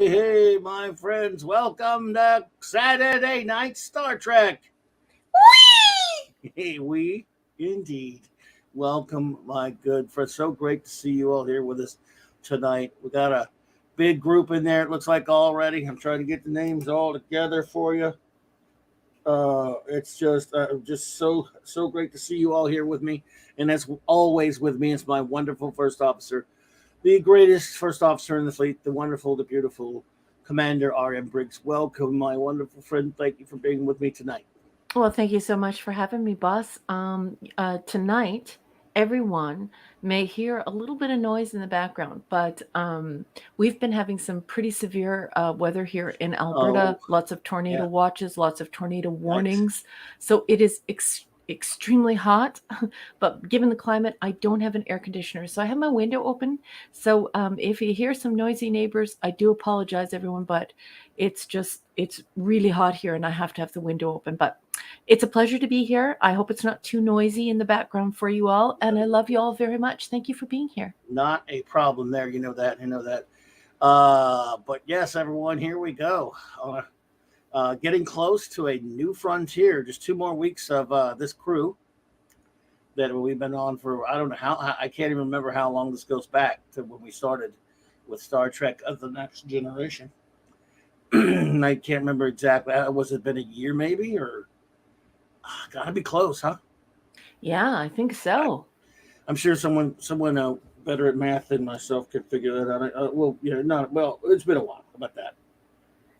Hey, my friends, welcome to Saturday Night Star Trek. Hey, we indeed. Welcome, my good friends. So great to see you all here with us tonight. We got a big group in there, it looks like already. I'm trying to get the names all together for you. It's just so great to see you all here with me. And as always with me is my wonderful first officer, the greatest first officer in the fleet, the wonderful, the beautiful Commander R.M. Briggs. Welcome, my wonderful friend. Thank you for being with me tonight. Well, thank you so much for having me, boss. Tonight, everyone may hear a little bit of noise in the background, but we've been having some pretty severe weather here in Oh, Alberta. Lots of tornado yeah. watches, lots of tornado Nice. warnings. So it is extremely hot, but given the climate, I don't have an air conditioner. So I have my window open. So if you hear some noisy neighbors, I do apologize, everyone, but it's really hot here and I have to have the window open. But it's a pleasure to be here. I hope it's not too noisy in the background for you all. And I love you all very much. Thank you for being here. Not a problem there. You know that. You know that. But yes, everyone, here we go. Getting close to a new frontier. Just 2 more weeks of this crew that we've been on for, I don't know how, I can't even remember how long this goes back to when we started with Star Trek of the Next Generation. I can't remember exactly. Was it been a year maybe, or gotta be close, huh? Yeah, I think I, so. I'm sure someone better at math than myself could figure that out. Well, not well. It's been a while. How about that?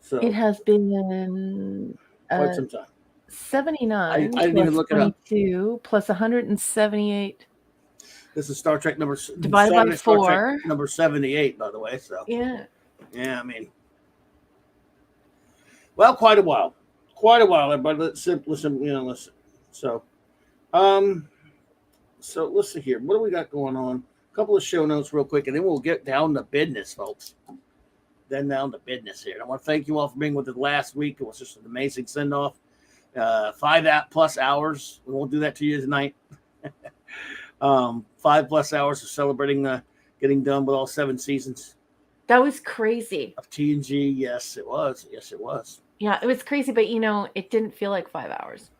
It So has been quite uh, some time. I 79 didn't even plus look it up. 22 plus 178 This is Star Trek number divided by Saturday Star Trek 4. number 78, by the way. So Yeah. yeah, I mean, well, quite a while. Everybody, listen. Listen. So um, so let's see here. What do we got going on? A couple of show notes real quick, and then we'll get down to business, folks. Then down to business here. And I want to thank you all for being with us last week. It was just an amazing send off. 5+ hours. We won't do that to you tonight. 5+ hours of celebrating getting done with all 7 seasons That was crazy. of TNG. Yes, it was. Yes, it was. Yeah, it was crazy, but it didn't feel like 5 hours.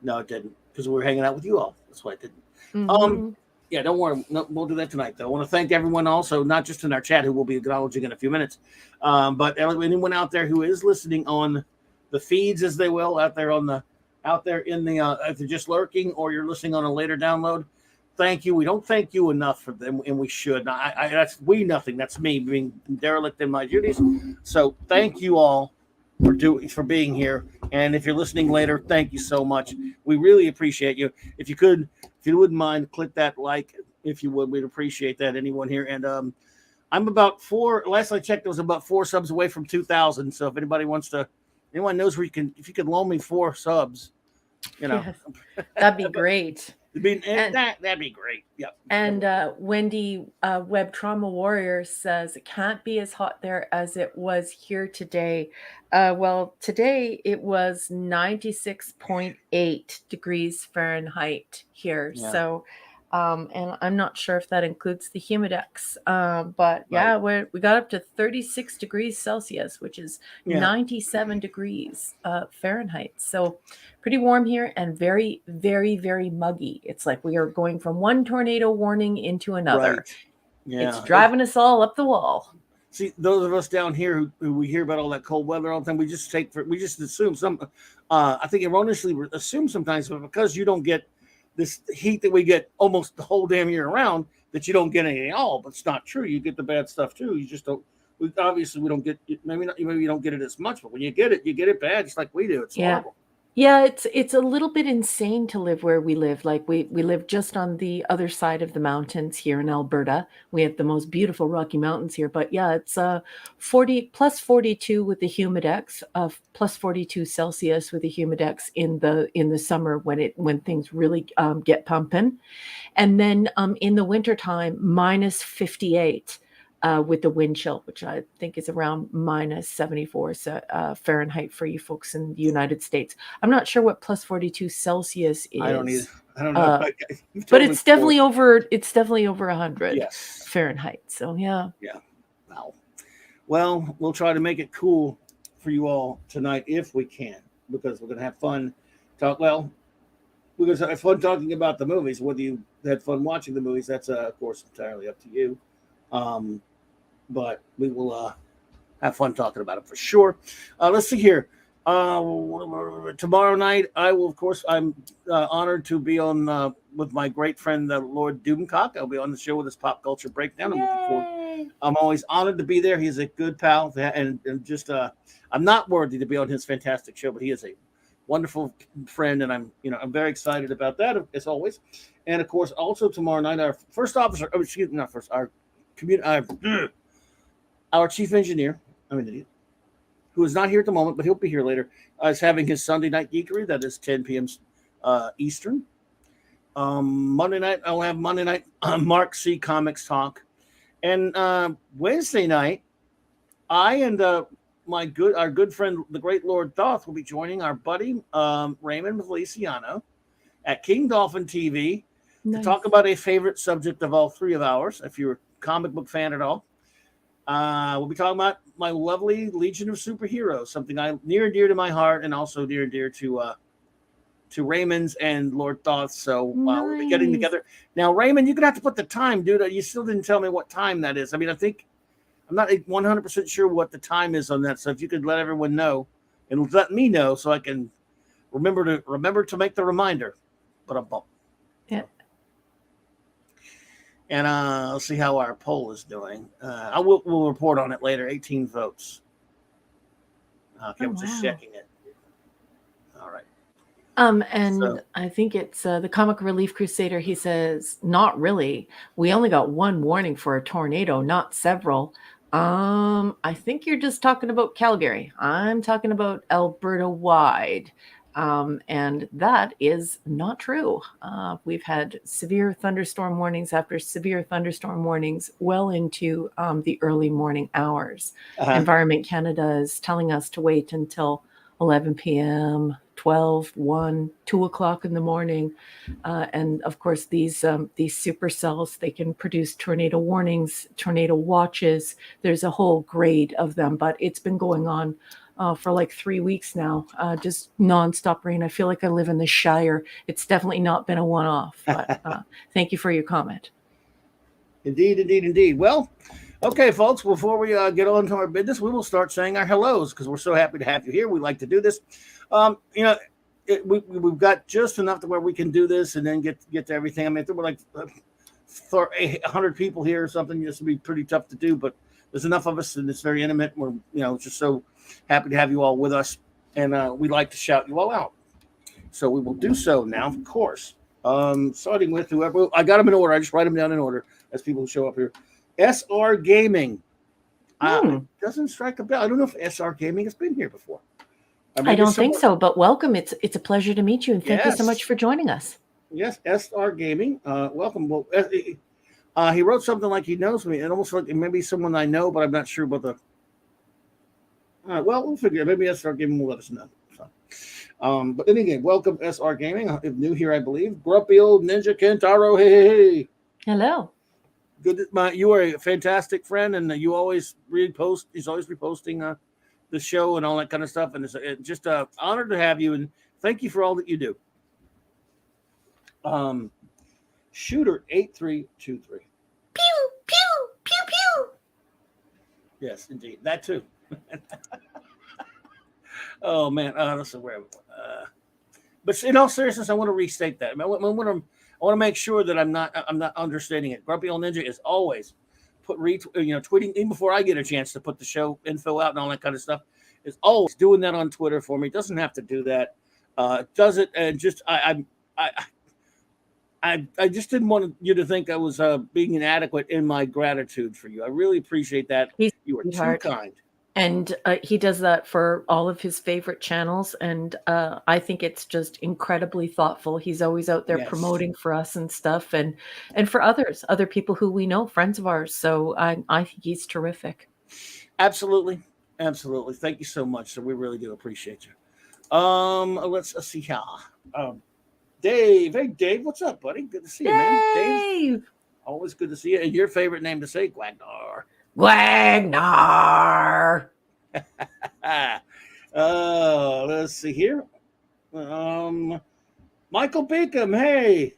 No, it didn't, because we were hanging out with you all. That's why it didn't. Um, Mm-hmm. yeah, don't worry. No, we'll do that tonight, though. I want to thank everyone also, not just in our chat, who we'll be acknowledging in a few minutes, but anyone out there who is listening on the feeds, as they will, out there in the if you're just lurking or you're listening on a later download. Thank you. We don't thank you enough for them, and we should. That's we nothing. That's me being derelict in my duties. So thank you all for being here. And if you're listening later, thank you so much. We really appreciate you. If you wouldn't mind, click that like. If you would, we'd appreciate that. Anyone here, and I'm about four. Last I checked, it was about 4 subs away from 2,000. So if anybody wants to, anyone knows where if you could loan me 4 subs, you know, Yes, that'd be great. And that'd be great. Yep. And Wendy Web Trauma Warrior says it can't be as hot there as it was here today. Well, today it was 96.8 degrees Fahrenheit here. Yeah. So, and I'm not sure if that includes the humidex. But Right. yeah, we got up to 36 degrees Celsius, which is Yeah. 97 degrees Fahrenheit. So, pretty warm here and very, very, very muggy. It's like we are going from one tornado warning into another. Right. It's Yeah. driving us all up the wall. See, those of us down here who we hear about all that cold weather all the time, we just assume some. I think erroneously assume sometimes, but because you don't get this heat that we get almost the whole damn year around, that you don't get any at all. But it's not true. You get the bad stuff too. You just don't. Obviously, we don't get. Maybe not. Maybe you don't get it as much, but when you get it bad, just like we do. It's Yeah. horrible. Yeah, it's a little bit insane to live where we live. Like we live just on the other side of the mountains here in Alberta. We have the most beautiful Rocky Mountains here. But yeah, it's 40 plus 42 with the humidex, plus 42 Celsius with the humidex in the summer when things really get pumping. And then in the wintertime, minus 58 with the wind chill, which I think is around minus 74 Fahrenheit for you folks in the United States. I'm not sure what plus 42 Celsius I don't either. is. I don't know. You've But told me before. it's definitely over 100 Yes. Fahrenheit. So yeah. Yeah. Wow. Well, we'll try to make it cool for you all tonight if we can, because we're going to have fun. Well, we're going to have fun talking about the movies. Whether you had fun watching the movies, that's of course entirely up to you. Um, but we will have fun talking about it for sure. Let's see here. Tomorrow night, I will, of course, I'm honored to be on with my great friend, the Lord Doomcock. I'll be on the show with his pop culture breakdown. I'm looking forward. I'm always honored to be there. He's a good pal, and just I'm not worthy to be on his fantastic show, but he is a wonderful friend, and I'm very excited about that as always. And of course, also tomorrow night, our first officer, excuse me, not first, our community, our chief engineer. I'm an idiot. Who is not here at the moment, but he'll be here later, is having his Sunday night geekery. That is 10 p.m. Eastern. Monday night, I'll have Monday night Mark C. Comics Talk. And Wednesday night, I and our good friend, the great Lord Thoth, will be joining our buddy Raymond Feliciano at King Dolphin TV to talk about a favorite subject of all three of ours, if you're a comic book fan at all. We'll be talking about my lovely Legion of Superheroes, something near and dear to my heart, and also near and dear to Raymond's and Lord Thoth. So we'll be getting together. Now, Raymond, you're gonna have to put the time, dude. You still didn't tell me what time that is. I mean, I'm not 100% sure what the time is on that. So if you could let everyone know and let me know, so I can remember to make the reminder. But I'm bummed. Yeah. And let's see how our poll is doing. We'll report on it later. 18 votes. Okay, we're just checking it. All right. I think it's the Comic Relief Crusader. He says, not really. We only got one warning for a tornado, not several. I think you're just talking about Calgary. I'm talking about Alberta wide. And that is not true. We've had severe thunderstorm warnings after severe thunderstorm warnings well into the early morning hours. Environment Canada is telling us to wait until 11 p.m., 12, 1, 2 o'clock in the morning. And of course, these supercells, they can produce tornado warnings, tornado watches. There's a whole grade of them, but it's been going on for like 3 weeks now, just nonstop rain. I feel like I live in the Shire. It's definitely not been a one-off, but thank you for your comment. Indeed. Well, okay, folks, before we get on to our business, we will start saying our hellos because we're so happy to have you here. We like to do this. We've got just enough to where we can do this and then get to everything. I mean, if there were like 100 people here or something, this would be pretty tough to do, but there's enough of us and it's very intimate. We're, just so happy to have you all with us, and we'd like to shout you all out. So we will do so now, of course. Starting with whoever. I got them in order. I just write them down in order as people who show up here. SR Gaming. Doesn't strike a bell. I don't know if SR Gaming has been here before. I don't think so, but welcome. It's a pleasure to meet you, and thank you so much for joining us. Yes, SR Gaming. Welcome. Well, he wrote something like he knows me, and almost like maybe someone I know, but I'm not sure about the. Well, we'll figure it. Maybe SR Gaming will let us know. So, but then again, welcome SR Gaming. If new here, I believe. Grumpy old Ninja Kentaro. Hey. Hello. Good. You are a fantastic friend, and you always repost. He's always reposting the show and all that kind of stuff, and it's just an honor to have you, and thank you for all that you do. Shooter 8323. Pew pew pew pew. Yes, indeed, that too. Oh man, let's see where. But in all seriousness, I want to restate that. I want to make sure that I'm not understating it. Grumpy Old Ninja is always tweeting even before I get a chance to put the show info out and all that kind of stuff. Is always doing that on Twitter for me. Doesn't have to do that. Does it? And just I just didn't want you to think I was being inadequate in my gratitude for you. I really appreciate that. You are too kind. And he does that for all of his favorite channels. And I think it's just incredibly thoughtful. He's always out there promoting for us and stuff, and for other people who we know, friends of ours. So I think he's terrific. Absolutely. Thank you so much. So we really do appreciate you. Let's see here. Dave. Hey, Dave, what's up, buddy? Good to see you, man. Dave. Always good to see you. And your favorite name to say, Gwagnar. Wagner. Let's see here. Michael Beacom, hey.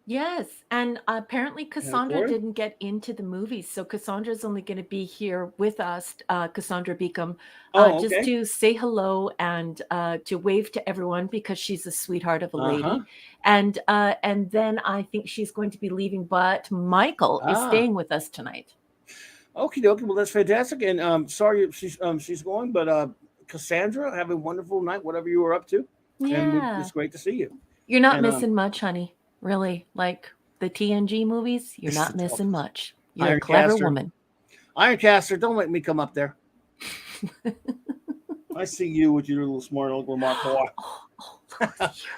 Yes, and apparently And Cassandra Corey. didn't get into the movies, so Cassandra's only going to be here with us, Cassandra Beacom, Oh, just okay. to say hello and to wave to everyone because she's a sweetheart of a Uh-huh. lady, and then I think she's going to be leaving, but Michael is Ah. staying with us tonight. Okie dokie. Well, that's fantastic. And sorry she's going, but Cassandra, have a wonderful night, whatever you were up to. And Yeah, it's great to see you. you're not And missing much, honey. Really, like the TNG movies, you're not missing much. You're a clever Ironcaster. woman. Ironcaster, don't make me come up there. I see you with your little smart little remark. Oh, look here.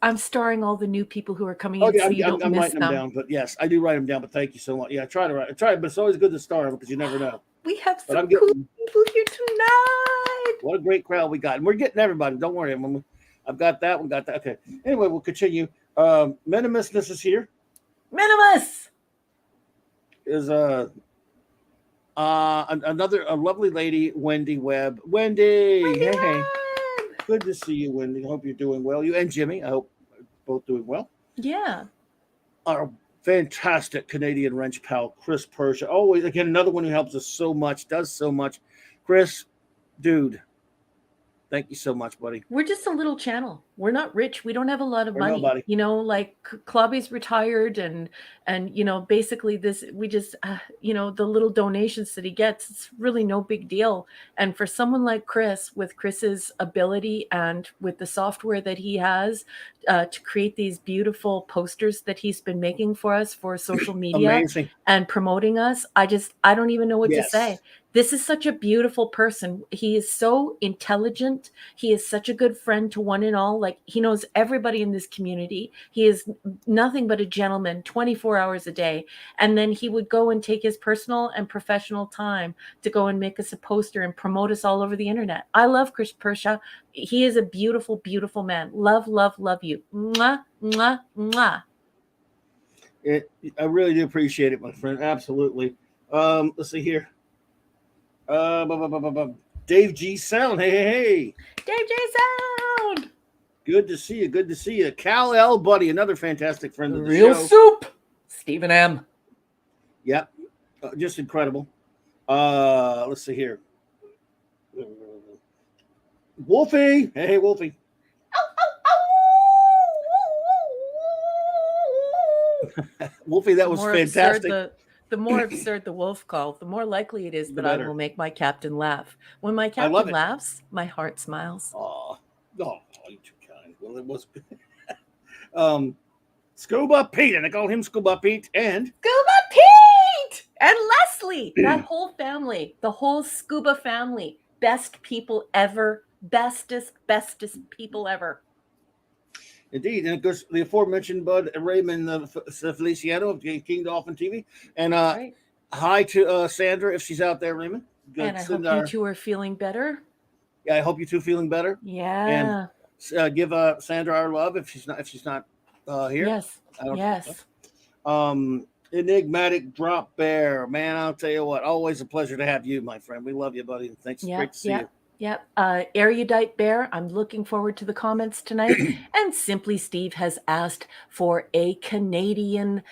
I'm starring all the new people who are coming Oh in, yeah, so you don't I'm miss writing them down. But yes, I do write them down. But thank you so much. Yeah, I try, but it's always good to star because you never know. We have But some cool people here tonight. What a great crowd we got, and we're getting everybody. Don't worry, I've got that. We got that. Okay. Anyway, we'll continue. Minimusness is here. Minimus Is another lovely lady, Wendy Webb. Wendy, hey. Good to see you, Wendy. I hope you're doing well. You and Jimmy, I hope both doing well. Yeah. Our fantastic Canadian wrench pal, Chris Persha. Always, again, another one who helps us so much, does so much. Chris, dude, thank you so much, buddy. We're just a little channel. We're not rich. We don't have a lot of We're money. nobody. You know, like Clobby's retired and you know, basically this we just you know, the little donations that he gets, it's really no big deal. And for someone like Chris, with Chris's ability and with the software that he has to create these beautiful posters that he's been making for us for social media Amazing. and promoting us, I don't even know what to say. This is such a beautiful person. He is so intelligent. He is such a good friend to one and all. Like, he knows everybody in this community. He is nothing but a gentleman 24 hours a day. And then he would go and take his personal and professional time to go and make us a poster and promote us all over the internet. I love Chris Persha. He is a beautiful, beautiful man. Love, love, love you. Mwah, mwah, mwah. I really do appreciate it, my friend. Absolutely. Let's see here. Dave G Sound. Hey. Dave J Sound. Good to see you. Good to see you. Cal L Buddy, another fantastic friend of the Real show. soup. Stephen M. Yep. Just incredible. Let's see here. Wolfie. Hey, Wolfie. Wolfie, that was fantastic. The more absurd the wolf call, the more likely it is that I will make my captain laugh. When my captain laughs, my heart smiles. Oh, you're too kind. Well, it was Scuba Pete, and I call him Scuba Pete and Scuba Pete and Leslie. That whole family, the whole Scuba family, best people ever, bestest people ever. Indeed, and of course the aforementioned Bud Raymond Feliciano of King Dolphin TV, and hi to Sandra if she's out there, Raymond. Good. And I hope you two are feeling better. Yeah, I hope you two feeling better. Yeah. And give Sandra our love if she's not here. Yes. Yes. Enigmatic Drop Bear, man, I'll tell you what, always a pleasure to have you, my friend. We love you, buddy, and thanks. Great to see you. Yep. Erudite Bear, I'm looking forward to the comments tonight. And Simply Steve has asked for a Canadian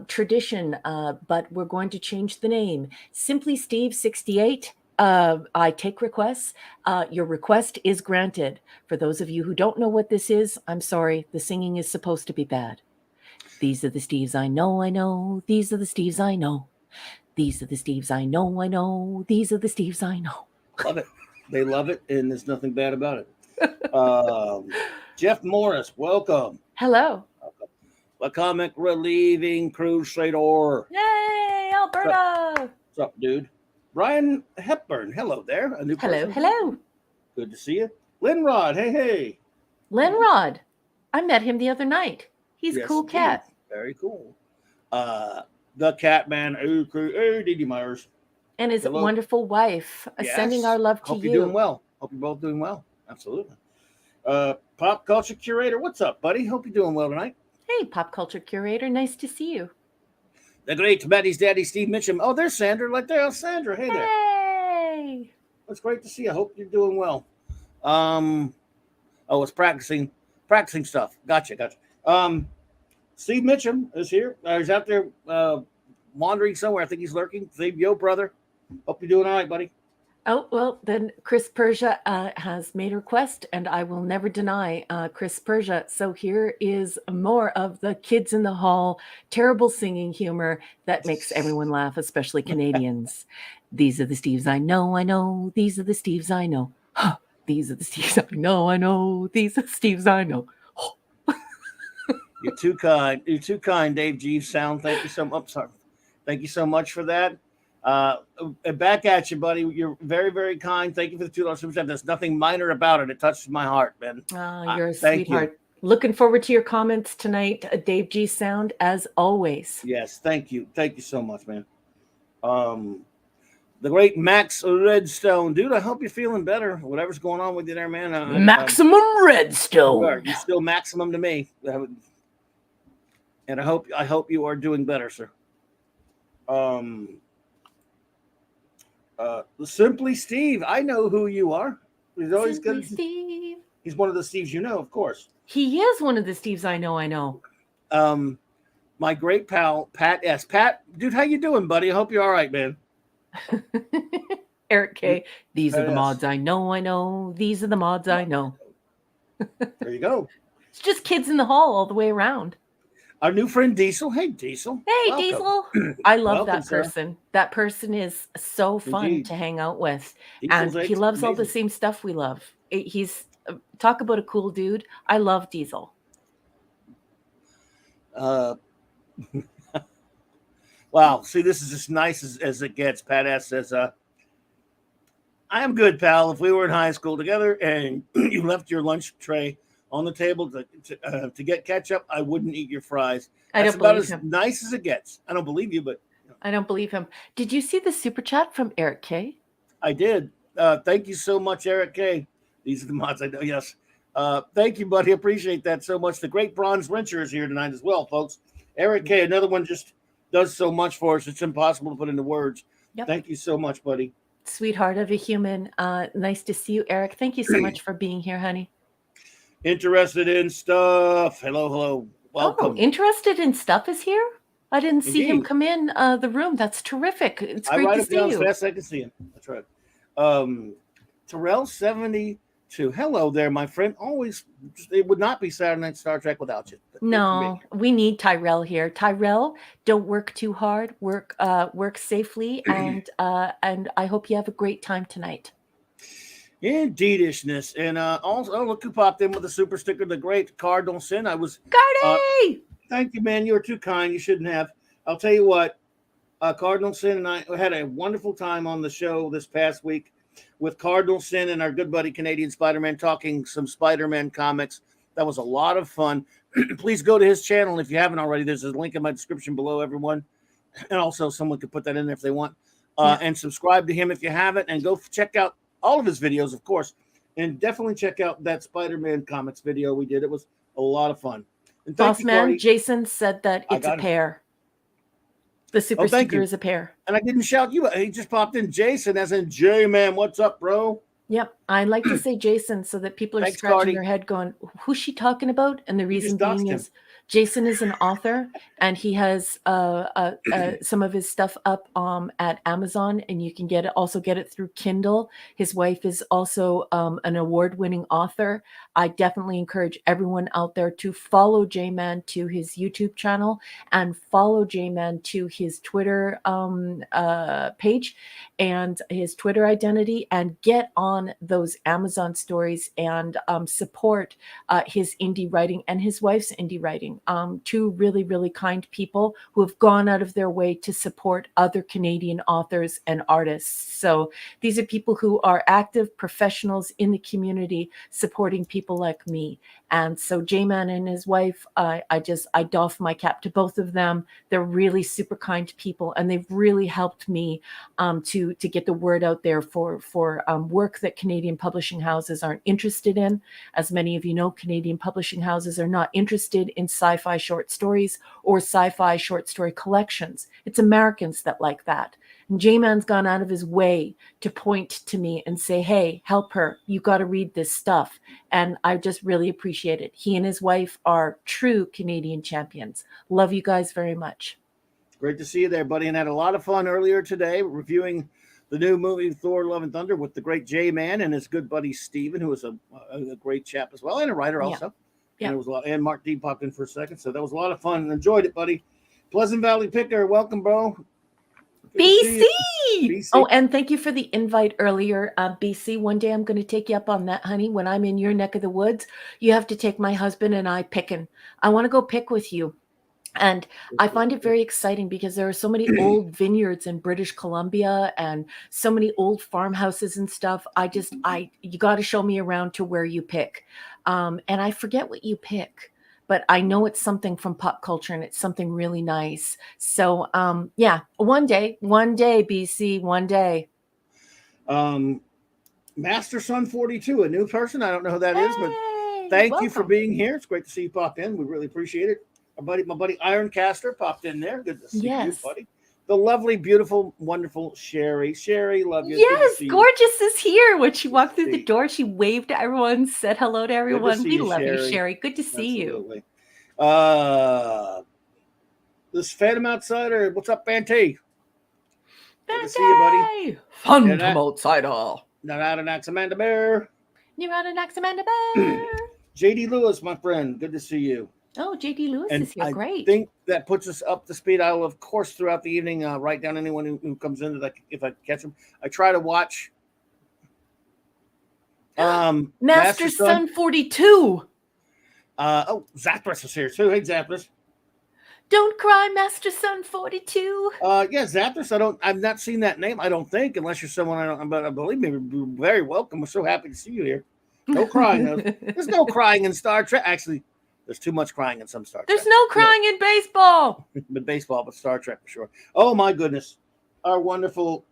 tradition, but we're going to change the name. Simply Steve 68. I take requests. Your request is granted. For those of you who don't know what this is, I'm sorry. The singing is supposed to be bad. These are the Steves I know. These are the Steves I know. These are the Steves I know. These are the Steves I know. Love it. They love it, and there's nothing bad about it. Jeff Morris, welcome. Hello. A comic relieving crusader. Yay, Alberta. What's up, dude? Brian Hepburn, hello there. A new person. Hello. Good to see you. Linrod, hey. Linrod. I met him the other night. He's a cool cat. Very cool. The Catman, aka Didi Myers. And his wonderful wife, sending our love to you. Hope you're doing well. Hope you're both doing well. Absolutely. Pop Culture Curator, what's up, buddy? Hope you're doing well tonight. Hey, Pop Culture Curator. Nice to see you. the great Betty's daddy, Steve Mitchum. Oh, there's Sandra, right there. Oh, Sandra, hey there. Hey! It's great to see you. I hope you're doing well. Oh, it's practicing stuff. Gotcha. Steve Mitchum is here. He's out there wandering somewhere. I think he's lurking. Steve, yo, brother. Hope you're doing all right, buddy. Oh, well, then Chris Persia has made a request, and I will never deny Chris Persia. So here is more of the Kids in the Hall, terrible singing humor that makes everyone laugh, especially Canadians. These are the Steves I know. These are the Steves I know. These are the Steves I know. These are the Steves I know. You're too kind. You're too kind, Dave G. Sound. Thank you so much. Sorry. Thank you so much for that. Back at you, buddy. You're very, very kind. Thank you for the $2 super chat. There's nothing minor about it. It touches my heart, man. You're a sweetheart. Looking forward to your comments tonight, Dave G. Sound, as always. Yes, thank you. Thank you so much, man. The great Max Redstone. Dude, I hope you're feeling better. Whatever's going on with you there, man. Maximum Redstone. You're still maximum to me. And I hope you are doing better, sir. Simply Steve. I know who you are. He's always good. Steve. He's one of the Steves you know, of course. He is one of the Steves I know. My great pal, Pat S. Pat, dude, how you doing, buddy? I hope you're all right, man. Eric K. These are the mods I know. These are the mods I know. There you go. It's just Kids in the Hall all the way around. Our new friend Diesel. Hey, Diesel. Hey, Welcome. Diesel. I love that sir. person. That person is so fun Indeed. to hang out with. Diesel's and he loves all the amazing. same stuff we love. He's talk about a cool dude. I love Diesel. Wow. See, this is as nice as it gets. Pat S says, I am good, pal. If we were in high school together and you left your lunch tray on the table to get ketchup, I wouldn't eat your fries. That's about as nice as it gets. I don't believe you, but I don't believe him. Did you see the super chat from Eric K? I did. Thank you so much, Eric K. These are the mods I know. Yes. Thank you, buddy. Appreciate that so much. The great Bronze Wrencher is here tonight as well, folks. Eric K, another one, just does so much for us. It's impossible to put into words. Yep. Thank you so much, buddy. Sweetheart of a human. Nice to see you, Eric. Thank you so much for being here, honey. Interested in stuff. Hello. Welcome. Oh, interested in stuff is here? I didn't see him Indeed. come in the room. That's terrific. It's great to see down you. as fast as I can see him. That's right. Terrell 72. Hello there, my friend. Always, it would not be Saturday Night Star Trek without you. No, we need Tyrell here. Tyrell, don't work too hard. Work safely, and I hope you have a great time tonight. Indeedishness. And also, look who popped in with the super sticker, the great Cardinal Sin. Cardi! Thank you, man. You were too kind. You shouldn't have. I'll tell you what, Cardinal Sin and I had a wonderful time on the show this past week with Cardinal Sin and our good buddy Canadian Spider-Man talking some Spider-Man comics. That was a lot of fun. Please go to his channel if you haven't already. There's a link in my description below, everyone. And also someone could put that in there if they want. And subscribe to him if you haven't. And go check out all of his videos, of course. And definitely check out that Spider-Man comics video we did. It was a lot of fun. And Boss man, Jason said that it's a pair. The super sticker is a pair. And I didn't shout you. He just popped in Jason as in J-Man. What's up, bro? Yep. I like to say Jason so that people are scratching their head going, who's she talking about? And the reason being is Jason is an author and he has some of his stuff up at Amazon, and you can also get it through Kindle. His wife is also an award-winning author. I definitely encourage everyone out there to follow J-Man to his YouTube channel and follow J-Man to his Twitter page and his Twitter identity, and get on those Amazon stories and support his indie writing and his wife's indie writing. Two really, really kind people who have gone out of their way to support other Canadian authors and artists. So these are people who are active professionals in the community supporting people like me. And so J-Man and his wife, I doff my cap to both of them. They're really super kind people, and they've really helped me to get the word out there for work that Canadian publishing houses aren't interested in. As many of you know, Canadian publishing houses are not interested in sci sci-fi short stories or sci-fi short story collections. It's Americans that like that. And J-Man's gone out of his way to point to me and say, hey, help her. You got to read this stuff. And I just really appreciate it. He and his wife are true Canadian champions. Love you guys very much. Great to see you there, buddy. And had a lot of fun earlier today reviewing the new movie Thor: Love and Thunder with the great J-Man and his good buddy Steven, who is a great chap as well, and a writer also. Yeah. And it was a lot, and Mark D popped in for a second. So that was a lot of fun and enjoyed it, buddy. Pleasant Valley Picker, welcome, bro. BC! BC. Oh, and thank you for the invite earlier, BC. One day I'm going to take you up on that, honey. When I'm in your neck of the woods, you have to take my husband and I picking. I want to go pick with you. And I find it very exciting because there are so many old vineyards in British Columbia and so many old farmhouses and stuff. You got to show me around to where you pick. And I forget what you pick, but I know it's something from pop culture and it's something really nice. So yeah, one day, BC, one day. Master Son 42, a new person. I don't know who that is, but thank you for being here. It's great to see you pop in. We really appreciate it. My buddy Ironcaster popped in there. Good to see you, buddy. The lovely, beautiful, wonderful Sherry. Sherry, love you. Yes, Gorgeous is here. When she walked through the door, she waved to everyone, said hello to everyone. We love you, Sherry. Good to see you. This Phantom Outsider. What's up, Bante? Good to see you, buddy. Phantom Outsider. Not out of Naxamanda Bear. You're out of Naxamanda Bear. JD Lewis, my friend. Good to see you. Oh, JD Lewis is here. Great. I think that puts us up to speed. I will, of course, throughout the evening, write down anyone who comes in if I catch them. I try to watch. Master Son 42. Zapdos is here too. Hey, Zapdos. Don't cry, Master Son 42. Yeah, Zapdos. I've not seen that name. I don't think, unless you're someone I don't. But I believe me, you're very welcome. We're so happy to see you here. No crying. There's no crying in Star Trek. Actually. There's too much crying in some Star Trek. There's no crying in baseball. But Star Trek for sure. Oh, my goodness. Our wonderful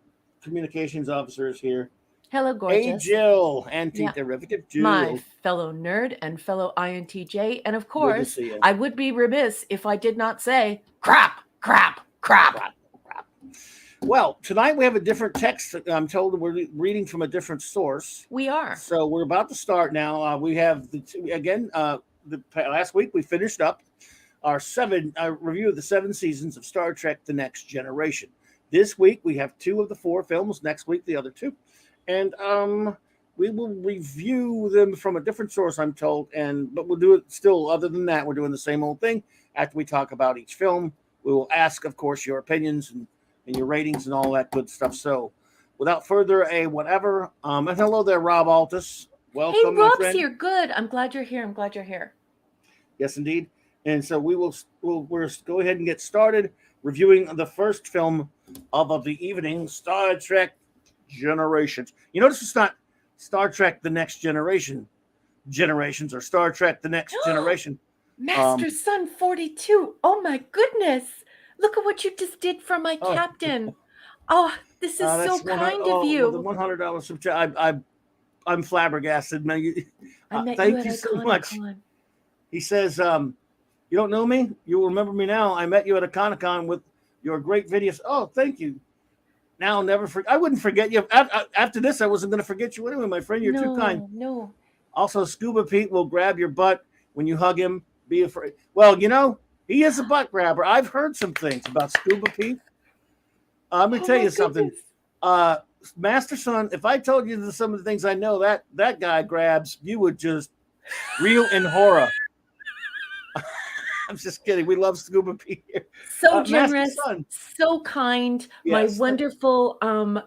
communications officer is here. Hello, Gorgeous. Hey, Jill. Anti-derivative Jill. My fellow nerd and fellow INTJ. And, of course, I would be remiss if I did not say crap. Well, tonight we have a different text. I'm told we're reading from a different source. We are. So we're about to start now. We have, last week we finished up our review of the 7 seasons of Star Trek The Next Generation. This week we have 2 of the 4 films. Next week the other 2. And we will review them from a different source, I'm told. But we'll do it still. Other than that, we're doing the same old thing. After we talk about each film, we will ask, of course, your opinions and your ratings and all that good stuff. So without further and hello there, Rob Altus. Welcome, hey, Rob's my friend. here. Good. I'm glad you're here. Yes, indeed. And so we'll go ahead and get started reviewing the first film of the evening, Star Trek Generations. You notice it's not Star Trek The Next Generations or Star Trek The Next Generation. Master Son 42. Oh, my goodness. Look at what you just did for my captain. Oh, this is so kind of you. The $100 super chat. I'm flabbergasted, man. Thank you so much. He says, you don't know me? You will remember me now. I met you at a Comic-Con with your great videos. Oh, thank you. Now I'll never forget. I wouldn't forget you. After this, I wasn't going to forget you anyway, my friend. You're too kind. No. Also, Scuba Pete will grab your butt when you hug him. Be afraid. Well, he is a butt grabber. I've heard some things about Scuba Pete. Let me tell you something. Master Son, if I told you some of the things I know that guy grabs, you would just reel in horror. I'm just kidding. We love Scuba Pete here. So generous, so kind. Yes. My wonderful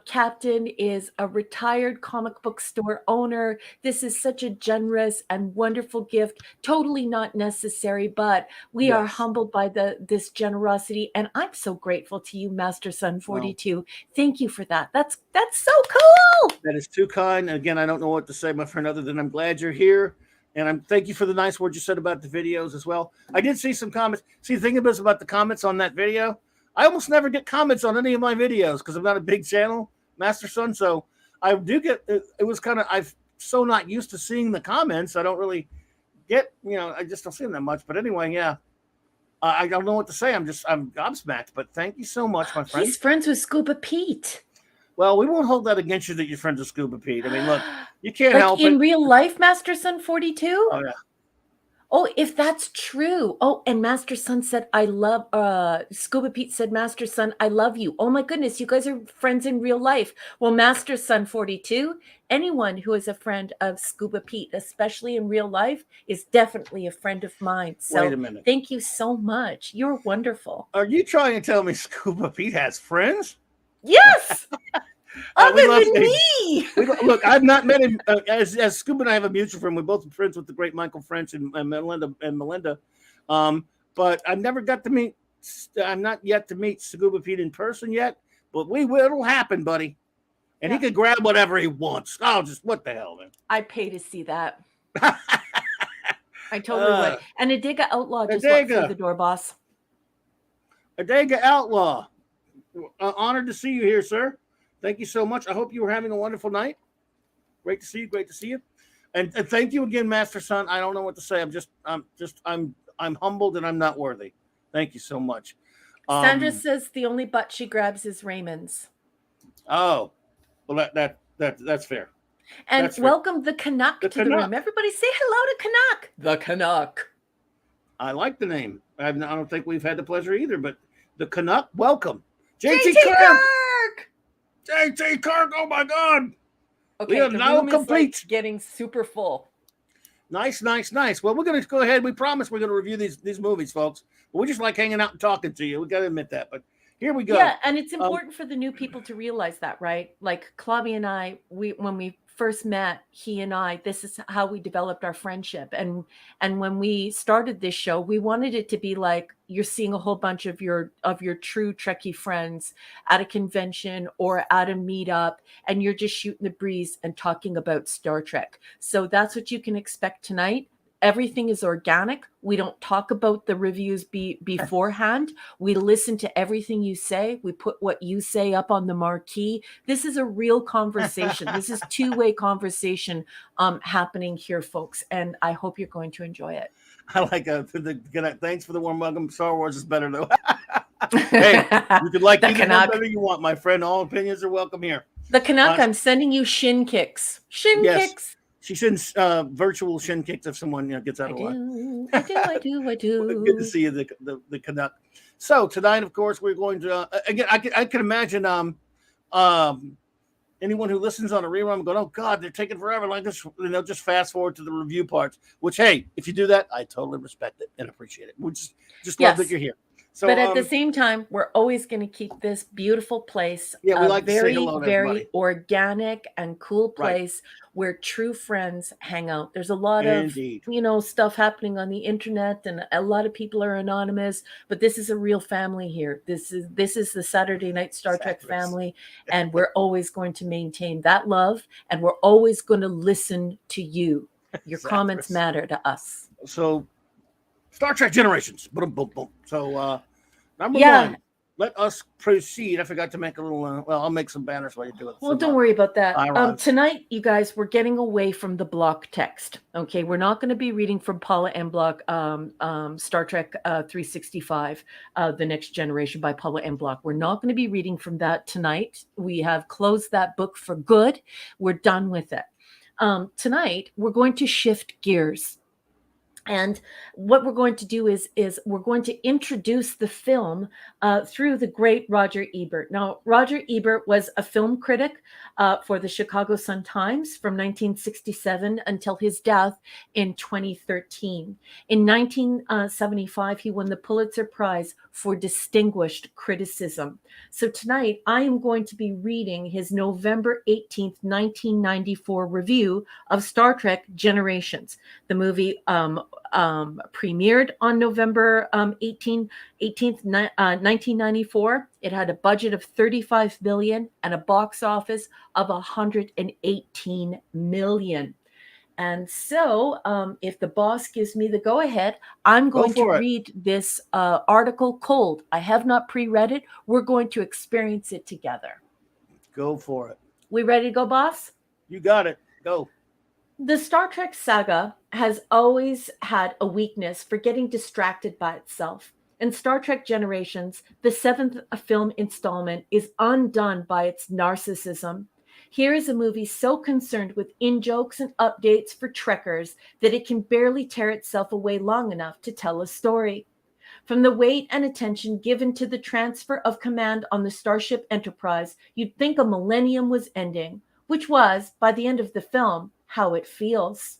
captain is a retired comic book store owner. This is such a generous and wonderful gift. Totally not necessary, but we are humbled by this generosity. And I'm so grateful to you, Master Son 42. Oh. Thank you for that. That's so cool. That is too kind. And again, I don't know what to say, my friend, other than I'm glad you're here. And thank you for the nice words you said about the videos as well. I did see some comments. See, the thing about the comments on that video, I almost never get comments on any of my videos because I'm not a big channel, Master Son. So I do get, it was kind of, I'm so not used to seeing the comments. I don't really get, I just don't see them that much. But anyway, yeah. I don't know what to say. I'm gobsmacked. But thank you so much, my friend. He's friends with Scuba Pete. Well, we won't hold that against you that you're friends with Scuba Pete. I mean, look, you can't Like help in it. real life, Master Son 42? Oh yeah. Oh, if that's true. Oh, and Master Son said, I love, Scuba Pete said, Master Son, I love you. Oh my goodness, you guys are friends in real life. Well, Master Son 42, anyone who is a friend of Scuba Pete, especially in real life, is definitely a friend of mine. So Wait a minute. thank you so much. You're wonderful. Are you trying to tell me Scuba Pete has friends? Yes! Other we love than him. me! Look, I've not met him. As Scuba and I have a mutual friend. We're both friends with the great Michael French and Melinda. But I've never got to meet. I'm not yet to meet Scuba Pete in person yet. But it'll happen, buddy. And he can grab whatever he wants. Oh, just what the hell, man. I'd pay to see that. I totally would. And Adiga Outlaw just walked through the door, boss. Adiga Outlaw. Honored to see you here, sir. Thank you so much. I hope you were having a wonderful night. Great to see you. Great to see you. And thank you again, Master Son. I don't know what to say. I'm humbled and I'm not worthy. Thank you so much. Sandra says the only butt she grabs is Raymond's. Oh, well, that's fair. And that's welcome the Canuck to the room. Everybody say hello to Canuck. The Canuck. I like the name. I don't think we've had the pleasure either, but the Canuck, welcome. JT Kirk! JT Kirk, oh my God. Okay, we are the now room complete. is like getting super full. Nice. Well, we're going to go ahead. We promise we're going to review these movies, folks. But we just like hanging out and talking to you. We got to admit that. But here we go. Yeah, and it's important for the new people to realize that, right? Like Clobby and I, when we first met, he and I, this is how we developed our friendship. And when we started this show, we wanted it to be like you're seeing a whole bunch of your true Trekkie friends at a convention or at a meetup, and you're just shooting the breeze and talking about Star Trek. So that's what you can expect tonight. Everything is organic. We don't talk about the reviews beforehand. We listen to everything you say. We put what you say up on the marquee. This is a real conversation. This is two-way conversation happening here, folks. And I hope you're going to enjoy it. I like thanks for the warm welcome. Star Wars is better though. Hey, you could like either one better you want, my friend. All opinions are welcome here. The Canuck, I'm sending you shin kicks. Kicks. She sends virtual shin kicks if someone gets out of the way. I do. Good to see you, the Canuck. So tonight, of course, we're going to again. I can imagine anyone who listens on a rerun going, "Oh God, they're taking forever." Like this, and they'll just fast forward to the review parts. Which, hey, if you do that, I totally respect it and appreciate it. We just love that you're here. So, but at the same time, we're always going to keep this beautiful place we like very, to say hello to very everybody. Organic and cool place where true friends hang out. There's a lot of stuff happening on the internet, and a lot of people are anonymous. But this is a real family here. This is the Saturday Night Star Trek family, and we're always going to maintain that love, and we're always going to listen to you. Your comments matter to us. So. Star Trek Generations. Boom, boom, boom. So, number one, let us proceed. I forgot to make a little, I'll make some banners while you do it. Well, don't worry about that. Tonight, you guys, we're getting away from the block text. Okay, we're not going to be reading from Paula M. Block, Star Trek 365, The Next Generation by Paula M. Block. We're not going to be reading from that tonight. We have closed that book for good. We're done with it. Tonight, we're going to shift gears. And what we're going to do is we're going to introduce the film through the great Roger Ebert. Now, Roger Ebert was a film critic for the Chicago Sun-Times from 1967 until his death in 2013. In 1975, he won the Pulitzer Prize for distinguished criticism. So tonight, I am going to be reading his November 18th, 1994 review of Star Trek Generations. The movie premiered on November 18th, 1994. It had a budget of $35 million and a box office of $118 million. And so if the boss gives me the go-ahead, I'm going to read this article cold. I have not pre-read it. We're going to experience it together. Go for it. We ready to go, boss? You got it. Go. The Star Trek saga has always had a weakness for getting distracted by itself. In Star Trek Generations, the seventh film installment is undone by its narcissism. Here is a movie so concerned with in-jokes and updates for Trekkers that it can barely tear itself away long enough to tell a story. From the weight and attention given to the transfer of command on the Starship Enterprise, you'd think a millennium was ending, which was, by the end of the film, how it feels.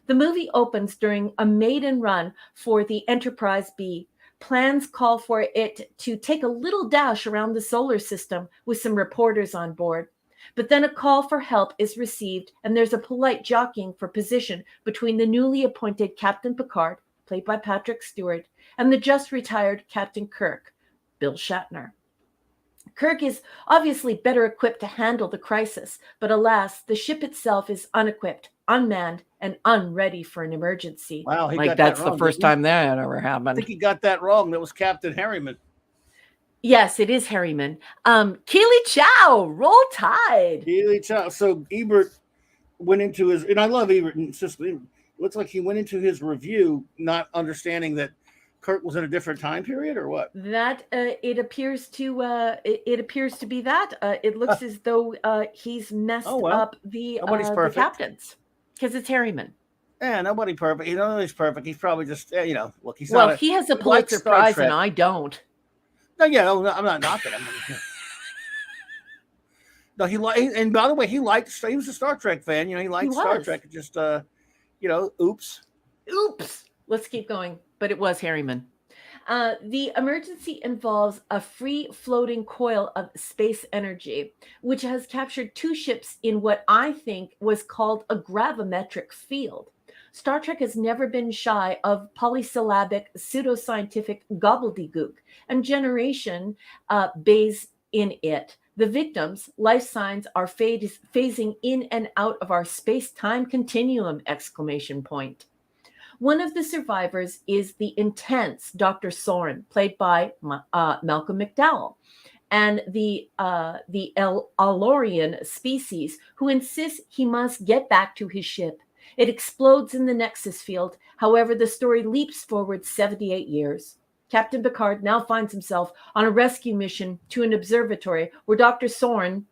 The movie opens during a maiden run for the Enterprise B. Plans call for it to take a little dash around the solar system with some reporters on board. But then a call for help is received, and there's a polite jockeying for position between the newly appointed Captain Picard, played by Patrick Stewart, and the just retired Captain Kirk, Bill Shatner. Kirk is obviously better equipped to handle the crisis, but alas, the ship itself is unequipped, unmanned, and unready for an emergency. Wow, he Like got that's that wrong, the first didn't he? time that ever I happened. think he got that wrong. That was Captain Harriman. Yes, it is Harriman. Keely Chow, Roll Tide. Keely Chow. So Ebert went into his, and I love Ebert, and it's just, it looks like he went into his review not understanding that Kirk was in a different time period, or what? That it appears to be that. It looks as though he's messed up the captains, because it's Harriman. Yeah, nobody perfect. You know, he's perfect. He's probably just, look, he's well, not. He has a Pulitzer Prize, and I don't. No, I'm not knocking him. No, and by the way, he was a Star Trek fan. He liked Star Trek. Just, oops. Let's keep going. But it was Harriman. The emergency involves a free-floating coil of space energy, which has captured two ships in what I think was called a gravimetric field. Star Trek has never been shy of polysyllabic, pseudoscientific gobbledygook, and Generation bathes in it. The victims' life signs are phasing in and out of our space-time continuum! One of the survivors is the intense Dr. Soren, played by Malcolm McDowell, and the Alorian species, who insists he must get back to his ship. It explodes in the Nexus field. However, the story leaps forward 78 years. Captain Picard now finds himself on a rescue mission to an observatory where Dr. Soren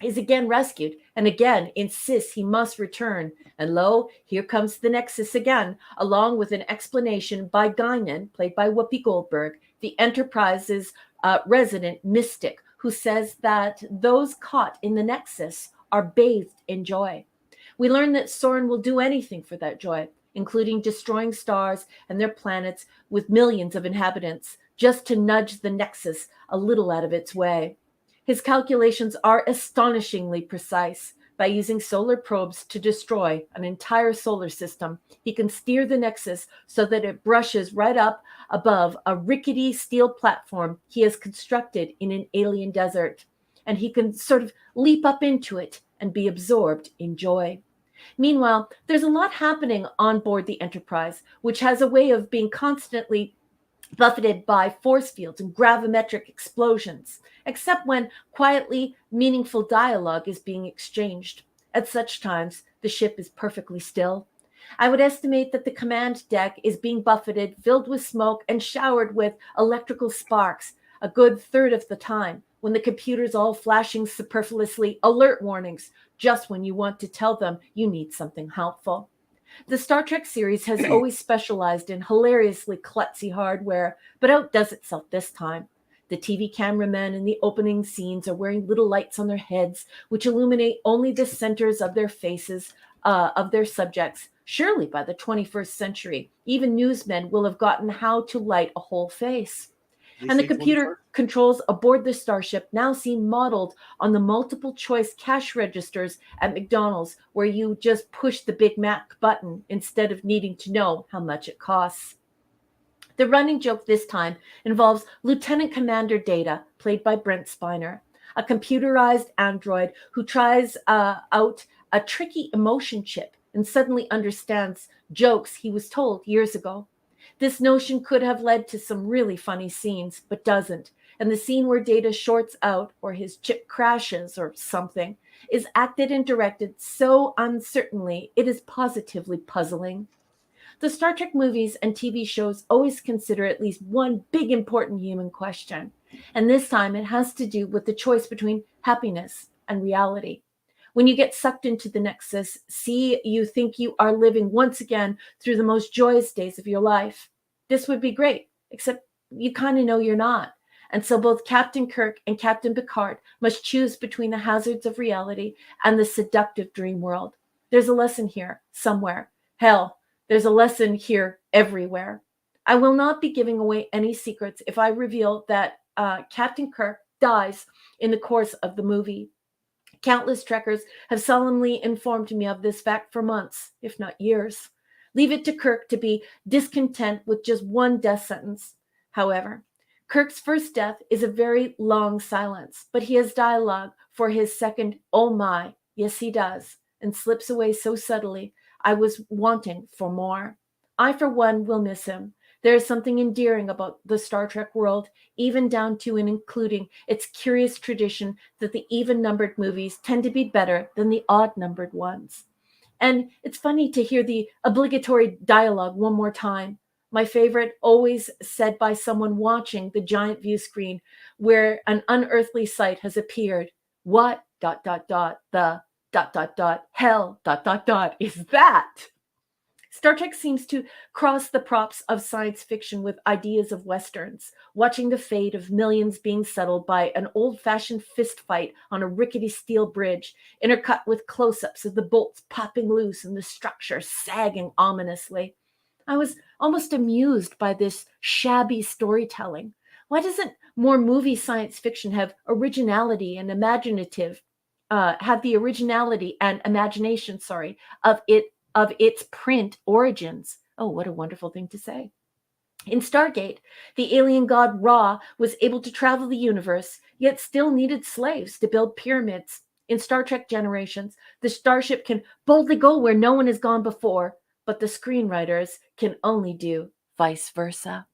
is again rescued and again insists he must return. And lo, here comes the Nexus again, along with an explanation by Guinan, played by Whoopi Goldberg, the Enterprise's resident mystic, who says that those caught in the Nexus are bathed in joy. We learn that Soren will do anything for that joy, including destroying stars and their planets with millions of inhabitants, just to nudge the Nexus a little out of its way. His calculations are astonishingly precise. By using solar probes to destroy an entire solar system, he can steer the Nexus so that it brushes right up above a rickety steel platform he has constructed in an alien desert, and he can sort of leap up into it and be absorbed in joy. Meanwhile, there's a lot happening on board the Enterprise, which has a way of being constantly buffeted by force fields and gravimetric explosions, except when quietly meaningful dialogue is being exchanged. At such times, the ship is perfectly still. I would estimate that the command deck is being buffeted, filled with smoke, and showered with electrical sparks a good third of the time, when the computer's all flashing superfluously alert warnings just when you want to tell them you need something helpful. The Star Trek series has always specialized in hilariously klutzy hardware, but outdoes itself this time. The TV cameramen in the opening scenes are wearing little lights on their heads, which illuminate only the centers of their faces, of their subjects. Surely by the 21st century, even newsmen will have gotten how to light a whole face. And the computer controls aboard the starship now seem modeled on the multiple choice cash registers at McDonald's, where you just push the Big Mac button instead of needing to know how much it costs. The running joke this time involves Lieutenant Commander Data, played by Brent Spiner, a computerized android who tries out a tricky emotion chip and suddenly understands jokes he was told years ago. This notion could have led to some really funny scenes, but doesn't. And the scene where Data shorts out or his chip crashes or something is acted and directed so uncertainly it is positively puzzling. The Star Trek movies and TV shows always consider at least one big important human question. And this time it has to do with the choice between happiness and reality. When you get sucked into the Nexus, you think you are living once again through the most joyous days of your life. This would be great, except you kind of know you're not. And so both Captain Kirk and Captain Picard must choose between the hazards of reality and the seductive dream world. There's a lesson here, somewhere. Hell, there's a lesson here everywhere. I will not be giving away any secrets if I reveal that Captain Kirk dies in the course of the movie. Countless trekkers have solemnly informed me of this fact for months, if not years. Leave it to Kirk to be discontent with just one death sentence. However, Kirk's first death is a very long silence, but he has dialogue for his second, oh my, yes he does, and slips away so subtly, I was wanting for more. I, for one, will miss him. There is something endearing about the Star Trek world, even down to and including its curious tradition that the even-numbered movies tend to be better than the odd-numbered ones. And it's funny to hear the obligatory dialogue one more time. My favorite, always said by someone watching the giant view screen where an unearthly sight has appeared. What, the, hell, is that? Star Trek seems to cross the props of science fiction with ideas of westerns, watching the fate of millions being settled by an old-fashioned fist fight on a rickety steel bridge, intercut with close-ups of the bolts popping loose and the structure sagging ominously. I was almost amused by this shabby storytelling. Why doesn't more movie science fiction have originality and have the originality and imagination, of its print origins? Oh, what a wonderful thing to say. In Stargate, the alien god Ra was able to travel the universe, yet still needed slaves to build pyramids. In Star Trek Generations, the starship can boldly go where no one has gone before, but the screenwriters can only do vice versa.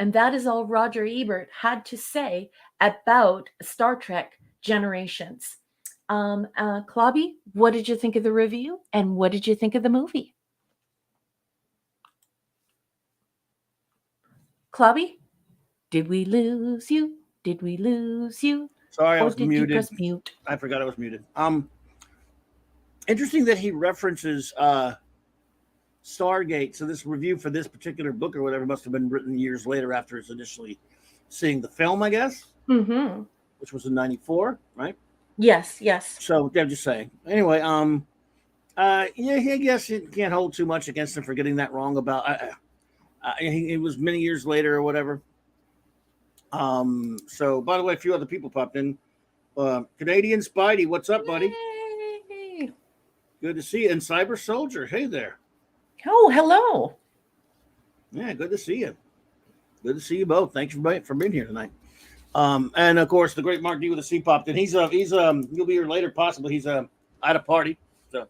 And that is all Roger Ebert had to say about Star Trek Generations. Clobby, what did you think of the review, and what did you think of the movie? Clobby, did we lose you? Did we lose you? Sorry, I Or was did muted. you press mute? I forgot I was muted. Interesting that he references Stargate. So this review for this particular book or whatever must have been written years later after it's initially seeing the film, I guess, which was in '94, right? Yes, yes. So I'm just saying. Anyway, yeah, I guess you can't hold too much against him for getting that wrong about. It was many years later or whatever. So by the way, a few other people popped in. Canadian Spidey, what's up, buddy? Yay. Good to see you. And Cyber Soldier, hey there. Oh, hello. Yeah, good to see you. Good to see you both. Thanks for being here tonight. And of course, the great Mark D with a C popped in. He's he'll be here later, possibly. He's at a party. So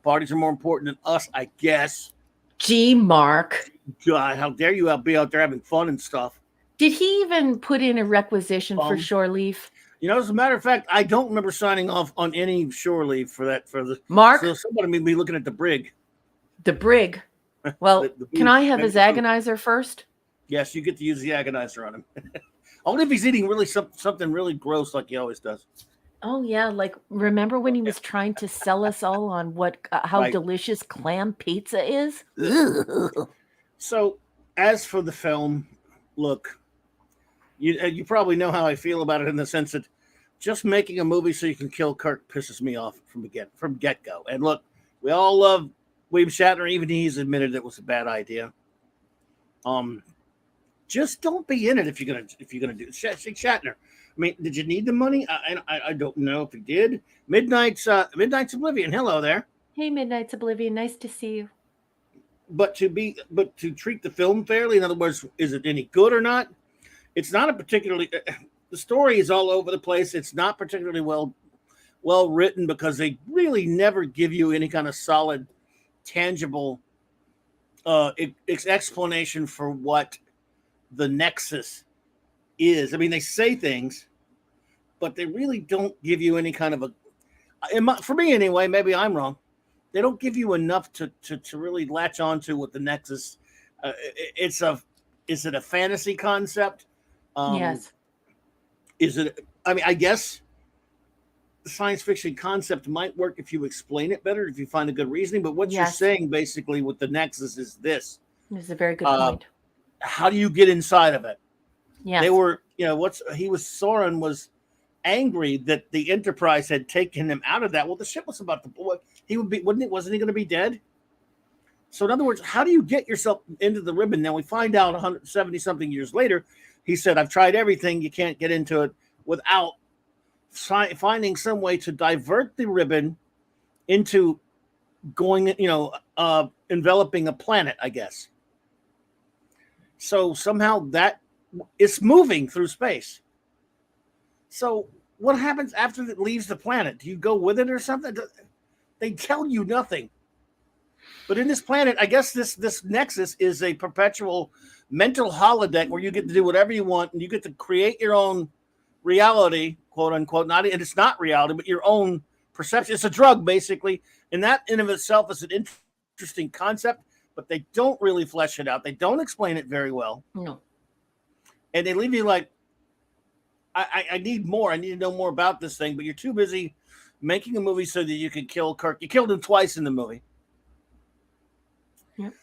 parties are more important than us, I guess. Gee, Mark. God, how dare you be out there having fun and stuff? Did he even put in a requisition for shore leave? You know, as a matter of fact, I don't remember signing off on any shore leave for that. For the Mark, so somebody may be looking at the brig. The brig. Well, can I have his agonizer first? Yes, you get to use the agonizer on him. Only if he's eating really something really gross like he always does. Oh yeah, like remember when he was trying to sell us all on how delicious clam pizza is? So, as for the film, look, you probably know how I feel about it in the sense that just making a movie so you can kill Kirk pisses me off from get go. And look, we all love William Shatner. Even he's admitted it was a bad idea. Just don't be in it if you're gonna do it. Shatner. I mean, did you need the money? I don't know if you did. Midnight's Oblivion. Hello there. Hey, Midnight's Oblivion. Nice to see you. But to treat the film fairly, in other words, is it any good or not? It's not a particularly. The story is all over the place. It's not particularly well written because they really never give you any kind of solid, tangible explanation for what the Nexus is. I mean, they say things, but they really don't give you any kind of for me anyway, maybe I'm wrong. they don't give you enough to really latch onto what the Nexus. It's a is it a fantasy concept? Um, Yes. is it? I mean, I guess the science fiction concept might work if you explain it better, if you find a good reasoning. But what you're Yes. saying basically with the Nexus is this: This is a very good uh, point. how do you get inside of it? Yes. They were, what's he was Soren was angry that the Enterprise had taken him out of that. Well, the ship was about to blow. He would be, wouldn't it? Wasn't he going to be dead? So, in other words, how do you get yourself into the ribbon? Now we find out 170 something years later. He said, "I've tried everything. You can't get into it without finding some way to divert the ribbon into going, enveloping a planet, I guess." So somehow that it's moving through space. So what happens after it leaves the planet? Do you go with it or something? They tell you nothing. But in this planet, I guess this Nexus is a perpetual mental holodeck where you get to do whatever you want and you get to create your own reality, quote unquote. Not, and it's not reality, but your own perception. It's a drug, basically, and that in of itself is an interesting concept. But they don't really flesh it out. They don't explain it very well, No. and they leave you like, I need more. I need to know more about this thing. But you're too busy making a movie so that you can kill Kirk. You killed him twice in the movie. Yep.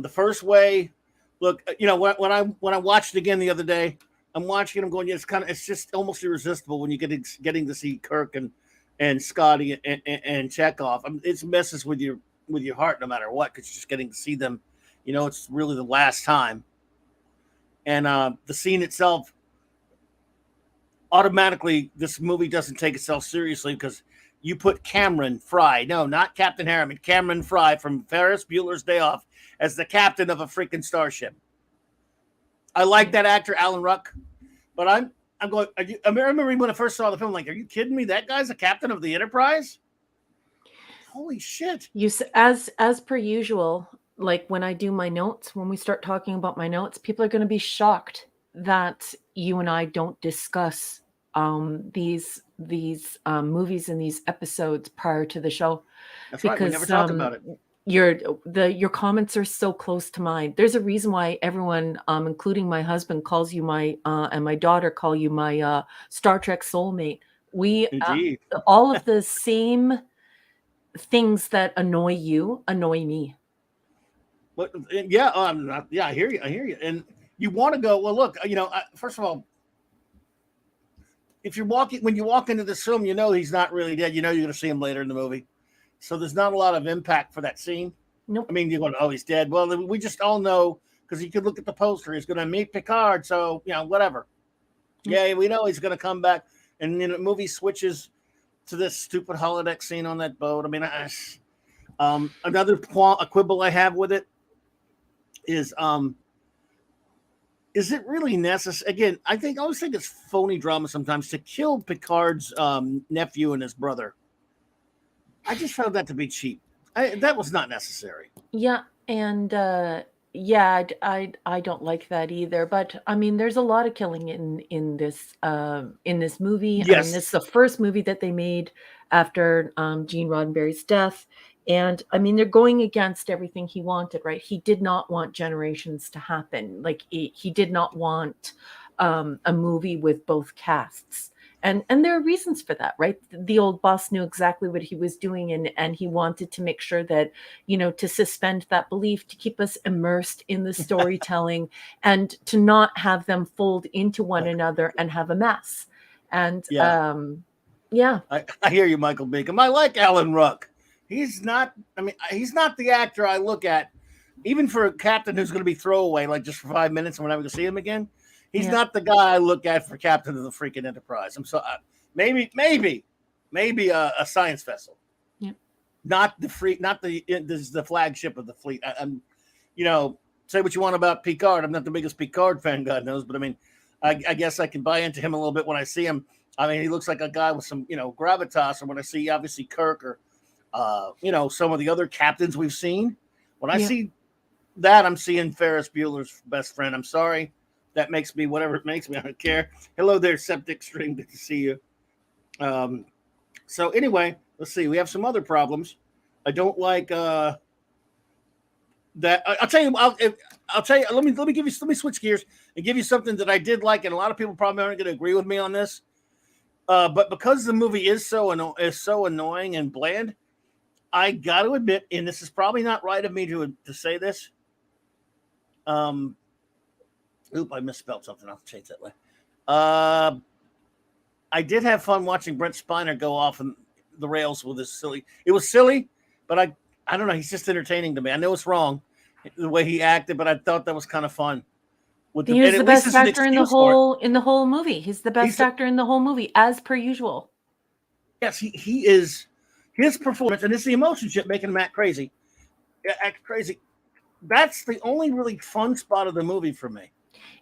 The first way, look, when I watched it again the other day, I'm watching it. I'm going, yeah, it's just almost irresistible when you getting to see Kirk and Scotty and Chekhov. It messes with your heart no matter what, because you're just getting to see them. It's really the last time. And the scene itself, automatically, this movie doesn't take itself seriously because you put Cameron Fry, no, not Captain Harriman, Cameron Fry from Ferris Bueller's Day Off as the captain of a freaking starship. I like that actor, Alan Ruck, but I'm going. I remember when I first saw the film, like, are you kidding me? That guy's a captain of the Enterprise? Holy shit! As per usual, like when I do my notes, when we start talking about my notes, people are going to be shocked that you and I don't discuss these movies and these episodes prior to the show. That's right. We never talk about it. Your comments are so close to mine. There's a reason why everyone, including my husband, calls you my and my daughter call you my Star Trek soulmate. We Indeed. All of the same things that annoy you annoy me. But yeah, I hear you, and you want to go. Well, look, first of all, when you walk into this film, he's not really dead. You're going to see him later in the movie, so there's not a lot of impact for that scene. Nope. I mean, you're going, oh, he's dead. Well, we just all know because you could look at the poster. He's going to meet Picard, so whatever. Yeah, we know he's going to come back, and the movie switches to this stupid holodeck scene on that boat. I mean, another quibble I have with it is it really necessary? Again, I always think it's phony drama sometimes to kill Picard's nephew and his brother. I just found that to be cheap. That was not necessary. Yeah, and I don't like that either. But I mean, there's a lot of killing in this movie. Yes. I mean, this is the first movie that they made after Gene Roddenberry's death. And I mean, they're going against everything he wanted, right? He did not want Generations to happen. Like he did not want a movie with both casts. And there are reasons for that, right? The old boss knew exactly what he was doing, and he wanted to make sure that, to suspend that belief, to keep us immersed in the storytelling, and to not have them fold into one another and have a mess. And yeah. I hear you, Michael Bacon. I like Alan Ruck. He's not the actor I look at, even for a captain who's going to be throwaway, like just for 5 minutes and we're never going to see him again. He's not the guy I look at for captain of the freaking Enterprise. I'm so maybe a science vessel, not the flagship of the fleet. I'm, say what you want about Picard. I'm not the biggest Picard fan, God knows, but I mean, I guess I can buy into him a little bit when I see him. I mean, he looks like a guy with some, gravitas. And when I see obviously Kirk or, some of the other captains we've seen, when I see that, I'm seeing Ferris Bueller's Best Friend. I'm sorry. That makes me whatever it makes me. I don't care. Hello there, Septic Stream. Good to see you. So anyway, let's see. We have some other problems. I don't like that. I'll tell you. I'll tell you. Let me give you. Let me switch gears and give you something that I did like, and a lot of people probably aren't going to agree with me on this. But because the movie is so annoying and bland, I got to admit, and this is probably not right of me to say this. I misspelled something. I'll change that way. I did have fun watching Brent Spiner go off on the rails with this silly. It was silly, but I don't know. He's just entertaining to me. I know it's wrong the way he acted, but I thought that was kind of fun. He was the best actor in the whole movie. He's the best actor in the whole movie, as per usual. Yes, he is. His performance, and it's the emotion shit making him act crazy. Act crazy. That's the only really fun spot of the movie for me.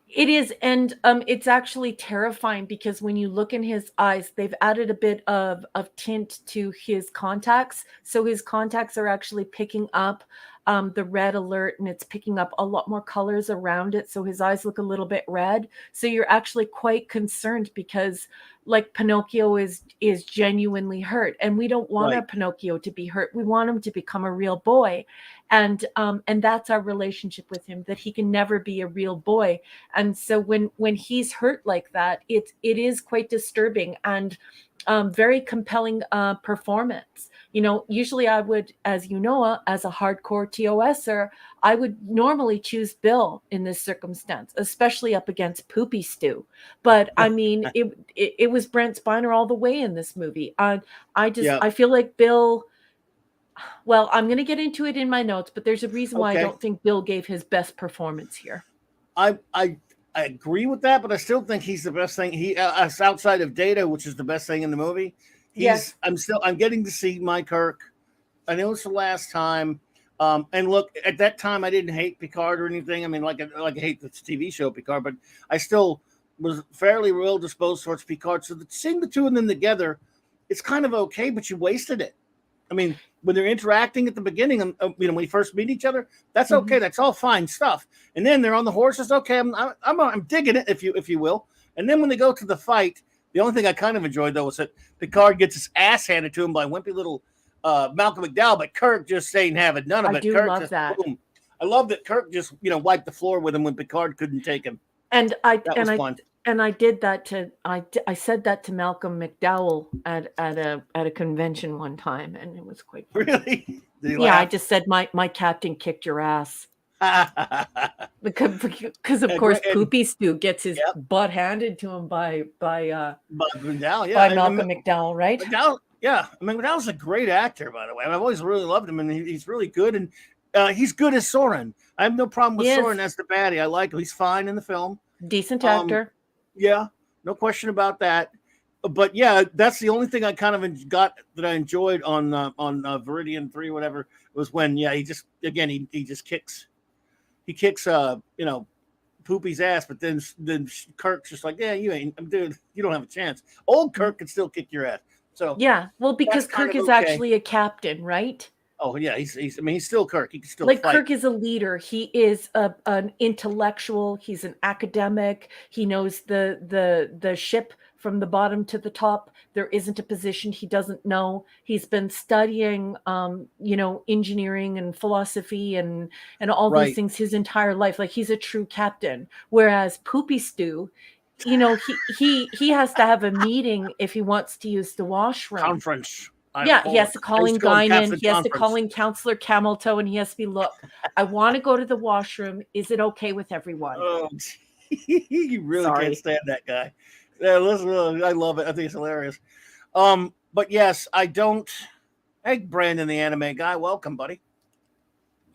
It is, and it's actually terrifying because when you look in his eyes, they've added a bit of tint to his contacts. So his contacts are actually picking up the red alert, and it's picking up a lot more colors around it. So his eyes look a little bit red. So you're actually quite concerned because, like, Pinocchio is genuinely hurt, and we don't want our Pinocchio to be hurt. We want him to become a real boy, and that's our relationship with him, that he can never be a real boy. And so when he's hurt like that, it is quite disturbing and very compelling performance. You know, usually I would, as you know, as a hardcore TOSer, I would normally choose Bill in this circumstance, especially up against Poopy Stew. But I mean, it was Brent Spiner all the way in this movie. I feel like Bill. Well, I'm going to get into it in my notes, but there's a reason why I don't think Bill gave his best performance here. I agree with that, but I still think he's the best thing. He outside of Data, which is the best thing in the movie. Yes. I'm getting to see Mike Kirk. I know it's the last time. And look, at that time I didn't hate Picard or anything. I mean, like I hate the TV show Picard, but I still was fairly well disposed towards Picard. So seeing the two of them together, it's kind of okay, but you wasted it. I mean, when they're interacting at the beginning, when we first meet each other, that's okay. That's all fine stuff. And then they're on the horses. Okay, I'm digging it, if you will. And then when they go to the fight, the only thing I kind of enjoyed though was that Picard gets his ass handed to him by wimpy little Malcolm McDowell, but Kirk just ain't having none of it. Kirk love that. Boom. I love that Kirk just wiped the floor with him when Picard couldn't take him. And I did that to I said that to Malcolm McDowell at a convention one time, and it was quite funny. Really? Yeah, I just said my captain kicked your ass. because of course Poopy Stew gets his butt handed to him by McDowell, by Malcolm McDowell, right? McDowell, yeah. I mean, McDowell's a great actor, by the way. I've always really loved him, and he's really good. And he's good as Soren. I have no problem with Soren as the baddie. I like him. He's fine in the film. Decent actor. Yeah, no question about that. But yeah, that's the only thing I kind of got that I enjoyed on Viridian 3, whatever, was when he just kicks. He kicks Poopy's ass, but then Kirk's just like, yeah, you ain't, dude, you don't have a chance. Old Kirk can still kick your ass. So yeah, well, because Kirk is actually a captain, right? Oh yeah, he's still Kirk. He can still fight. Kirk is a leader. He is an intellectual. He's an academic. He knows the ship from the bottom to the top. There isn't a position he doesn't know. He's been studying, engineering and philosophy and all these things his entire life. Like, he's a true captain. Whereas Poopy Stew, he has to have a meeting if he wants to use the washroom. Conference. He has to call in Guinan. He has to call in Counselor Cameltoe, and he has to be, look, I want to go to the washroom. Is it okay with everyone? Oh, you really can't stand that guy. Yeah, listen, I love it. I think it's hilarious. But yes, I don't. Hey, Brandon, the anime guy, welcome, buddy.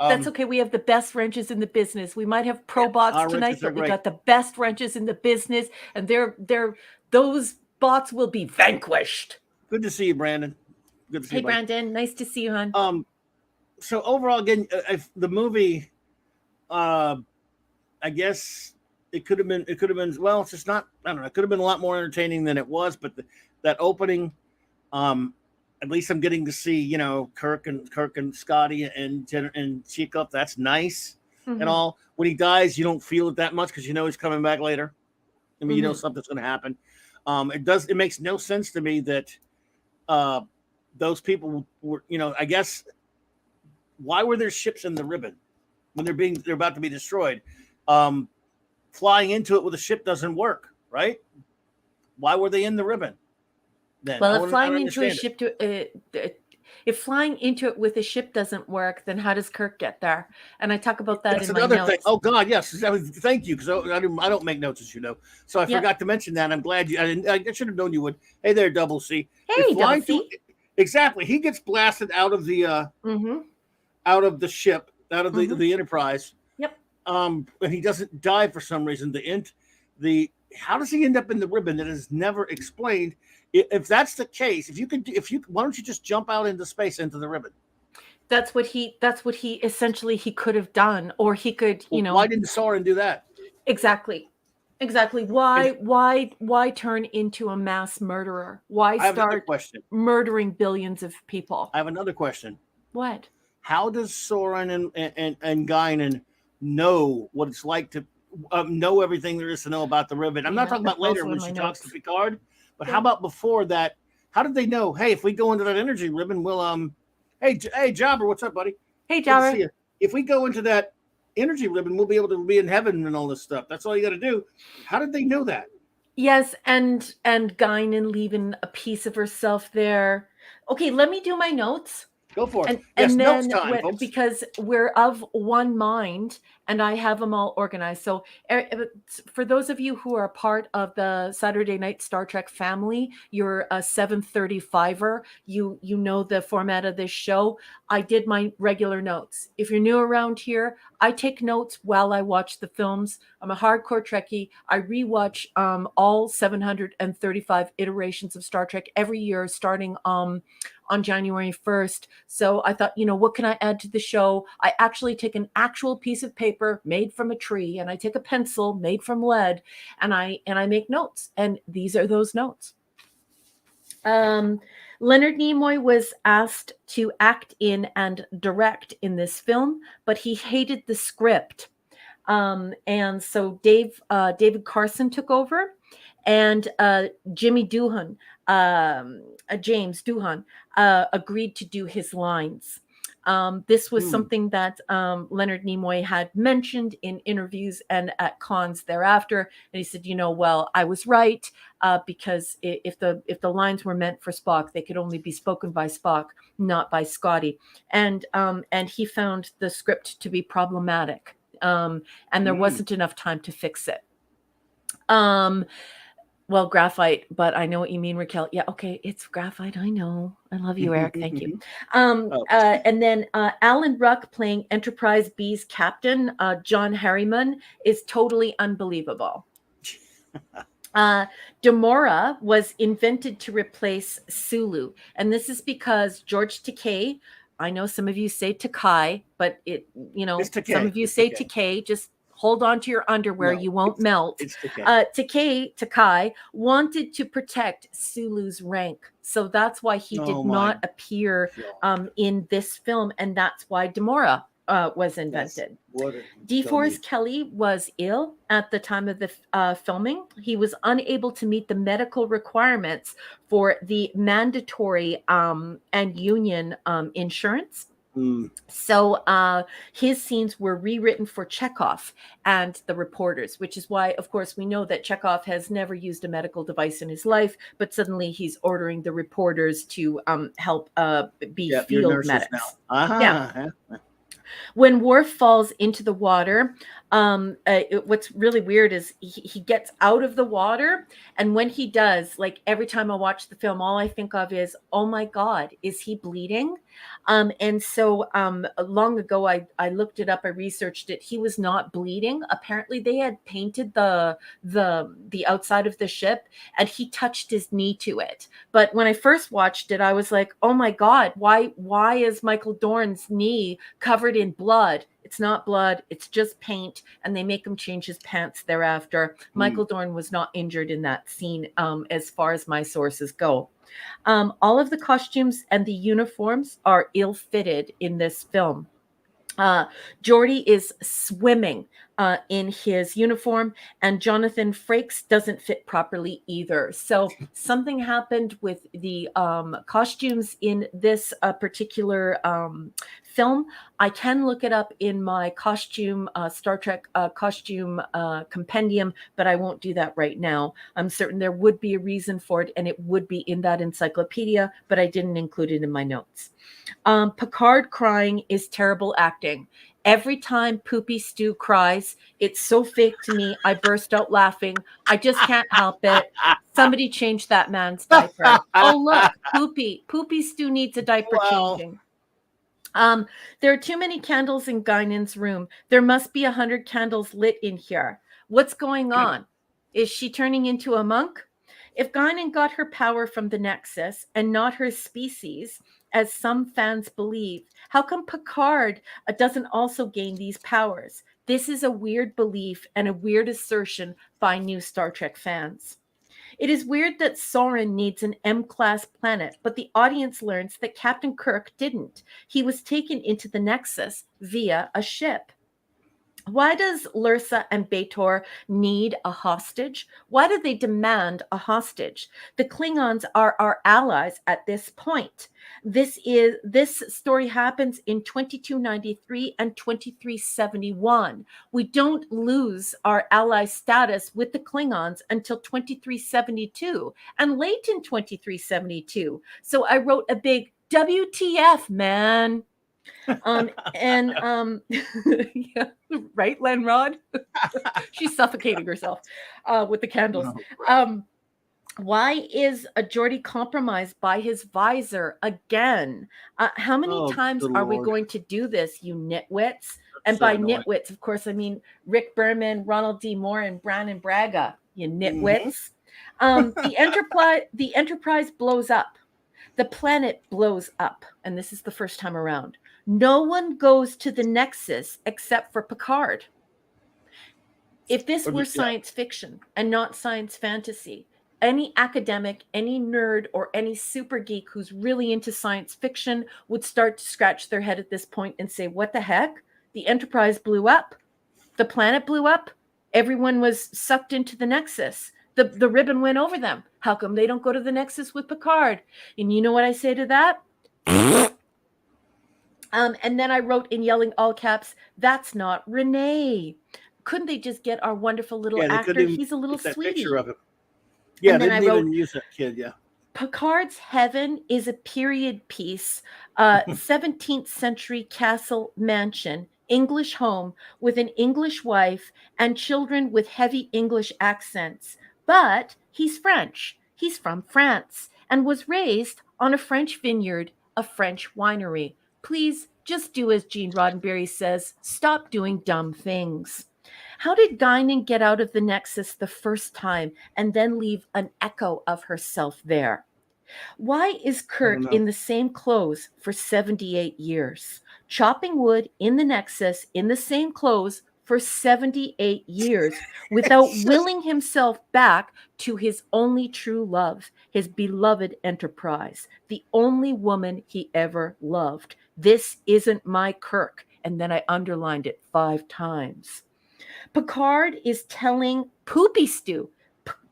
That's okay. We have the best wrenches in the business. We might have pro bots tonight, but we got the best wrenches in the business, and those bots will be vanquished. Good to see you, Brandon. Good to see you. Hey, Brandon, nice to see you, hon. So overall, again, if the movie, I guess. It could have been. Well, it's just not. I don't know. It could have been a lot more entertaining than it was. But that opening, at least I'm getting to see, Kirk and Scotty and Chekhov. That's nice and all. When he dies, you don't feel it that much because he's coming back later. I mean, something's going to happen. It makes no sense to me that those people were. I guess why were there ships in the ribbon when they're about to be destroyed? Flying into it with a ship doesn't work, right? Why were they in the ribbon? Then Well, if flying into a ship if flying into it with a ship doesn't work, then how does Kirk get there? And I talk about that in my notes. Thing. Oh God, yes. Thank you, because I don't make notes, as you know. So I forgot to mention that. I'm glad you. I should have known you would. Hey there, Double C. Hey, Double C. Exactly. He gets blasted out of the out of the ship, out of the Enterprise. Yep. And he doesn't die for some reason. How does he end up in the ribbon? That is never explained. If that's the case, why don't you just jump out into space into the ribbon? That's what he essentially he could have done, or he could, Why didn't Soren do that? Exactly. Why turn into a mass murderer? Why start murdering billions of people? I have another question. What? How does Soren and Guinan know what it's like to know everything there is to know about the ribbon? I'm not talking about later when she talks to Picard, but how about before that? How did they know? Hey, if we go into that energy ribbon, we'll Hey, Jobber, what's up, buddy? Hey, Jobber. If we go into that energy ribbon, we'll be able to be in heaven and all this stuff. That's all you got to do. How did they know that? Yes, and Guinan leaving a piece of herself there. Okay, let me do my notes. Go for it. And then because we're of one mind and I have them all organized. So for those of you who are part of the Saturday Night Star Trek family, you're a 735er. You know the format of this show. I did my regular notes. If you're new around here, I take notes while I watch the films. I'm a hardcore Trekkie. I rewatch all 735 iterations of Star Trek every year, starting on January 1st. So I thought, what can I add to the show? I actually take an actual piece of paper made from a tree, and I take a pencil made from lead, and I make notes. And these are those notes. Leonard Nimoy was asked to act in and direct in this film, but he hated the script. And so David Carson took over, and James Doohan agreed to do his lines. This was something that Leonard Nimoy had mentioned in interviews and at cons thereafter. And he said, well, I was right, because if the lines were meant for Spock, they could only be spoken by Spock, not by Scotty. And he found the script to be problematic. And there wasn't enough time to fix it. Well, graphite, but I know what you mean, Raquel. Yeah, okay, it's graphite. I know. I love you, Eric. Thank you. And then Alan Ruck playing Enterprise B's captain, John Harriman, is totally unbelievable. Demora was invented to replace Sulu, and this is because George Takei. I know some of you say Takai, but some of you say Takei. Just hold on to your underwear. You won't melt. Takai wanted to protect Sulu's rank. So that's why he did not appear in this film. And that's why Demora was invented. DeForest Kelly was ill at the time of the filming. He was unable to meet the medical requirements for the mandatory and union insurance. So his scenes were rewritten for Chekhov and the reporters, which is why, of course, we know that Chekhov has never used a medical device in his life, but suddenly he's ordering the reporters to help be field medics. When Worf falls into the water, what's really weird is he gets out of the water, and when he does, like every time I watch the film, all I think of is, oh my God, is he bleeding? And so long ago, I looked it up, I researched it. He was not bleeding. Apparently, they had painted the outside of the ship, and he touched his knee to it. But when I first watched it, I was like, oh my God, why is Michael Dorn's knee covered in blood? It's not blood, it's just paint, and they make him change his pants thereafter. Michael Dorn was not injured in that scene, as far as my sources go. All of the costumes and the uniforms are ill-fitted in this film. Geordi is swimming in his uniform, and Jonathan Frakes doesn't fit properly either. So something happened with the costumes in this particular film. I can look it up in my costume Star Trek costume compendium, but I won't do that right now. I'm certain there would be a reason for it, and it would be in that encyclopedia, but I didn't include it in my notes. Picard crying is terrible acting. Every time Poopy Stew cries, it's so fake to me. I burst out laughing. I just can't help it. Somebody change that man's diaper. Oh, look, Poopy Stew needs a diaper changing. There are too many candles in Guinan's room. There must be 100 candles lit in here. What's going on? Is she turning into a monk? If Guinan got her power from the Nexus and not her species, as some fans believe, how come Picard doesn't also gain these powers? This is a weird belief and a weird assertion by new Star Trek fans. It is weird that Soren needs an M-class planet, but the audience learns that Captain Kirk didn't. He was taken into the Nexus via a ship. Why does Lursa and B'Etor need a hostage? Why do they demand a hostage? The Klingons are our allies at this point. This story happens in 2293 and 2371. We don't lose our ally status with the Klingons until 2372 and late in 2372. So I wrote a big WTF, man. Yeah, right, Lenrod? She's suffocating herself with the candles. Why is a Geordie compromised by his visor again? How many times are we going to do this, you nitwits? And by nitwits, of course, I mean Rick Berman, Ronald D. Moore, and Brannon Braga, you nitwits. The Enterprise blows up. The planet blows up, and this is the first time around. No one goes to the Nexus except for Picard. If this were science fiction and not science fantasy, any academic, any nerd, or any super geek who's really into science fiction would start to scratch their head at this point and say, what the heck? The Enterprise blew up. The planet blew up. Everyone was sucked into the Nexus. The ribbon went over them. How come they don't go to the Nexus with Picard? And you know what I say to that? And then I wrote in yelling all caps, that's not Renee. Couldn't they just get our wonderful little actor? He's a little sweetie. Picture of him. Yeah, and they didn't even use that kid, yeah. Picard's Heaven is a period piece, 17th century castle mansion, English home with an English wife and children with heavy English accents. But he's French. He's from France and was raised on a French vineyard, a French winery. Please just do as Gene Roddenberry says. Stop doing dumb things. How did Guinan get out of the Nexus the first time and then leave an echo of herself there? Why is Kirk in the same clothes for 78 years? Chopping wood in the Nexus in the same clothes for 78 years without willing himself back to his only true love, his beloved Enterprise, the only woman he ever loved. This isn't my Kirk. And then I underlined it 5 times. Picard is telling Poopy Stew,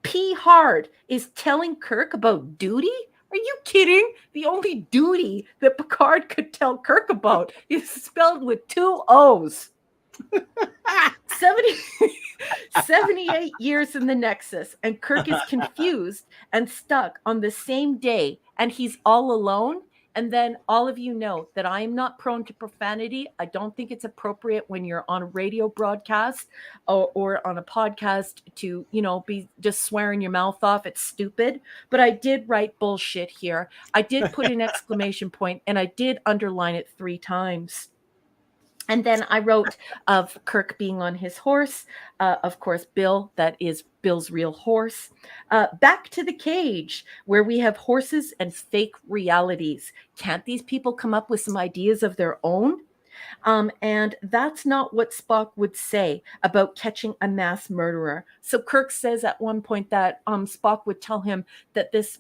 P Hard is telling Kirk about duty? Are you kidding? The only duty that Picard could tell Kirk about is spelled with 2 O's. 78 years in the Nexus, and Kirk is confused and stuck on the same day, and he's all alone. And then all of you know that I am not prone to profanity. I don't think it's appropriate when you're on a radio broadcast or on a podcast to, be just swearing your mouth off. It's stupid. But I did write bullshit here. I did put an exclamation point, and I did underline it 3 times. And then I wrote of Kirk being on his horse. Of course, Bill, that is Bill's real horse. Back to the cage, where we have horses and fake realities. Can't these people come up with some ideas of their own? And that's not what Spock would say about catching a mass murderer. So Kirk says at one point that Spock would tell him that this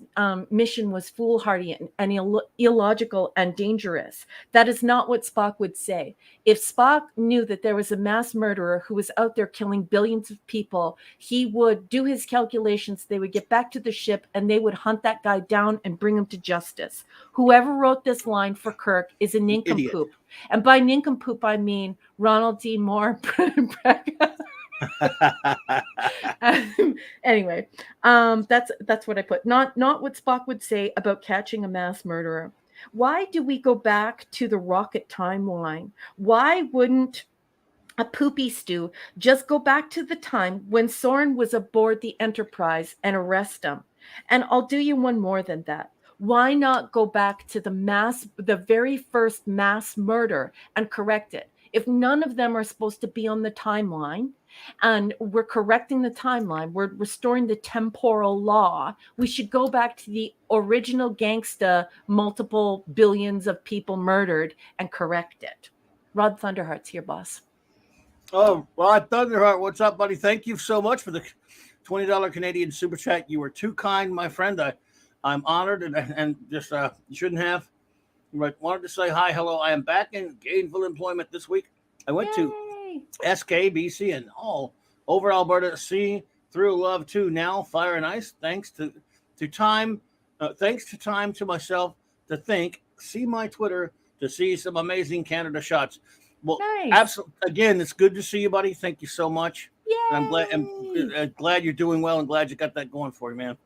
mission was foolhardy and illogical and dangerous. That is not what Spock would say. If Spock knew that there was a mass murderer who was out there killing billions of people, he would do his calculations. They would get back to the ship and they would hunt that guy down and bring him to justice. Whoever wrote this line for Kirk is a nincompoop. And by nincompoop, I mean Ronald D. Moore. Anyway, that's what I put. Not what Spock would say about catching a mass murderer. Why do we go back to the rocket timeline? Why wouldn't a poopy stew just go back to the time when Soren was aboard the Enterprise and arrest him? And I'll do you one more than that. Why not go back to the very first mass murder and correct it? If none of them are supposed to be on the timeline and we're correcting the timeline, we're restoring the temporal law, we should go back to the original gangsta, multiple billions of people murdered, and correct it. Rod Thunderheart's here, boss. Oh, Rod Thunderheart, what's up, buddy? Thank you so much for the $20 Canadian super chat. You were too kind, my friend. I'm honored and just you shouldn't have. But wanted to say hi, hello. I am back in gainful employment this week. I went to SKBC and all over Alberta. See through love to now fire and ice. Thanks to time to myself to think. See my Twitter to see some amazing Canada shots. Well, nice. Absolutely. Again, it's good to see you, buddy. Thank you so much. Yay. And I'm glad you're doing well and glad you got that going for you, man.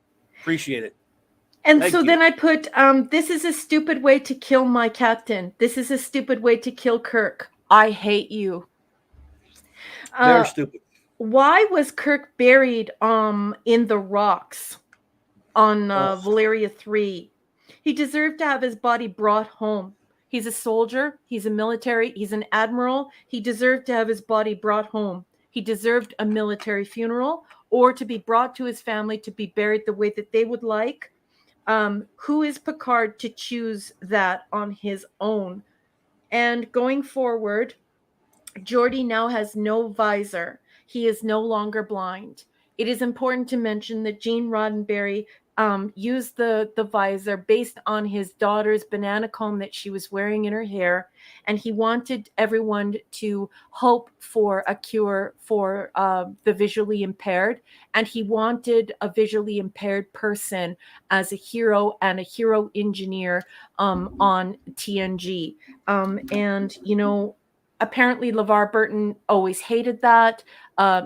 Appreciate it. And Thank so you. Then I put, this is a stupid way to kill my captain. This is a stupid way to kill Kirk. I hate you. Very stupid. Why was Kirk buried in the rocks on Valeria 3? He deserved to have his body brought home. He's a soldier. He's a military. He's an admiral. He deserved to have his body brought home. He deserved a military funeral or to be brought to his family to be buried the way that they would like. Who is Picard to choose that on his own? And going forward, Geordi now has no visor. He is no longer blind. It is important to mention that Gene Roddenberry used the visor based on his daughter's banana comb that she was wearing in her hair. And he wanted everyone to hope for a cure for the visually impaired. And he wanted a visually impaired person as a hero and a hero engineer on TNG. And, you know, apparently LeVar Burton always hated that.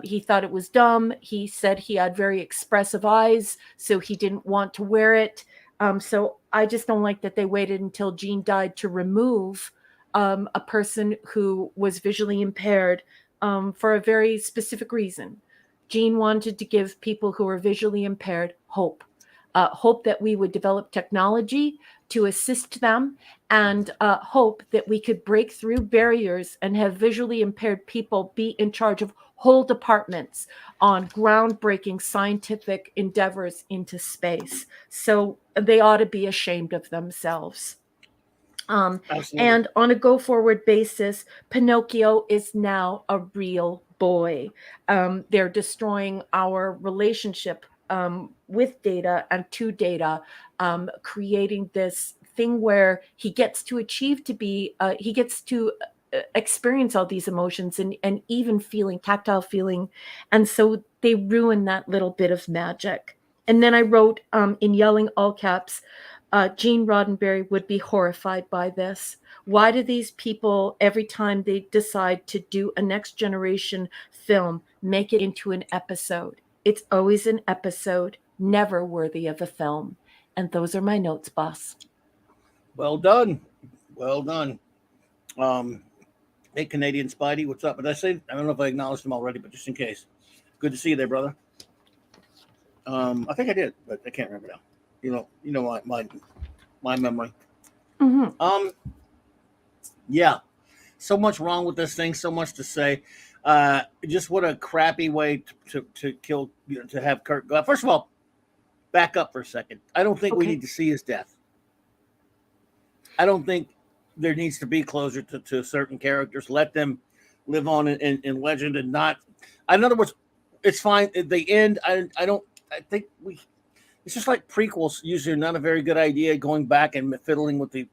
He thought it was dumb. He said he had very expressive eyes, so he didn't want to wear it. So I just don't like that they waited until Gene died to remove a person who was visually impaired for a very specific reason. Gene wanted to give people who are visually impaired hope. Hope that we would develop technology to assist them, and hope that we could break through barriers and have visually impaired people be in charge of whole departments on groundbreaking scientific endeavors into space. So they ought to be ashamed of themselves. And on a go-forward basis, Pinocchio is now a real boy. They're destroying our relationship with Data and to Data, creating this thing where he gets to achieve to be, he gets to experience all these emotions and even feeling, tactile feeling. And so they ruin that little bit of magic. And then I wrote in yelling all caps, Gene Roddenberry would be horrified by this. Why do these people, every time they decide to do a next generation film, make it into an episode? It's always an episode, never worthy of a film. And those are my notes, boss. Well done. Well done. Hey, Canadian Spidey, what's up? But I don't know if I acknowledged him already, but just in case. Good to see you there, brother. I think I did, but I can't remember now. You know my memory. Mm-hmm. Yeah. So much wrong with this thing, so much to say. Just what a crappy way to kill, to have Kirk go. First of all, back up for a second. I don't think we need to see his death. I don't think there needs to be closure to certain characters. Let them live on in legend and not. In other words, it's fine. At the end, I don't. I think we. It's just like prequels. Usually, not a very good idea. Going back and fiddling with the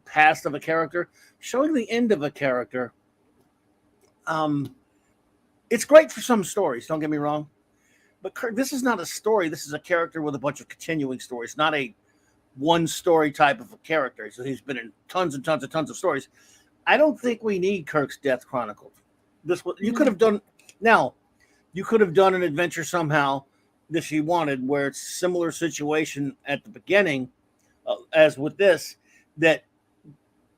past of a character, showing the end of a character. It's great for some stories. Don't get me wrong, but this is not a story. This is a character with a bunch of continuing stories, not a one story type of a character. So he's been in tons and tons and tons of stories. I don't think we need Kirk's death chronicled. You could have done now. You could have done an adventure somehow that she wanted, where it's a similar situation at the beginning, as with this. That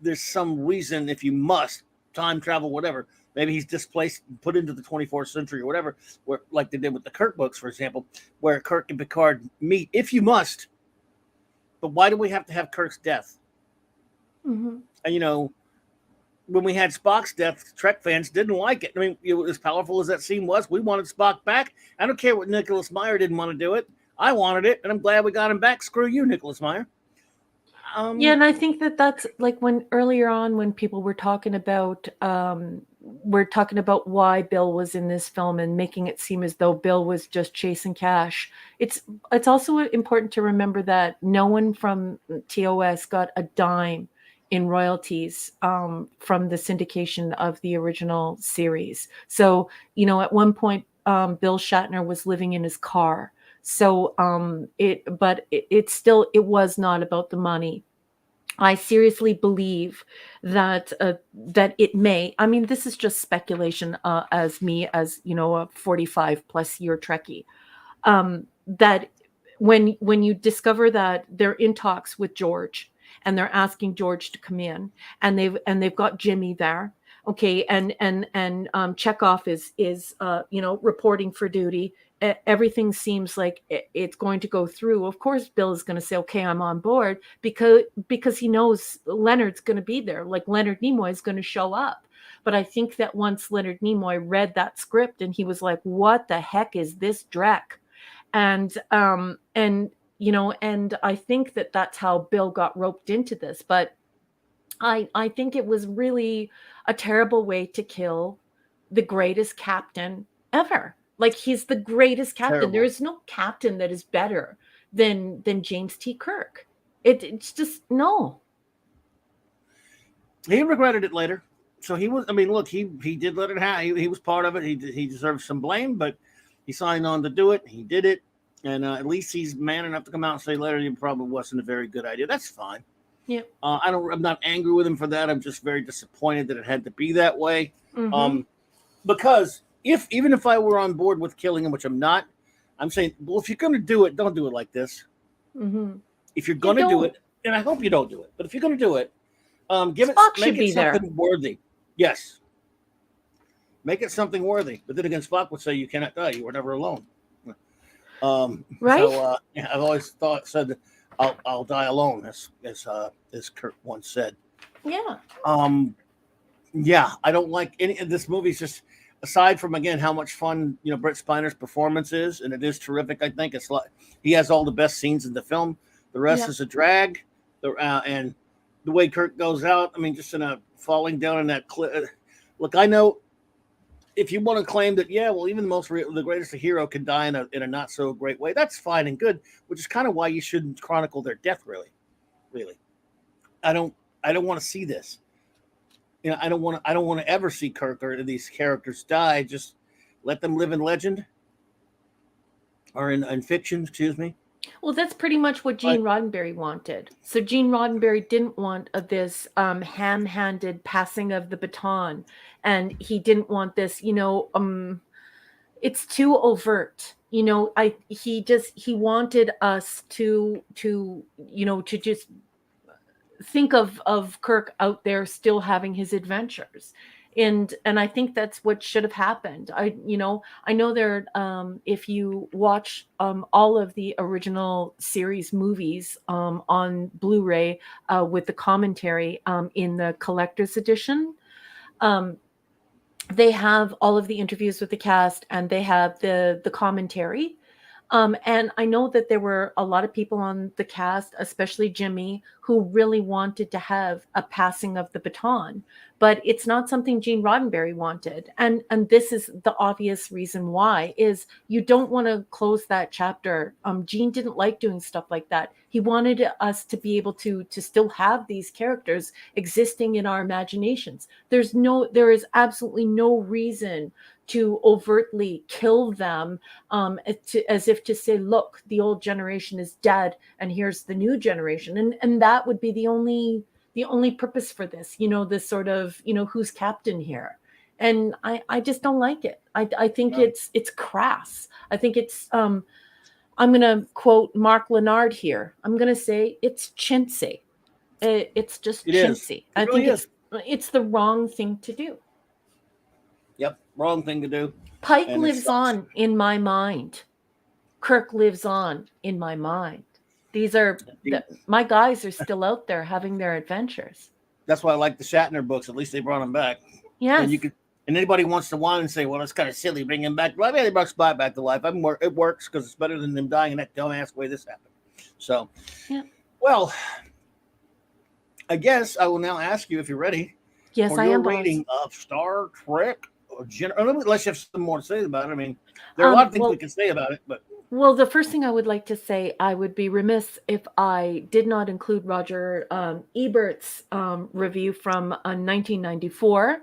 there's some reason, if you must time travel, whatever. Maybe he's displaced, put into the 24th century or whatever, where like they did with the Kirk books, for example, where Kirk and Picard meet, if you must. But why do we have to have Kirk's death? Mm-hmm. And when we had Spock's death, Trek fans didn't like it. I mean, as powerful as that scene was, we wanted Spock back. I don't care what Nicholas Meyer didn't want to do it. I wanted it, and I'm glad we got him back. Screw you, Nicholas Meyer. Yeah, and I think that's like when earlier on when people were talking about why Bill was in this film and making it seem as though Bill was just chasing cash. It's also important to remember that no one from TOS got a dime in royalties from the syndication of the original series. So, at one point, Bill Shatner was living in his car. So it was not about the money. I seriously believe that it may. I mean, this is just speculation as a 45 plus year Trekkie. That when you discover that they're in talks with George and they're asking George to come in, and they've got Jimmy there. Okay, and Chekhov is reporting for duty. Everything seems like it's going to go through. Of course, Bill is going to say, "Okay, I'm on board," because he knows Leonard's going to be there. Like Leonard Nimoy is going to show up. But I think that once Leonard Nimoy read that script and he was like, "What the heck is this dreck?" And I think that that's how Bill got roped into this. But I think it was really a terrible way to kill the greatest captain ever. Like, he's the greatest captain. Terrible. There is no captain that is better than James T. Kirk. It's just no. He regretted it later. So he was. I mean, look, he did let it happen. He was part of it. He deserves some blame, but he signed on to do it. He did it, and at least he's man enough to come out and say later it probably wasn't a very good idea. That's fine. Yeah. I'm not angry with him for that. I'm just very disappointed that it had to be that way. Mm-hmm. Because even if I were on board with killing him, which I'm not, I'm saying, well, if you're going to do it, don't do it like this. Mm-hmm. If you're going to do it, and I hope you don't do it, but if you're going to do it, make it something worthy. Yes. Make it something worthy. But then again, Spock would say, "You cannot die. You were never alone." Right. So I've always said, "I'll die alone," as Kirk once said. Yeah. Yeah, I don't like any of this movie. It's just, aside from, again, how much fun Brett Spiner's performance is, and it is terrific. I think it's like he has all the best scenes in the film. The rest is a drag, and the way Kirk goes out. I mean, just in a falling down in that cliff. Look, I know if you want to claim that, even the greatest hero can die in a not so great way, that's fine and good. Which is kind of why you shouldn't chronicle their death. Really. I don't want to see this. I don't want to ever see Kirk or these characters die. Just let them live in legend or in fiction. Excuse me. Well, that's pretty much what Gene Roddenberry wanted. So Gene Roddenberry didn't want this ham-handed passing of the baton, and he didn't want this. It's too overt. He wanted us to just think of Kirk out there still having his adventures. And I think that's what should have happened. I know there, if you watch all of the original series movies on Blu-ray with the commentary in the collector's edition, they have all of the interviews with the cast, and they have the commentary. And I know that there were a lot of people on the cast, especially Jimmy, who really wanted to have a passing of the baton. But it's not something Gene Roddenberry wanted. And this is the obvious reason why, is you don't want to close that chapter. Gene didn't like doing stuff like that. He wanted us to be able to still have these characters existing in our imaginations. There is absolutely no reason to overtly kill them, as if to say, look, the old generation is dead and here's the new generation. And that would be the only purpose for this, this sort of, who's captain here. And I just don't like it. I think it's crass. I think it's I'm going to quote Mark Lenard here. I'm going to say it's chintzy. It's just chintzy. I think it's the wrong thing to do. Yep, wrong thing to do. Pike lives on in my mind. Kirk lives on in my mind. These are my guys are still out there having their adventures. That's why I like the Shatner books. At least they brought them back. Yes. And anybody wants to whine and say, "Well, it's kind of silly bringing him back." Well, they brought Spot back to life. It works because it's better than them dying in that dumbass way this happened. So, well, I guess I will now ask you if you're ready. Yes, for I your am. Rating of Star Trek. Unless you have some more to say about it. I mean, there are a lot of things we can say about it, but. Well, the first thing I would like to say, I would be remiss if I did not include Roger Ebert's review from 1994.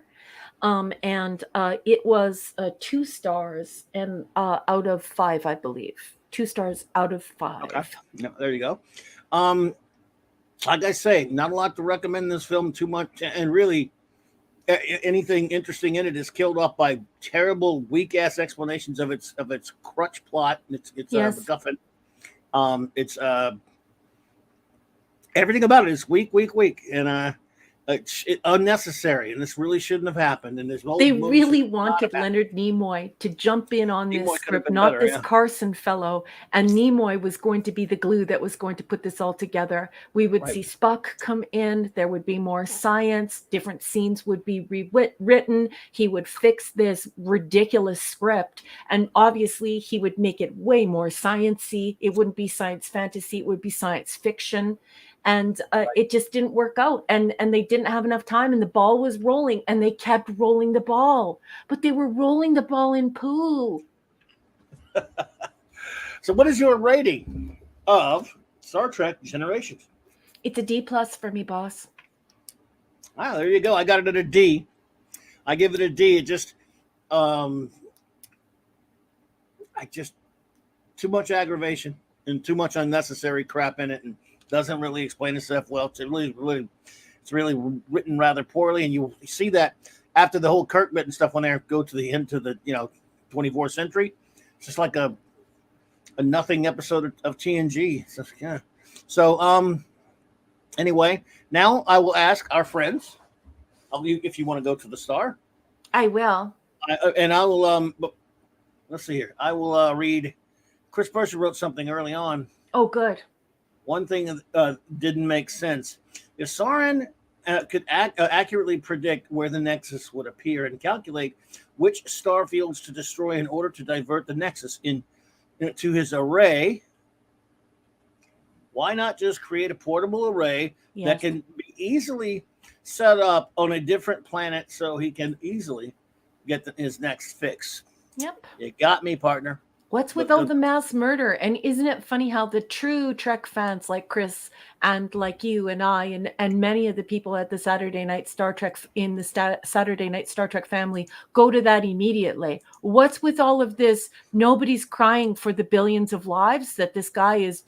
And it was 2 stars and out of 5, I believe. 2 stars out of 5. Okay. Yeah, there you go. Like I say, not a lot to recommend this film too much, and really anything interesting in it is killed off by terrible, weak-ass explanations of its crutch plot. It's MacGuffin. It's everything about it is weak, and it's unnecessary, and this really shouldn't have happened. And they really wanted Leonard Nimoy to jump in on this script, not this Carson fellow, and Nimoy was going to be the glue that was going to put this all together. We would see Spock come in, there would be more science, different scenes would be rewritten, he would fix this ridiculous script, and obviously he would make it way more science-y. It wouldn't be science fantasy, it would be science fiction. And it just didn't work out, and they didn't have enough time, and the ball was rolling, and they kept rolling the ball, but they were rolling the ball in poo. So what is your rating of Star Trek Generations? It's a D+ for me, boss. Wow, there you go. I got it at a D. I give it a D. It just too much aggravation and too much unnecessary crap in it, and doesn't really explain itself well. It's really written rather poorly, and you see that after the whole Kirk bit and stuff on there go to the into the 24th century. It's just like a nothing episode of TNG. So, yeah. So anyway, now I will ask our friends. If you want to go to the star, I will. I will. Let's see here. I will read. Chris Mercer wrote something early on. Oh, good. One thing didn't make sense. If Sauron could accurately predict where the Nexus would appear and calculate which star fields to destroy in order to divert the Nexus into his array, why not just create a portable array that can be easily set up on a different planet so he can easily get his next fix? Yep. You got me, partner. What's with all the mass murder? And isn't it funny how the true Trek fans like Chris and like you and I and many of the people at the Saturday Night Star Trek in the Saturday Night Star Trek family go to that immediately? What's with all of this? Nobody's crying for the billions of lives that this guy is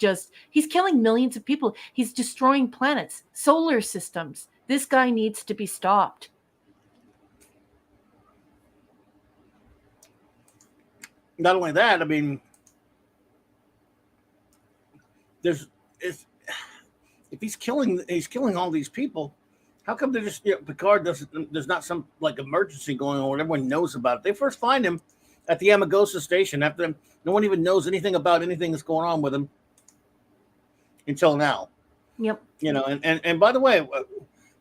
he's killing millions of people. He's destroying planets, solar systems. This guy needs to be stopped. Not only that, I mean, if he's killing all these people, how come Picard there's not some like emergency going on where everyone knows about it? They first find him at the Amagosa station after no one even knows anything about anything that's going on with him until now. Yep. And by the way,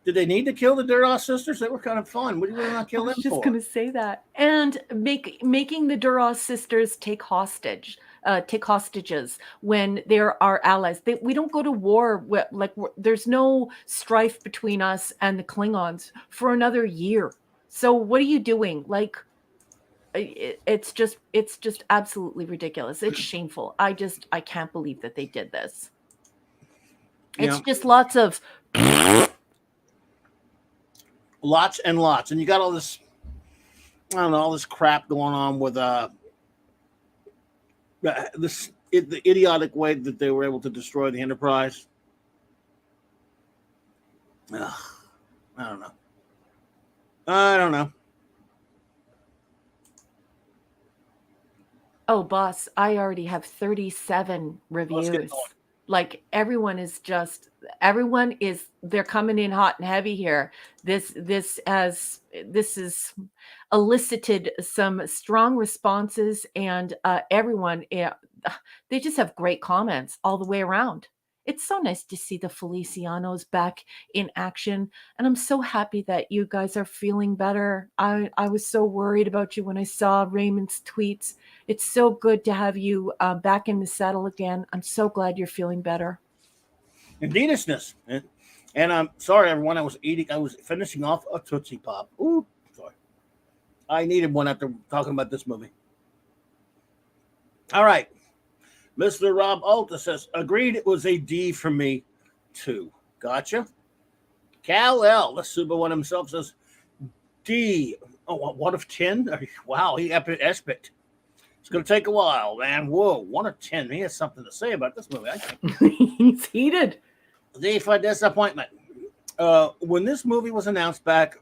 did they need to kill the Duras sisters? They were kind of fun. What did they not kill them for? I was just going to say that. And making the Duras sisters take hostage take hostages, when they're our allies. We don't go to war. There's no strife between us and the Klingons for another year. So what are you doing? Like, it's just absolutely ridiculous. It's shameful. I can't believe that they did this. It's just lots and lots, and you got all this, I don't know, all this crap going on with the idiotic way that they were able to destroy the Enterprise. Ugh, I don't know. Oh, boss, I already have 37 reviews. Like, they're coming in hot and heavy here. This has elicited some strong responses, and everyone, they just have great comments all the way around. It's so nice to see the Felicianos back in action, and I'm so happy that you guys are feeling better. I was so worried about you when I saw Raymond's tweets. It's so good to have you back in the saddle again. I'm so glad you're feeling better. Indeedishness. And I'm sorry, everyone. I was finishing off a Tootsie Pop. Ooh, sorry. I needed one after talking about this movie. All right. Mr. Rob Alta says, agreed, it was a D for me, too. Gotcha. Cal L, the Super One himself, says, D. Oh, 1 of 10? Wow, he epic. It's going to take a while, man. Whoa, 1 of 10. He has something to say about this movie, I think. He's heated. D for disappointment. When this movie was announced back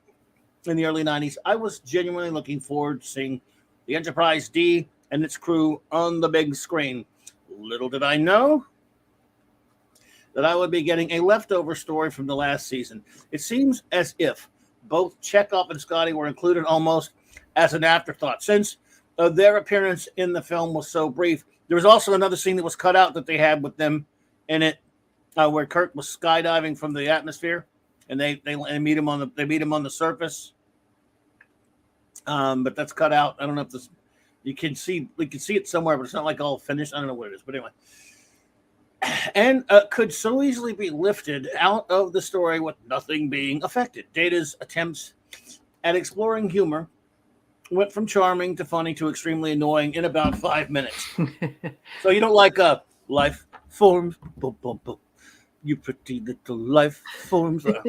in the early 90s, I was genuinely looking forward to seeing the Enterprise D and its crew on the big screen. Little did I know that I would be getting a leftover story from the last season. It seems as if both Chekhov and Scotty were included almost as an afterthought, since their appearance in the film was so brief. There was also another scene that was cut out that they had with them in it, where Kirk was skydiving from the atmosphere, and they meet him on the surface. But that's cut out. I don't know if this. We can see it somewhere, but it's not like all finished. I don't know what it is, but anyway. And could so easily be lifted out of the story with nothing being affected. Data's attempts at exploring humor went from charming to funny to extremely annoying in about 5 minutes. So you don't like life forms? Boom, boom, boom. You pretty little life forms. I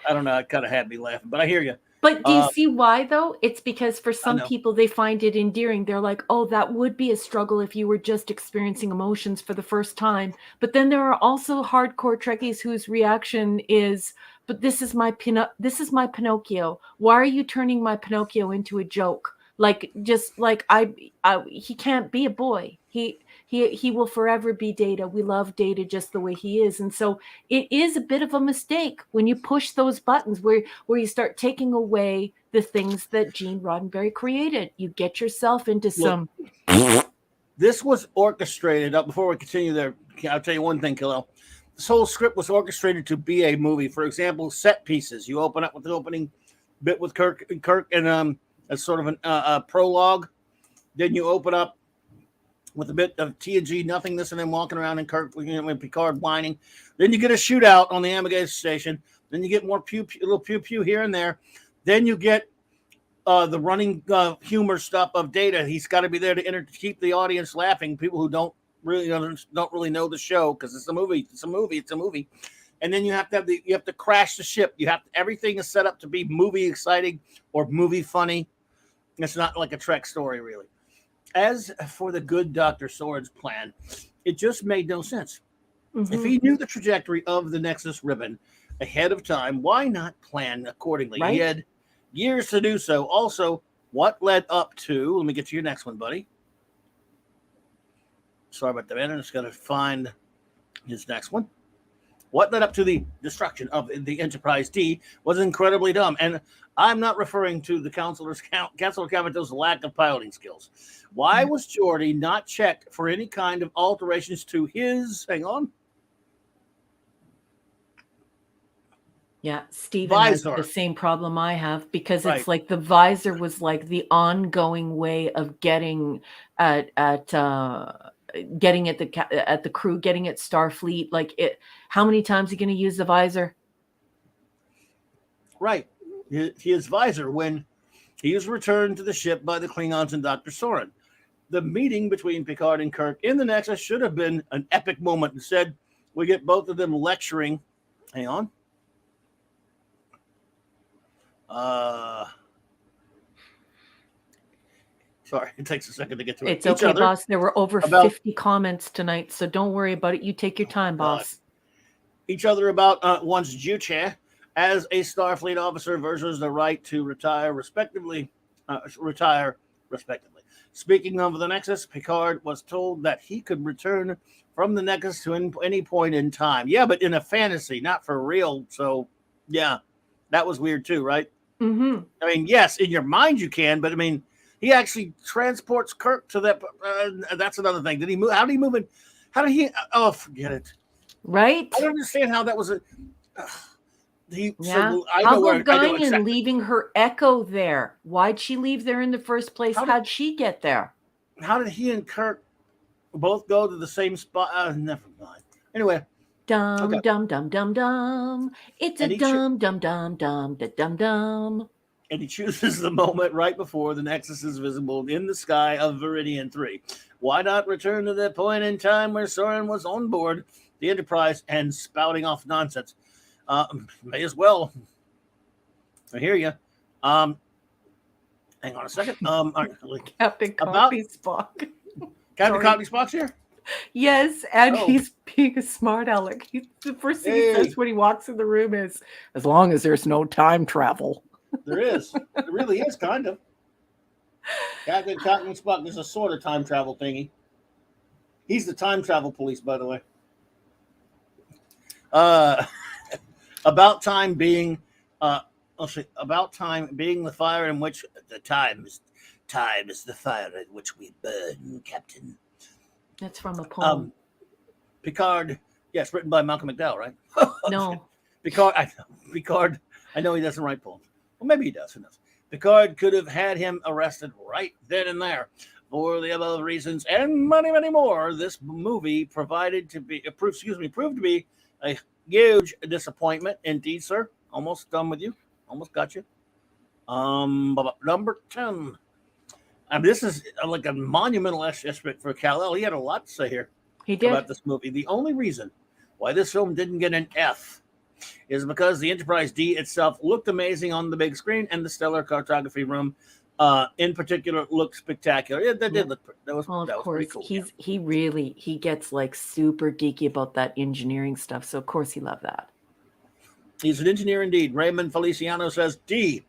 don't know. It kind of had me laughing, but I hear you. But do you see why, though? It's because for some people, they find it endearing. They're like, oh, that would be a struggle if you were just experiencing emotions for the first time. But then there are also hardcore Trekkies whose reaction is, but this is my Pinocchio. Why are you turning my Pinocchio into a joke? Like, just like he can't be a boy. He will forever be Data. We love Data just the way he is. And so it is a bit of a mistake when you push those buttons where you start taking away the things that Gene Roddenberry created. You get yourself into some. This was orchestrated. Before we continue there, I'll tell you one thing, Khalil. This whole script was orchestrated to be a movie. For example, set pieces. You open up with the opening bit with Kirk and as sort of a prologue. Then you open up with a bit of TNG nothingness and then walking around and Kirk, with Picard whining. Then you get a shootout on the Amadeus station. Then you get more little pew pew here and there. Then you get the running humor stuff of Data. He's got to be there to keep the audience laughing. People who don't really know the show because it's a movie. And then you have to crash the ship. Everything is set up to be movie exciting or movie funny. It's not like a Trek story, really. As for the good Dr. Sword's plan, it just made no sense. Mm-hmm. If he knew the trajectory of the Nexus ribbon ahead of time, why not plan accordingly? Right? He had years to do so. Also, what led up to, let me get to your next one, buddy. Sorry about that, man. I'm just going to find his next one. What led up to the destruction of the Enterprise D was incredibly dumb. And I'm not referring to the Counselor Cavato's lack of piloting skills. Why was Geordi not checked for any kind of alterations to his, hang on. Yeah, Steven has the same problem I have because it's like the visor was like the ongoing way of getting at getting at the crew, getting at Starfleet. Like it, how many times are you going to use the visor? Right. His visor when he was returned to the ship by the Klingons and Dr. Soren. The meeting between Picard and Kirk in the Nexus should have been an epic moment. Instead, we get both of them lecturing. Hang on. Sorry, it takes a second to get to it. It's okay, boss. There were over 50 comments tonight, so don't worry about it. You take your time, boss. Each other about one's Juche as a Starfleet officer versus the right to retire respectively. Speaking of the Nexus, Picard was told that he could return from the Nexus to any point in time. Yeah, but in a fantasy, not for real. So, yeah, that was weird too, right? Mm-hmm. I mean, yes, in your mind you can, but I mean, he actually transports Kirk to that. That's another thing. Did he move? How did he move in? How did he? Oh, forget it. Right? I don't understand how that was a. Yeah. So How about Guinan leaving her Echo there? Why'd she leave there in the first place? How'd she get there? How did he and Kirk both go to the same spot? Never mind. Anyway. Dum dum dum dum dum. It's a dum dum dum dum dum dum. And he chooses the moment right before the Nexus is visible in the sky of Viridian 3. Why not return to that point in time where Soren was on board the Enterprise and spouting off nonsense? May as well. I hear you. Hang on a second. Captain Coffee Spock. Captain Coffee Spock's here? Yes, and he's being a smart aleck. The first thing he says when he walks in the room is, as long as there's no time travel. There is. There really is, kind of. Captain Spock is a sort of time travel thingy. He's the time travel police, by the way. About time being the fire in which time is the fire in which we burn, Captain. That's from a poem. Picard, yes, written by Malcolm McDowell, right? No. Picard, I know he doesn't write poems. Well, maybe he does. Who knows? Picard could have had him arrested right then and there. For the above reasons and many, many more, this movie proved to be a huge disappointment. Indeed, sir. Almost done with you. Almost got you. Number 10. This is like a monumental aspect for Kal-El. He had a lot to say here. He did. About this movie. The only reason why this film didn't get an F is because the Enterprise D itself looked amazing on the big screen, and the stellar cartography room, in particular, looked spectacular. Yeah, that did look. That was pretty cool. He gets like super geeky about that engineering stuff. So of course he loved that. He's an engineer indeed. Raymond Feliciano says D.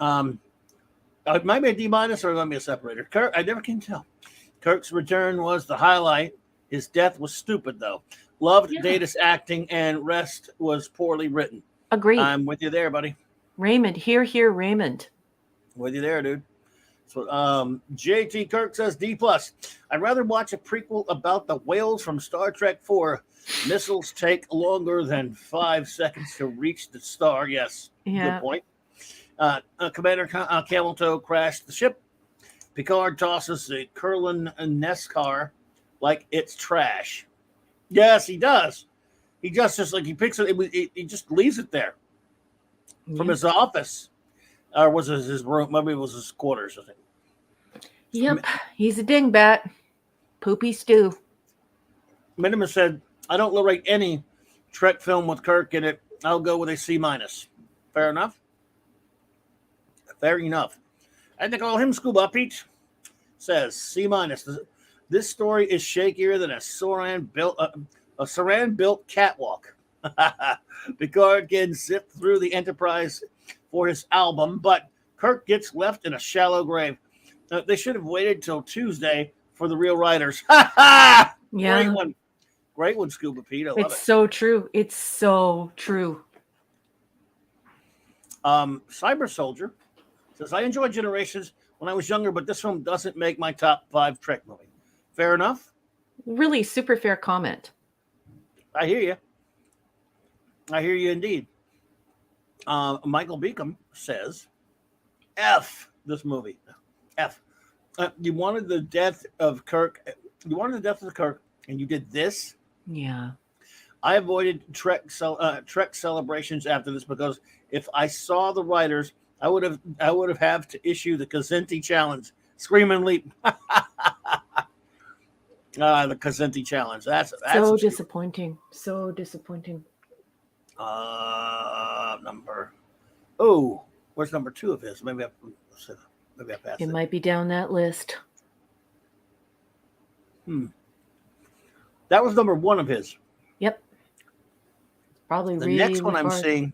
It might be a D- or it might be a separator. Kirk, I never can tell. Kirk's return was the highlight. His death was stupid, though. Loved Data's acting, and rest was poorly written. Agreed. I'm with you there, buddy. Raymond, here, Raymond. With you there, dude. So, JT Kirk says D+. I'd rather watch a prequel about the whales from Star Trek 4. Missiles take longer than 5 seconds to reach the star. Yes, good point. Commander Camelto crashed the ship. Picard tosses the Kurlan Neskar like it's trash. Yes, he does. He just like he picks it. He just leaves it there from his office, or was it his room? Maybe it was his quarters. I think. Yep, he's a dingbat. Poopy stew. Minima said, "I don't rate any Trek film with Kirk in it. I'll go with a C-. Fair enough. Fair enough. I think call him Scuba Pete. Says C-. This story is shakier than a Saran-built catwalk. Picard can sift through the Enterprise for his album, but Kirk gets left in a shallow grave. They should have waited till Tuesday for the real writers. Yeah. Great one, Scuba Pete. I love it's so true. It's so true. Cyber Soldier says, I enjoyed Generations when I was younger, but this film doesn't make my top 5 Trek movie. Fair enough. Really super fair comment. I hear you. I hear you indeed. Michael Beacom says, F this movie. F. You wanted the death of Kirk you wanted the death of the Kirk, and you did this. Yeah. I avoided Trek celebrations after this because if I saw the writers, I would have had to issue the Kazenti challenge. Scream and leap. The Kazenti challenge. That's so disappointing. So disappointing. Number. Oh, where's number 2 of his? Maybe I passed it. It might be down that list. That was number 1 of his. Yep. Probably the really next one I'm seeing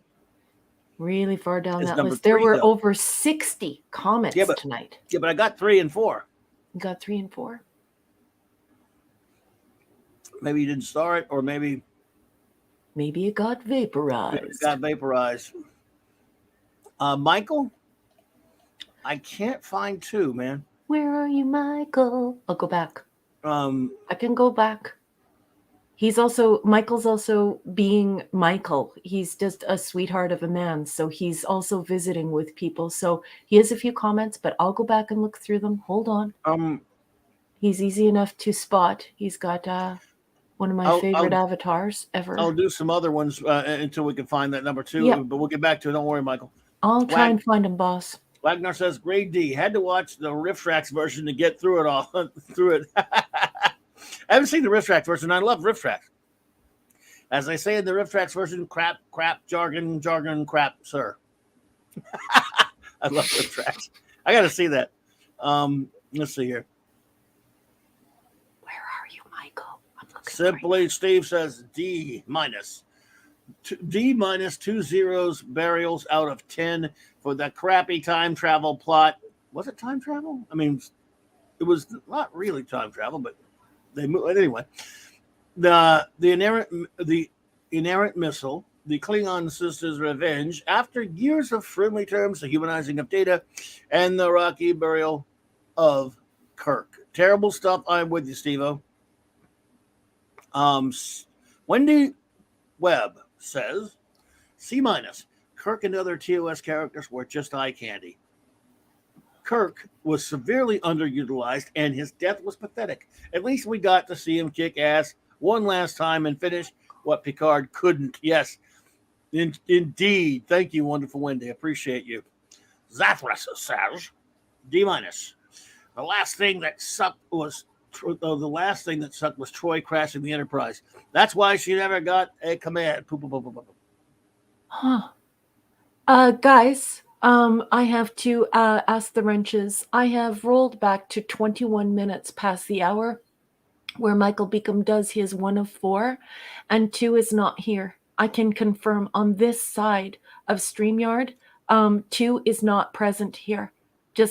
really far down is that number list. There 3, were though. over 60 comments tonight. Yeah, but I got 3 and 4. You got 3 and 4. Maybe you didn't start it, or maybe it got vaporized. Michael, I can't find 2, man. Where are you, Michael? I'll go back. I can go back. Michael's also being Michael. He's just a sweetheart of a man. So he's also visiting with people. So he has a few comments, but I'll go back and look through them. Hold on. He's easy enough to spot. He's got one of my favorite avatars ever. I'll do some other ones until we can find that number 2. Yep. But we'll get back to it. Don't worry, Michael. I'll try and find him, boss. Wagner says, Grade D. Had to watch the Riff Tracks version to get through it all. I haven't seen the Riff Tracks version. I love Riff Tracks. As I say in the Riff Tracks version, crap, jargon, crap, sir. I love Riff Tracks. I got to see that. Let's see here. Where are you, Michael? I'm looking. Simply, Steve says D minus. D minus 2 zeros burials out of 10 for the crappy time travel plot. Was it time travel? I mean, it was not really time travel, but they moved anyway. The inerrant missile, the Klingon sisters' revenge, after years of friendly terms, the humanizing of Data, and the rocky burial of Kirk. Terrible stuff. I'm with you, Steve-O. Wendy Webb says C minus. Kirk and other TOS characters were just eye candy. Kirk was severely underutilized, and his death was pathetic. At least we got to see him kick ass one last time and finish what Picard couldn't. Yes, indeed. Thank you, wonderful Wendy. Appreciate you. Zathras says D minus. The last thing that sucked was Troy crashing the Enterprise. That's why she never got a command. Huh. Guys, I have to ask the wrenches. I have rolled back to 21 minutes past the hour where Michael Beacom does his 1 of 4, and 2 is not here. I can confirm on this side of StreamYard, 2 is not present here.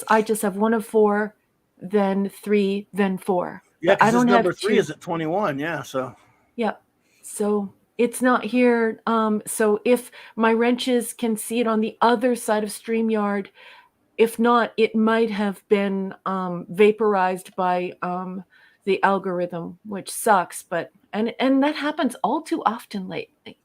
I just have 1 of 4, then 3, then 4. Yeah, I don't have number 3 2. is at 21. Yeah, so. Yep. So it's not here. So if my wrenches can see it on the other side of StreamYard, if not, it might have been vaporized by the algorithm, which sucks. But and that happens all too often lately.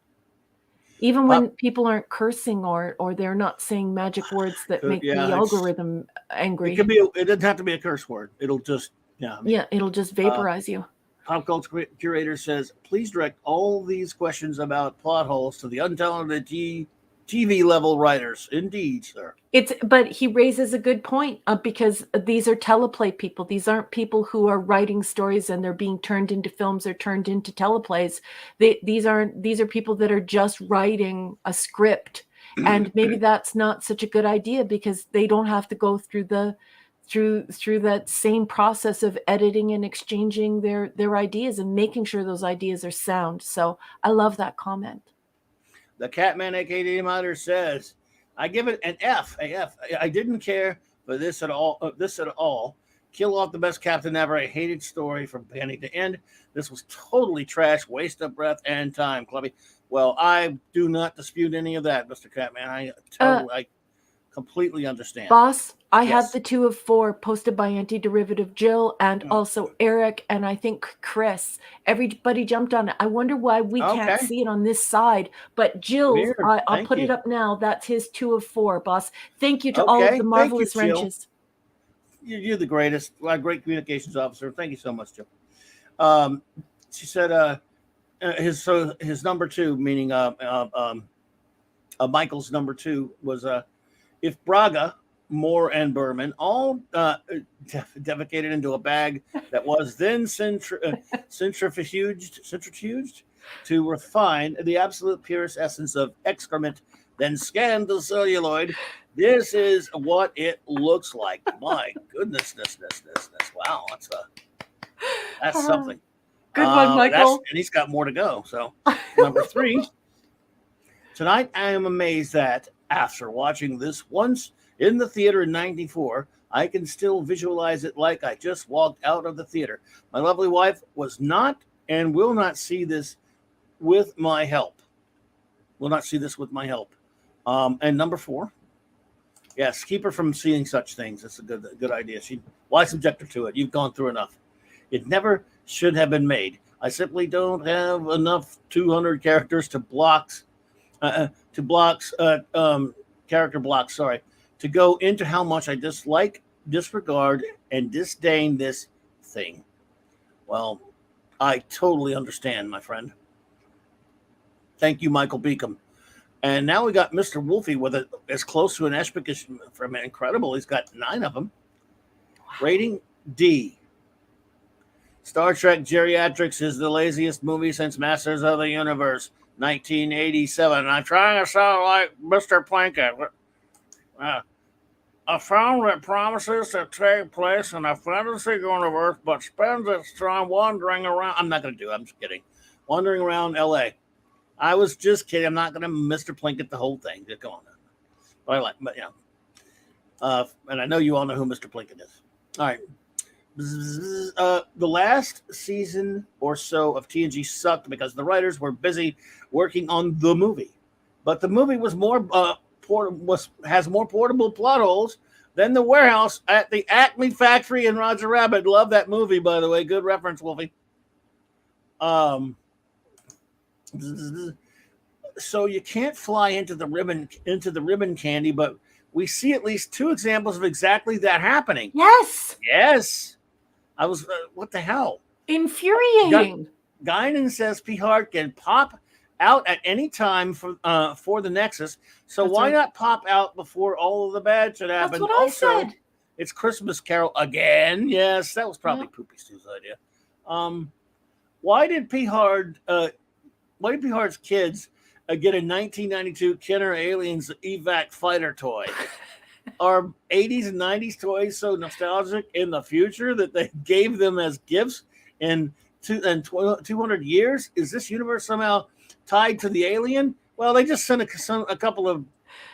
Even when people aren't cursing or they're not saying magic words that make the algorithm angry. It doesn't have to be a curse word. It'll just it'll just vaporize you. Pop Culture Curator says, please direct all these questions about plot holes to the untalented TV level writers. Indeed, sir. But he raises a good point because these are teleplay people. These aren't people who are writing stories and they're being turned into films or turned into teleplays. These are people that are just writing a script, and maybe that's not such a good idea because they don't have to go through that same process of editing and exchanging their ideas and making sure those ideas are sound. So I love that comment. The Catman AKD Monitor says, I give it an F. I didn't care for this at all. Kill off the best captain ever. A hated story from beginning to end. This was totally trash, waste of breath and time, Clubby. Well, I do not dispute any of that, Mr. Catman. I completely understand. Boss, I have the 2 of 4 posted by Antiderivative Jill and also Eric and I think Chris. Everybody jumped on it. I wonder why we can't see it on this side. But Jill's, I'll put it up now. That's his 2 of 4, boss. Thank you to all of the marvelous wrenches. You're the greatest. Great communications officer. Thank you so much, Jill. Um, she said his number two, meaning Michael's number two, was if Braga, Moore, and Berman all defecated into a bag that was then centrifuged to refine the absolute purest essence of excrement, then scanned the celluloid. This is what it looks like. My goodness, this. Wow, that's something. Good one, Michael. And he's got more to go. So, number three. Tonight, I am amazed that after watching this once in the theater in '94, I can still visualize it like I just walked out of the theater. My lovely wife was not and will not see this with my help. Will not see this with my help. And number four, yes, keep her from seeing such things. That's a good idea. Why subject her to it? You've gone through enough. It never should have been made. I simply don't have enough 200 characters to character blocks, to go into how much I dislike, disregard, and disdain this thing. Well, I totally understand, my friend. Thank you, Michael Beacom. And now we got Mr. Wolfie with it as close to an Eshpick as from incredible. He's got 9 of them. Rating D. Star Trek Geriatrics is the laziest movie since Masters of the Universe, 1987. I'm trying to sound like Mr. Plinkett. A film that promises to take place in a fantasy universe but spends its time wandering around. I'm not going to do it. I'm just kidding. Wandering around L.A. I was just kidding. I'm not going to Mr. Plinkett the whole thing. Just go on. But and I know you all know who Mr. Plinkett is. All right. The last season or so of TNG sucked because the writers were busy working on the movie, but the movie was has more portable plot holes than the warehouse at the Acme factory in Roger Rabbit. Love that movie, by the way. Good reference, Wolfie. So you can't fly into the ribbon candy, but we see at least 2 examples of exactly that happening. Yes. I was, what the hell? Infuriating. Guinan says Picard can pop out at any time for the Nexus. So That's why right. not pop out before all of the bad should happen? That's what Also, I said. it's Christmas Carol again. Yes, that was probably Poopy Stew's idea. Why did Picard's kids get a 1992 Kenner Aliens evac fighter toy? Are 80s and 90s toys so nostalgic in the future that they gave them as gifts in 200 years? Is this universe somehow tied to the alien? Well, they just sent a couple of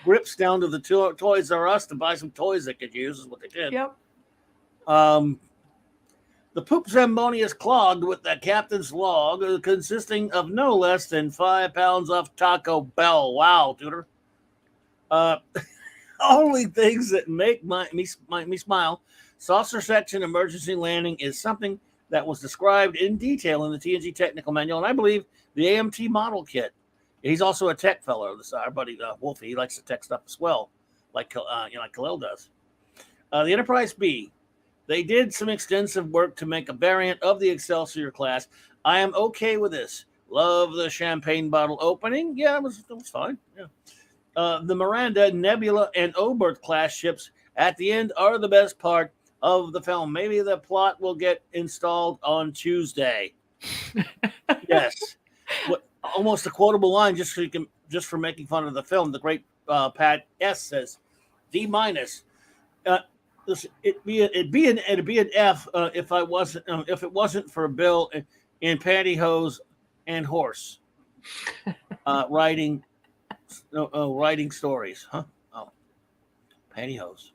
grips down to the Toys R Us to buy some toys they could use, is what they did. Yep. The poop Zamboni is clogged with the captain's log, consisting of no less than 5 pounds of Taco Bell. Wow, Tudor. Only things that make me smile. Saucer section emergency landing is something that was described in detail in the TNG technical manual, and I believe the AMT model kit. He's also a tech fellow. This our buddy Wolfie. He likes to tech stuff as well, like Khalil does. The Enterprise B. They did some extensive work to make a variant of the Excelsior class. I am okay with this. Love the champagne bottle opening. Yeah, it was fine. Yeah. The Miranda, Nebula, and Obert class ships at the end are the best part of the film. Maybe the plot will get installed on Tuesday. Yes. Almost a quotable line just for making fun of the film. The great Pat S says, D-. It'd be an F if it wasn't for Bill in pantyhose and horse writing stories, huh? Oh, pantyhose.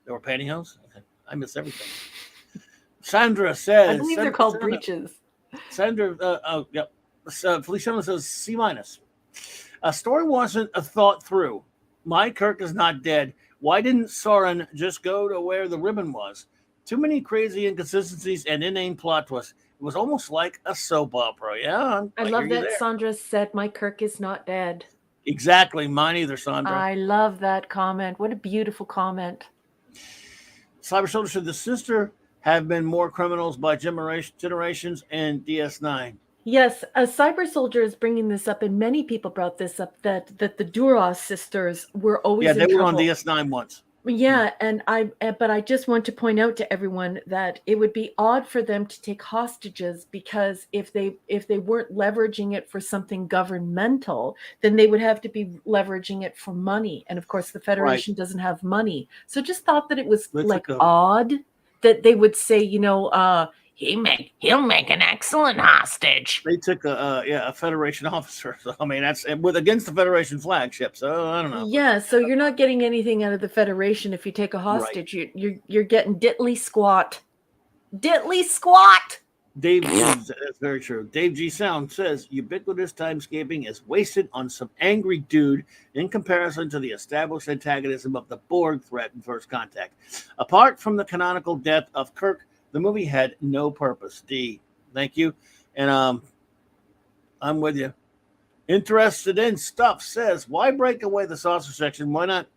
There were pantyhose? Okay. I miss everything. Sandra says, I believe they're called breeches. Sandra, yep. Felicia says C-. A story wasn't thought through. My Kirk is not dead. Why didn't Soren just go to where the ribbon was? Too many crazy inconsistencies and inane plot twists. It was almost like a soap opera. Yeah, I love that Sandra said, "My Kirk is not dead." Exactly. Mine either, Sandra. I love that comment. What a beautiful comment. Cyber Soldier said the sister have been more criminals by generations and DS9. Yes, a cyber soldier is bringing this up, and many people brought this up that the Duras sisters were always Yeah, in they were trouble. on DS9 once. Yeah, but I just want to point out to everyone that it would be odd for them to take hostages, because if they weren't leveraging it for something governmental, then they would have to be leveraging it for money. And of course, the Federation doesn't have money. So just thought that it was like odd that they would say, He'll make an excellent hostage. They took a Federation officer. So I mean, that's against the Federation flagship. So I don't know. Yeah, so you're not getting anything out of the Federation if you take a hostage. Right. You're getting diddly squat. Diddly squat. Dave, that's very true. Dave G. Sound says ubiquitous timescaping is wasted on some angry dude in comparison to the established antagonism of the Borg threat in First Contact. Apart from the canonical death of Kirk, the movie had no purpose. D. Thank you. And I'm with you. Interested in stuff says, why break away the saucer section? Why not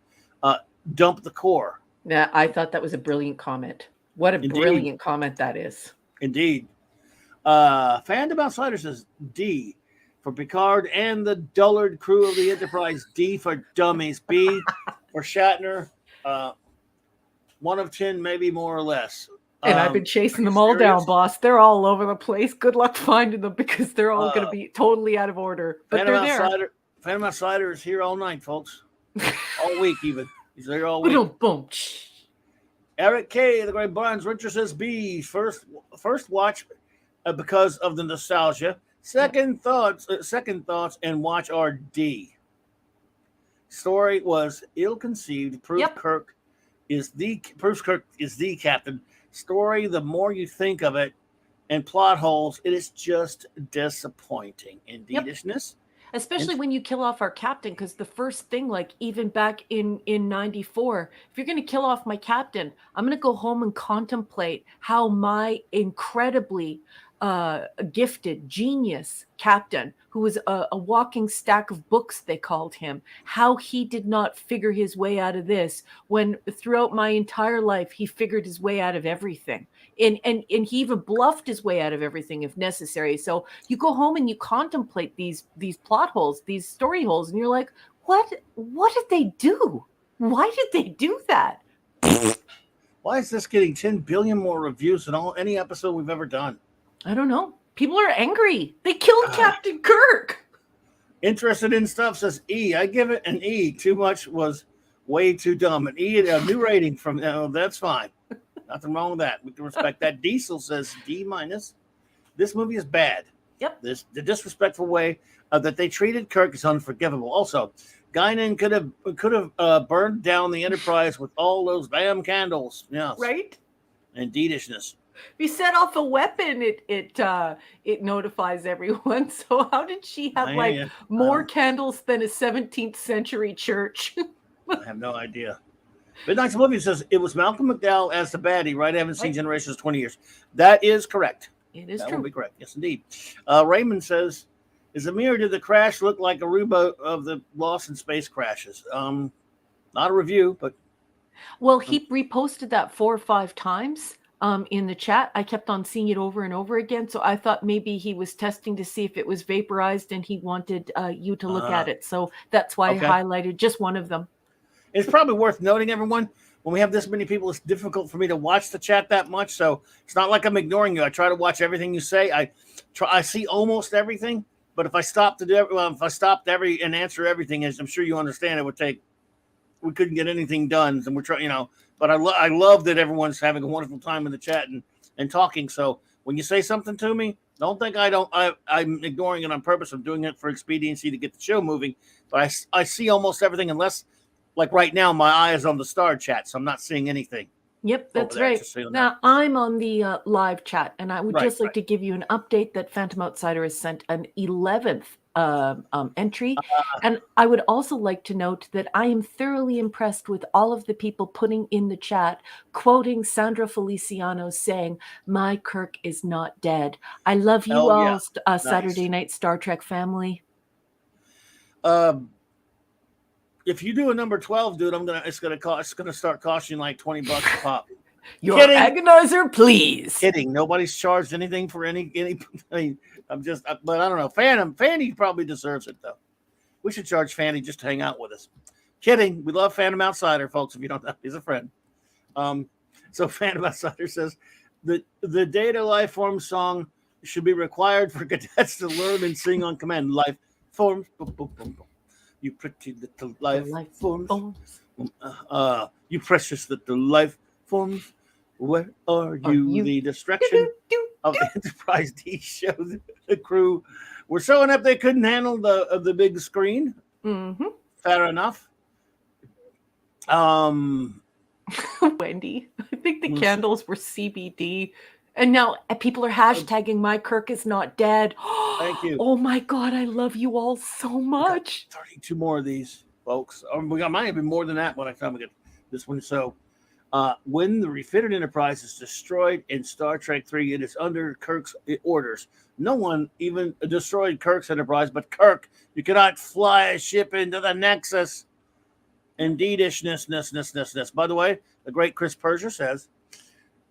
dump the core? Yeah, I thought that was a brilliant comment. What a brilliant comment that is. Indeed. Fandom Outsider says D for Picard and the dullard crew of the Enterprise. D for dummies. B for Shatner. 1 of 10, maybe more or less. And I've been chasing them all down, boss. They're all over the place. Good luck finding them, because they're all going to be totally out of order. But they're there. Phantom Outsider is here all night, folks. All week, even. He's there all week. Boom. Eric K. The Great Barnes Richard says B. First watch because of the nostalgia. Second thoughts, and watch are D. Story was ill-conceived. Proves Kirk is the captain. Story, the more you think of it, and plot holes, it is just disappointing. Indeedishness. Especially when you kill off our captain, because the first thing, like even back in 94, if you're going to kill off my captain, I'm going to go home and contemplate how my incredibly gifted genius captain, who was a walking stack of books, they called him, how he did not figure his way out of this, when throughout my entire life he figured his way out of everything, and he even bluffed his way out of everything if necessary. So you go home and you contemplate these plot holes, these story holes, and you're like, what did they do? Why did they do that? Why is this getting 10 billion more reviews than any episode we've ever done? I don't know. People are angry. They killed Captain Kirk. Interested in stuff says E. I give it an E. Too much was way too dumb. An E, a new rating from that's fine. Nothing wrong with that. We can respect that. Diesel says D-. This movie is bad. Yep. The disrespectful way that they treated Kirk is unforgivable. Also, Guinan could have burned down the Enterprise with all those damn candles. Yes. Right. Indeedishness. If you set off a weapon, it notifies everyone. So how did she have more candles than a 17th century church? I have no idea. Midnight's Oblivion says it was Malcolm McDowell as the baddie, right? I haven't seen Generations 20 years. That is correct. It is that true. Would be correct. Yes, indeed. Raymond says, is a mirror, did the crash look like a reboot of the Lost in Space crashes? Not a review, but. Well, he reposted that 4 or 5 times. In the chat, I kept on seeing it over and over again. So I thought maybe he was testing to see if it was vaporized, and he wanted you to look at it. So that's why I highlighted just one of them. It's probably worth noting, everyone, when we have this many people, it's difficult for me to watch the chat that much. So it's not like I'm ignoring you. I try to watch everything you say. I see almost everything, but if I stopped and answer everything, as I'm sure you understand, we couldn't get anything done. And we're trying, but I love that everyone's having a wonderful time in the chat and talking. So when you say something to me, don't think I'm ignoring it on purpose. I'm doing it for expediency to get the show moving. But I see almost everything, unless, like right now, my eye is on the star chat, so I'm not seeing anything. Yep, that's right. Now I'm on the live chat, and I would just like to give you an update that Phantom Outsider has sent an 11th entry. And I would also like to note that I am thoroughly impressed with all of the people putting in the chat, quoting Sandra Feliciano saying, "My Kirk is not dead." I love you all, Saturday Night Star Trek family. If you do a number 12, dude, it's gonna start costing like $20 a pop. Your Kidding. agonizer, please. Kidding. Nobody's charged anything for any. I mean, but I don't know. Fanny probably deserves it though. We should charge Fanny just to hang out with us. Kidding. We love Phantom Outsider, folks. If you don't know, he's a friend. So Phantom Outsider says the Data Life Form song should be required for cadets to learn and sing on command. Life forms. Boom, boom, boom, boom. You pretty little life forms. You precious little life forms. Where are you? The destruction of the Enterprise D shows the crew were so inept they couldn't handle the big screen. Mm-hmm. Fair enough. Wendy, I think the candles were CBD. And now people are hashtagging my Kirk is not dead. Thank you. Oh my God, I love you all so much. 32 more of these, folks. We might have been more than that by the time we get this one. So, when the refitted Enterprise is destroyed in Star Trek 3, it is under Kirk's orders. No one even destroyed Kirk's Enterprise, but Kirk, you cannot fly a ship into the Nexus. Indeedishness. By the way, the great Chris Persia says,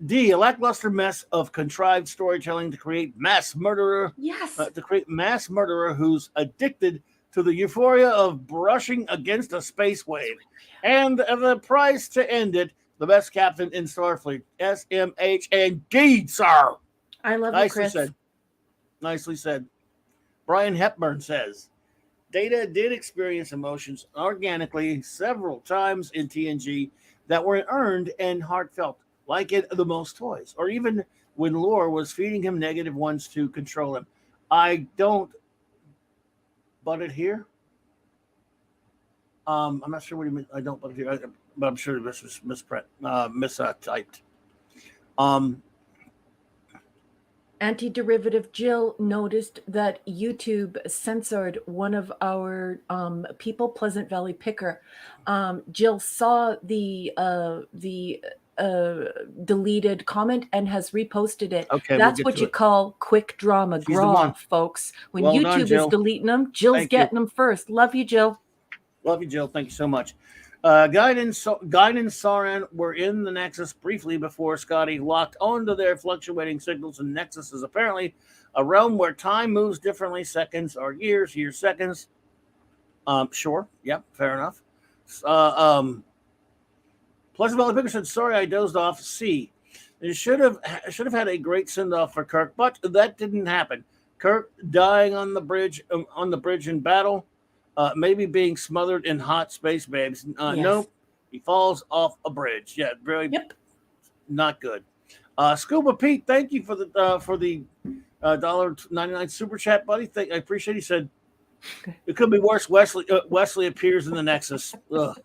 D, a lackluster mess of contrived storytelling to create mass murderer. Yes. To create mass murderer who's addicted to the euphoria of brushing against a space wave. And the price to end it, the best captain in Starfleet. SMH indeed, sir. I love Nicely you, Chris. said. Nicely said. Brian Hepburn says, Data did experience emotions organically several times in TNG that were earned and heartfelt, like in The Most Toys, or even when Lore was feeding him negative ones to control him. I don't butt it here. I'm not sure what you mean. I don't butt it here, but I'm sure this was mistyped. Anti-derivative Jill noticed that YouTube censored one of our people, Pleasant Valley Picker. Jill saw the deleted comment and has reposted it. Okay, that's what you call quick drama graw, folks. When well YouTube is deleting them, Jill's getting them first. Love you, Jill. Love you, Jill. Thank you so much. Guide and Saran were in the Nexus briefly before Scotty locked onto their fluctuating signals, and Nexus is apparently a realm where time moves differently. Seconds are years, seconds. Sure. Yep, fair enough. Pleasant Valley Picker said, sorry, I dozed off. C. It should have had a great send-off for Kirk, but that didn't happen. Kirk dying on the bridge in battle. Maybe being smothered in hot space babes. Yes. Nope. He falls off a bridge. Yeah, really not good. Scuba Pete, thank you for the $1.99 super chat, buddy. I appreciate it. He said it could be worse. Wesley appears in the Nexus. Ugh.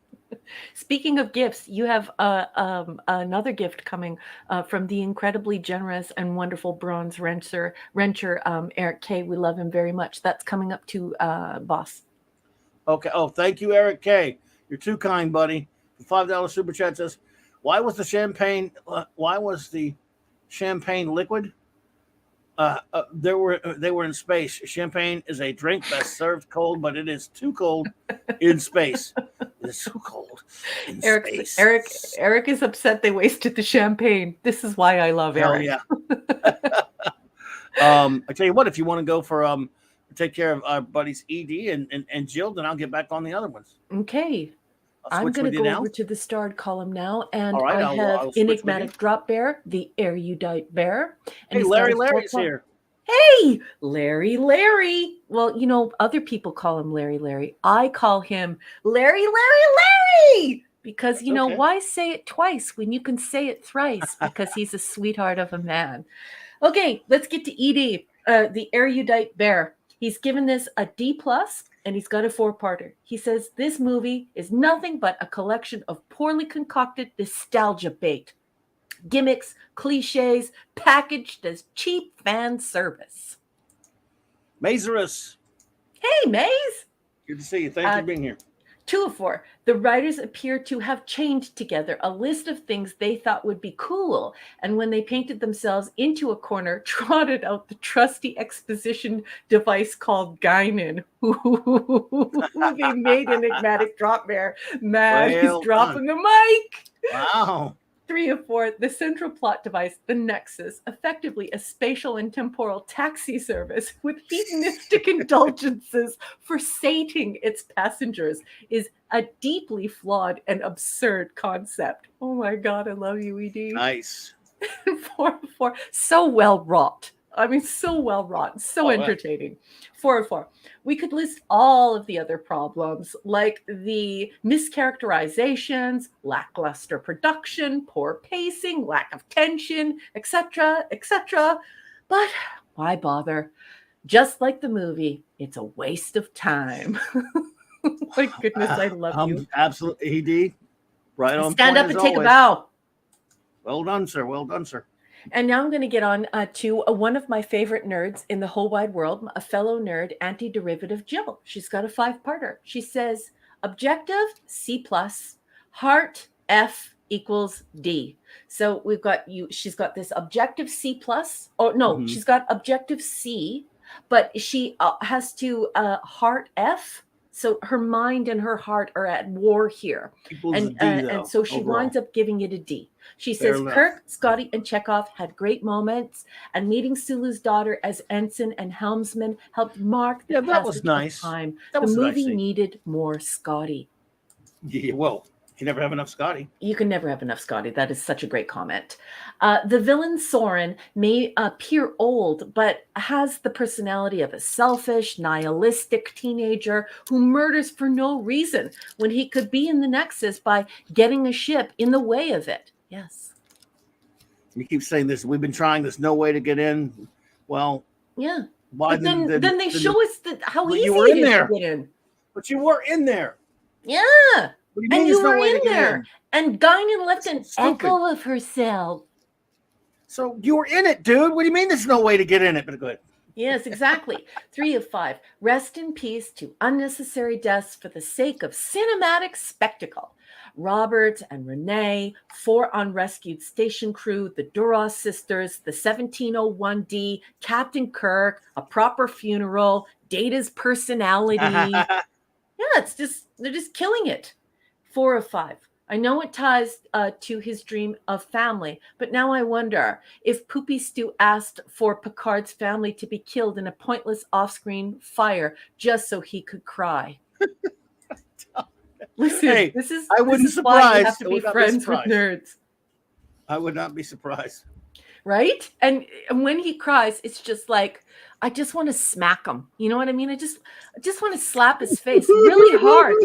Speaking of gifts, you have another gift coming from the incredibly generous and wonderful bronze wrencher Eric K. We love him very much. That's coming up to boss. Okay. Oh, thank you, Eric K. You're too kind, buddy. The $5 super chat says, "Why was the champagne liquid? They were in space. Champagne is a drink best served cold, but it is too cold in space. It is too cold in space." Eric is upset they wasted the champagne. This is why I love Eric. Yeah. I tell you what, if you want to go for take care of our buddies ED and Jill, then I'll get back on the other ones. Okay. I'm going to go over to the starred column now, and right, I have Enigmatic Drop Bear, the Erudite Bear. And hey, Larry's here. Hey, Larry. Well, you know, other people call him Larry. I call him Larry. Because, you know, why say it twice when you can say it thrice? Because he's a sweetheart of a man. Okay, let's get to ED, the Erudite Bear. He's given this a D+, and he's got a 4-parter. He says this movie is nothing but a collection of poorly concocted nostalgia bait. Gimmicks, cliches, packaged as cheap fan service. Mazerus. Hey, Maze. Good to see you. Thank you for being here. 2 of 4. The writers appear to have chained together a list of things they thought would be cool, and when they painted themselves into a corner, trotted out the trusty exposition device called Guinan. They made Enigmatic Drop Bear. Man, he's dropping the mic. Wow. 3 of 4, the central plot device, the Nexus, effectively a spatial and temporal taxi service with hedonistic indulgences for sating its passengers, is a deeply flawed and absurd concept. Oh my God, I love you, ED. Nice. 4 of 4, so well wrought. I mean, so well wrought, so entertaining. 4 of 4. We could list all of the other problems, like the mischaracterizations, lackluster production, poor pacing, lack of tension, etc., etc. But why bother? Just like the movie, it's a waste of time. My goodness, I love you. Absolutely, ED. Right on. Stand up and take a bow. Well done, sir. Well done, sir. And now I'm going to get on to one of my favorite nerds in the whole wide world, a fellow nerd, anti-derivative Jill. She's got a 5-parter. She says, objective C+, heart F equals D. So we've got she's got this objective C+. Oh, no, she's got objective C, but she has to heart F. So her mind and her heart are at war here. And so she winds up giving it a D. She says, Kirk, Scotty, and Chekhov had great moments, and meeting Sulu's daughter as ensign and helmsman helped mark the passage of time. The movie needed more Scotty. Yeah, well, you can never have enough Scotty. You can never have enough Scotty. That is such a great comment. The villain Soren may appear old, but has the personality of a selfish, nihilistic teenager who murders for no reason when he could be in the Nexus by getting a ship in the way of it. Yes. You keep saying this. We've been trying. There's no way to get in. Well, yeah. Why? But then they show us how easy you were it in is there. to get in. But you were in there. Yeah. And you were in there. And Guinan left an echo of herself. So you were in it, dude. What do you mean there's no way to get in it? But go ahead. Yes, exactly. 3 of 5. Rest in peace to unnecessary deaths for the sake of cinematic spectacle. Robert and Renee, 4 unrescued station crew, the Duras sisters, the 1701D, Captain Kirk, a proper funeral, Data's personality. Yeah, they're just killing it. 4 of 5. I know it ties to his dream of family, but now I wonder if Poopy Stew asked for Picard's family to be killed in a pointless off-screen fire just so he could cry. Listen, hey, this is why you have to be friends with nerds. I would not be surprised. Right? And when he cries, it's just like, I just want to smack him. You know what I mean? I just want to slap his face really hard,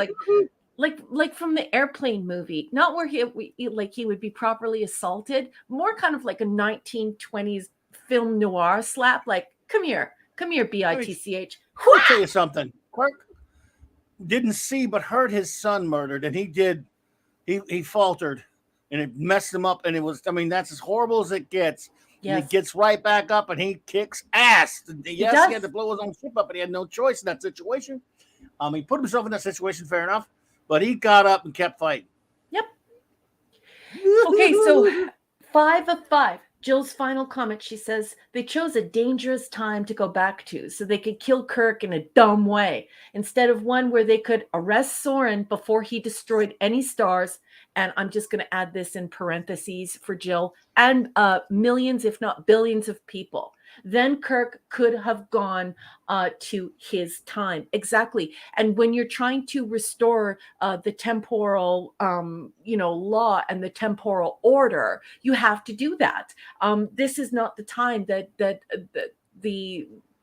like from the Airplane movie, not where he would be properly assaulted, more kind of like a 1920s film noir slap. Like, come here, bitch. I'll tell you something. Kirk didn't see but heard his son murdered, and he faltered, and it messed him up. And it was, I mean, that's as horrible as it gets. Yes. And he gets right back up and he kicks ass. Yes, he had to blow his own ship up, but he had no choice in that situation. He put himself in that situation, fair enough, but he got up and kept fighting. Yep. Okay, so 5 of 5. Jill's final comment, she says, they chose a dangerous time to go back to so they could kill Kirk in a dumb way instead of one where they could arrest Soren before he destroyed any stars. And I'm just going to add this in parentheses for Jill, and millions, if not billions of people. Then Kirk could have gone to his time. Exactly. And when you're trying to restore the temporal, law and the temporal order, you have to do that. This is not the time that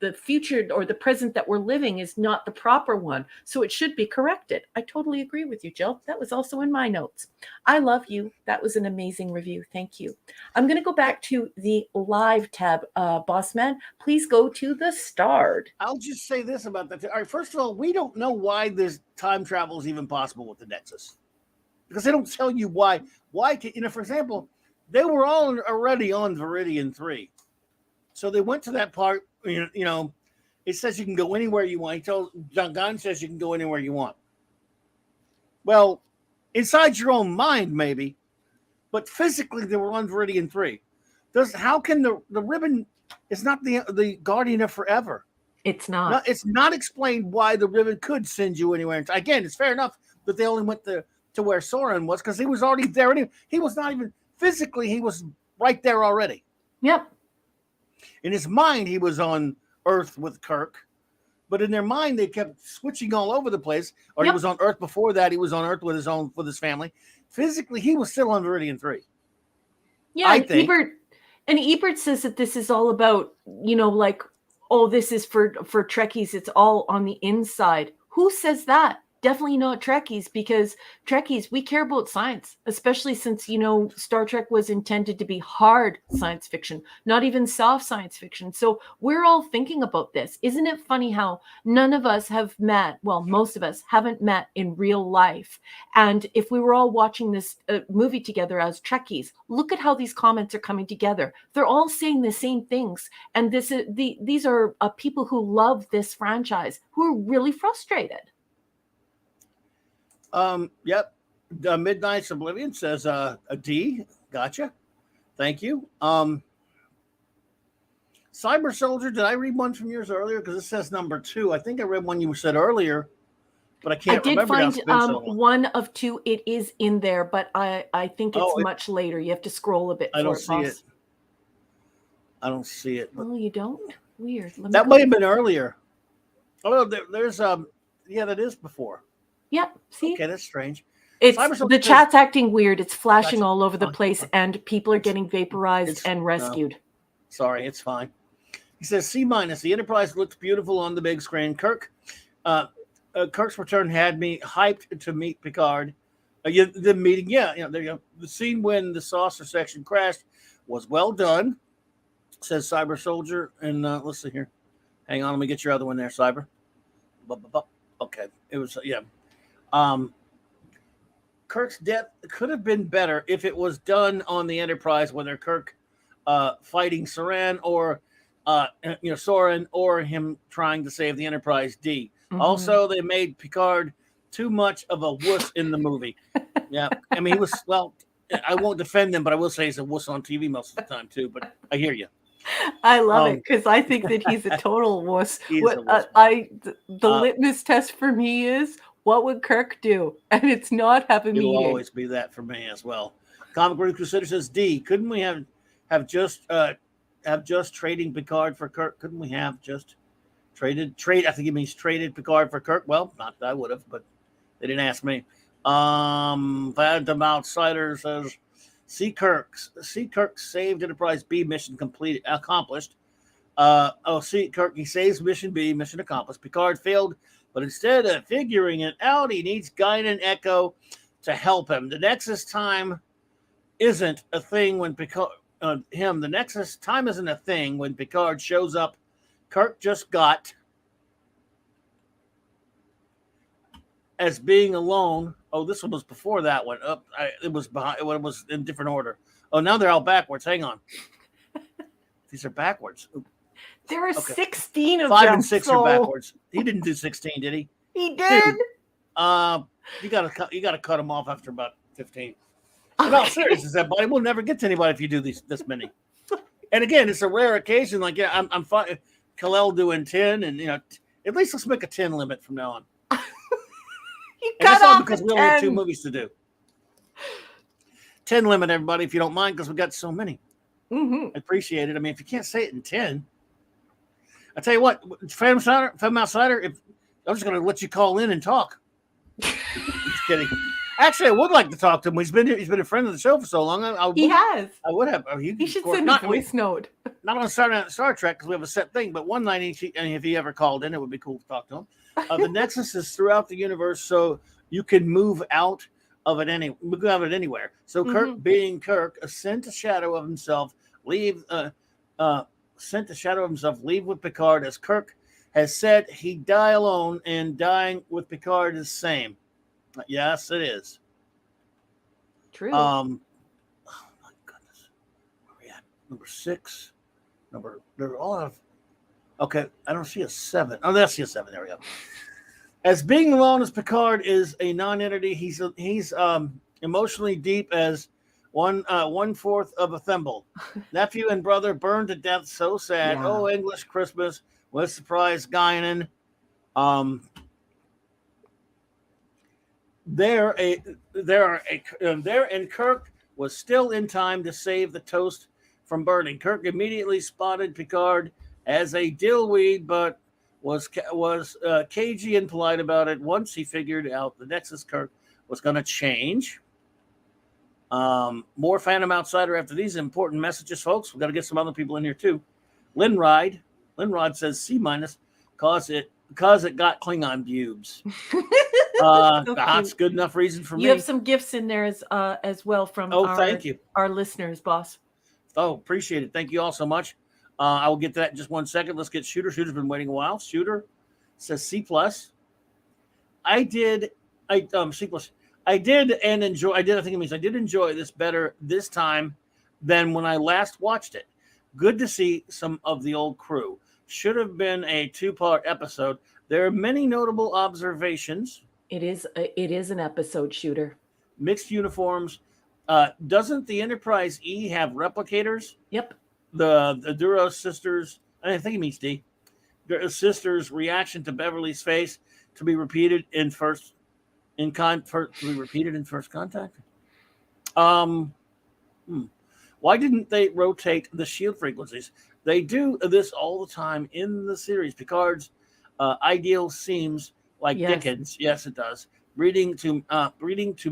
the future or the present that we're living is not the proper one. So it should be corrected. I totally agree with you, Jill. That was also in my notes. I love you. That was an amazing review. Thank you. I'm going to go back to the live tab, boss man. Please go to the start. I'll just say this about that. All right, first of all, we don't know why this time travel is even possible with the Nexus, because they don't tell you why. Why, for example, they were all already on Viridian 3. So they went to that part. It says you can go anywhere you want. John Gunn says you can go anywhere you want. Well, inside your own mind, maybe, but physically they were on Viridian 3. How can the ribbon is not the guardian of forever? It's not. It's not explained why the ribbon could send you anywhere. Again, it's fair enough that they only went to where Soren was, because he was already there. He was not even physically he was right there already. Yep. In his mind, he was on Earth with Kirk, but in their mind, they kept switching all over the place. Or he was on Earth before that. He was on Earth with his family. Physically, he was still on Meridian 3. Yeah, I think. Ebert says that this is all about, like, oh, this is for Trekkies. It's all on the inside. Who says that? Definitely not Trekkies, because Trekkies, we care about science, especially since, Star Trek was intended to be hard science fiction, not even soft science fiction. So we're all thinking about this. Isn't it funny how none of us have met, well, most of us haven't met in real life. And if we were all watching this movie together as Trekkies, look at how these comments are coming together. They're all saying the same things. And these are people who love this franchise, who are really frustrated. Yep. Midnight's Oblivion says a D. Gotcha. Thank you. Cyber Soldier, did I read one from yours earlier? Because it says number 2. I think I read one you said earlier, but I can't remember. I did find one of 2. It is in there, but I think it's much later. You have to scroll a bit. I don't see it. I don't see it. Oh, you don't? Weird. That might have been earlier. Oh, there's yeah, that is before. Yep. See? Okay, that's strange. It's the chat's acting weird. It's flashing all over the place, and people are getting vaporized and rescued. No. Sorry, it's fine. He says C-. The Enterprise looks beautiful on the big screen. Kirk's return had me hyped to meet Picard. The meeting, there you go. The scene when the saucer section crashed was well done, says Cyber Soldier. And let's see here. Hang on, let me get your other one there, Cyber. Okay, it was Kirk's death could have been better if it was done on the Enterprise, whether Kirk fighting Soran or Soren, or him trying to save the Enterprise D. Mm-hmm. Also, they made Picard too much of a wuss in the movie. Yeah, I mean, he was, well, I won't defend him, but I will say he's a wuss on TV most of the time too, but I hear you. I love it, because I think that he's a total wuss. The litmus test for me is, what would Kirk do? And it's not have a meeting. It'll always be that for me as well. Comic Book Crusader says D. Couldn't we have just trading Picard for Kirk? Couldn't we have just traded? I think it means traded Picard for Kirk. Well, not that I would have, but they didn't ask me. Phantom Outsider says C. Kirk saved Enterprise B, mission accomplished. C. Kirk, he saves mission B, mission accomplished. Picard failed, but instead of figuring it out, he needs Guinan and Echo to help him. The Nexus time isn't a thing when Picard the Nexus time isn't a thing when Picard shows up. Kirk just got as being alone. Oh, this one was before that one. It was behind. It was in different order. Oh, now they're all backwards. Hang on. These are backwards. There are 16 of 5 them. and 6 are backwards. He didn't do 16, did he? He did. Dude, you gotta cut them off after about 15. I'm not serious. Is that buddy? We'll never get to anybody if you do this many. And again, it's a rare occasion. Like, yeah, I'm fine. Kalel doing 10, and at least let's make a 10 limit from now on. You cut off because we only have 2 movies to do. 10 limit, everybody, if you don't mind, because we got so many. Mm-hmm. I appreciate it. I mean, if you can't say it in 10, I tell you what, Fem Outsider, I'm just going to let you call in and talk. Just kidding. Actually, I would like to talk to him. He's been a friend of the show for so long. He has. I would have. He should send a voice note. Not on Star Trek, because we have a set thing, but one night, if he ever called in, it would be cool to talk to him. The Nexus is throughout the universe, so you can move out of it anywhere. So Kirk, being Kirk, sent a shadow of himself, leave with Picard, as Kirk has said he'd die alone, and dying with Picard is same. Yes, it is. True. Oh my goodness. Where are we at? Number 6. They're all out of. Okay, I don't see a 7. Oh, I see a 7. There we go. As being alone as Picard is a non-entity, he's emotionally deep as 1/4 of a thimble. Nephew and brother burned to death. So sad. Yeah. Oh, English Christmas. What a surprise, Guinan. There and Kirk was still in time to save the toast from burning. Kirk immediately spotted Picard as a dillweed, but was cagey and polite about it once he figured out the Nexus Kirk was going to change. More Phantom Outsider after these important messages, folks. We've got to get some other people in here too. Linrod says C- cause it got Klingon pubes. That's good enough reason for me. You have some gifts in there as well from thank you. Our listeners, boss. Oh, appreciate it. Thank you all so much. I will get to that in just 1 second. Let's get Shooter. Shooter's been waiting a while. Shooter says C+. I did and enjoy. I think it means I did enjoy this better this time than when I last watched it. Good to see some of the old crew. Should have been a 2-part episode. There are many notable observations. It is an episode, Shooter. Mixed uniforms. Doesn't the Enterprise E have replicators? Yep. The Duros sisters. I think it means D. The sisters' reaction to Beverly's face to be repeated in first contact. Why didn't they rotate the shield frequencies? They do this all the time in the series. Picard's ideal seems like Dickens. Yes, it does. Reading too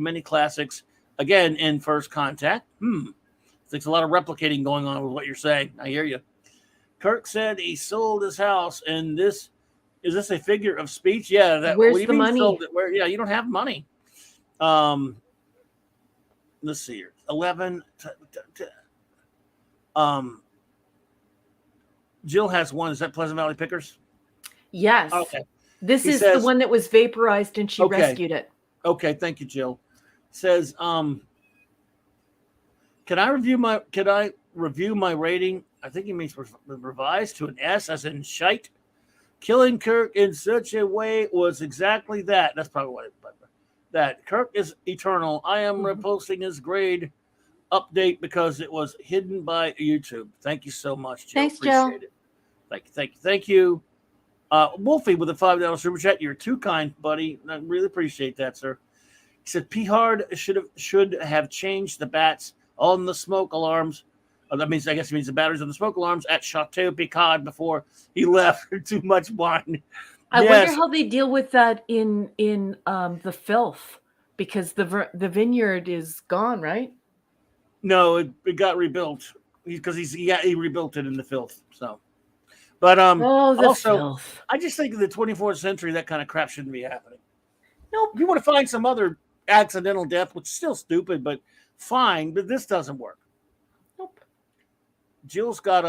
many classics again in First Contact. There's a lot of replicating going on with what you're saying. I hear you. Kirk said he sold his house, and is this a figure of speech? Yeah. Where's the money? You don't have money. Let's see here. 11. Jill has one. Is that Pleasant Valley Pickers? Yes. Okay. This is the one that was vaporized and she rescued it. Okay. Thank you, Jill. Says, Can I review my rating? I think he means revised to an S, as in shite. Killing Kirk in such a way was exactly that. That's probably what that Kirk is eternal. I am reposting his grade update because it was hidden by YouTube. Thank you so much, Jill. Thanks, Jill. Appreciate it. Thank you. Wolfie with a $5 super chat. You're too kind, buddy. I really appreciate that, sir. He said Picard should have changed the bats on the smoke alarms. I guess it means the batteries on the smoke alarms at Chateau Picard before he left. Too much wine. I wonder how they deal with that in the filth, because the vineyard is gone, right? No, it got rebuilt because he rebuilt it in the filth. So, but filth. I just think in the 24th century that kind of crap shouldn't be happening. Nope. You want to find some other accidental death, which is still stupid, but fine. But this doesn't work. Nope. Jill's got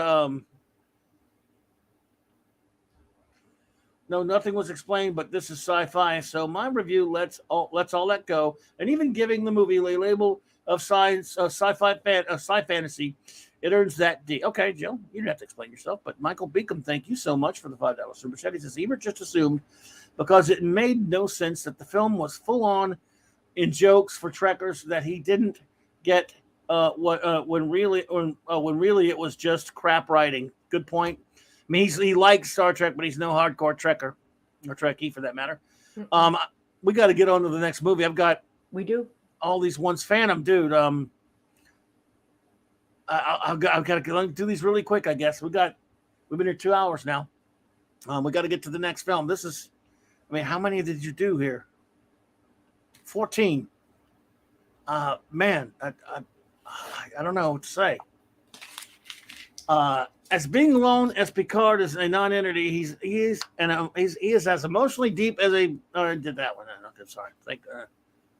no, nothing was explained, but this is sci-fi. So my review lets all that go, and even giving the movie a label of sci-fi fantasy, it earns that D. Okay, Jill, you don't have to explain yourself. But Michael Beacom, thank you so much for the $5 super chat. He says Ebert just assumed, because it made no sense that the film was full on in jokes for Trekkers, that he didn't get when really it was just crap writing. Good point. I mean, he likes Star Trek, but he's no hardcore Trekker or Trekkie for that matter. We got to get on to the next movie. We do. All these ones. Phantom, dude. I've got to do these really quick. I guess we've been here 2 hours now. We got to get to the next film. This is, how many did you do here? 14. Man, I don't know what to say. As being alone as Picard is a non-entity, he is as emotionally deep as a. I did that one. Okay, sorry.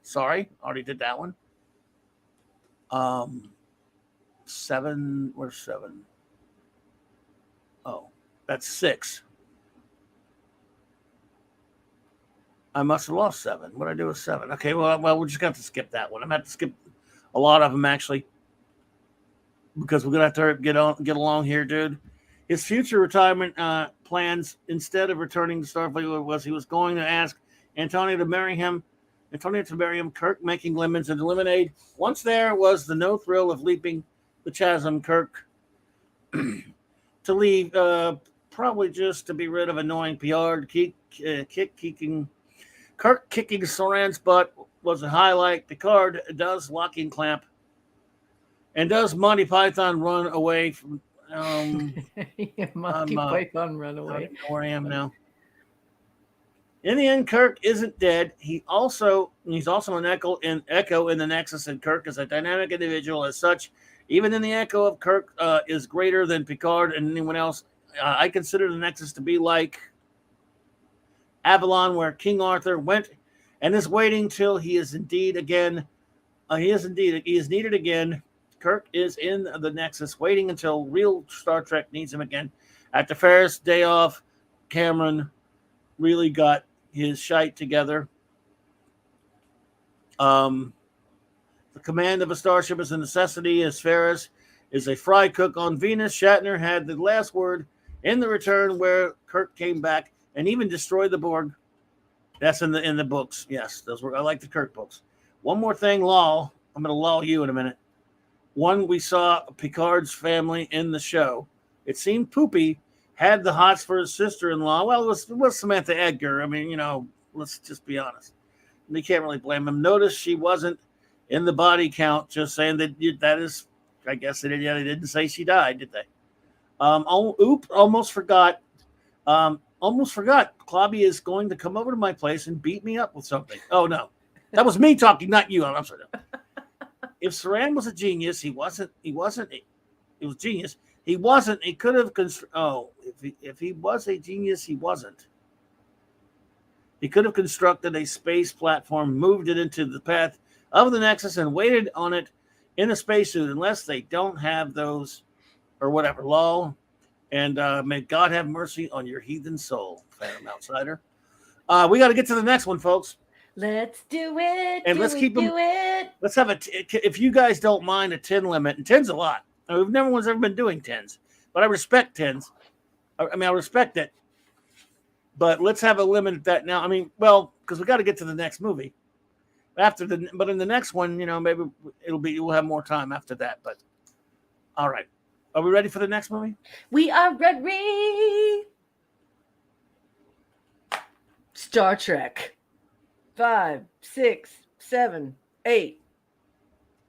Sorry, already did that one. 7. Where's 7? Oh, that's 6. I must have lost 7. What did I do with 7? Okay, well, we're just going to have to skip that one. I'm going to have to skip a lot of them, actually, because we're going to have to get along here, dude. His future retirement plans, instead of returning to Starfleet, he was going to ask Antonio to marry him. Kirk making lemons and lemonade. Once there was the no thrill of leaping the chasm. Kirk to leave, probably just to be rid of annoying Picard. Kirk kicking Soran's butt was a highlight. Picard does locking clamp And does Monty Python run away from? Yeah, Monty Python run away. I don't know where I am now. In the end, Kirk isn't dead. He's also an echo in the Nexus, and Kirk is a dynamic individual. As such, even in the echo of Kirk is greater than Picard and anyone else. I consider the Nexus to be like Avalon, where King Arthur went and is waiting till he is indeed again. He is needed again. Kirk is in the Nexus, waiting until real Star Trek needs him again. At the first day off, Cameron really got his shite together. The command of a starship is a necessity, as Ferris is a fry cook on Venus. Shatner had the last word in The Return, where Kirk came back and even destroyed the Borg. That's in the books. Yes, those were. I like the Kirk books. One more thing, lol. I'm going to lull you in a minute. One, we saw Picard's family in the show. It seemed Poopy had the hots for his sister-in-law. Well, it was Samantha Edgar. I mean, let's just be honest. You can't really blame him. Notice she wasn't in the body count, just saying that is, I guess they didn't say she died, did they? Almost forgot. Clobby is going to come over to my place and beat me up with something. Oh, no. That was me talking, not you. I'm sorry. If Saran was a genius, he wasn't. It was genius. He wasn't. He could have. If he was a genius, he wasn't. He could have constructed a space platform, moved it into the path of the Nexus, and waited on it in a spacesuit. Unless they don't have those, or whatever. Lol. And may God have mercy on your heathen soul, Phantom Outsider. We got to get to the next one, folks. Let's do it. And let's keep them. Let's have if you guys don't mind, a 10 limit. And 10's a lot. I mean, no one's ever been doing 10s, but I respect 10s. I respect it. But let's have a limit at that now. I mean, well, because we got to get to the next movie. But in the next one, maybe we'll have more time after that. But all right. Are we ready for the next movie? We are ready. Star Trek 5, 6, 7, 8.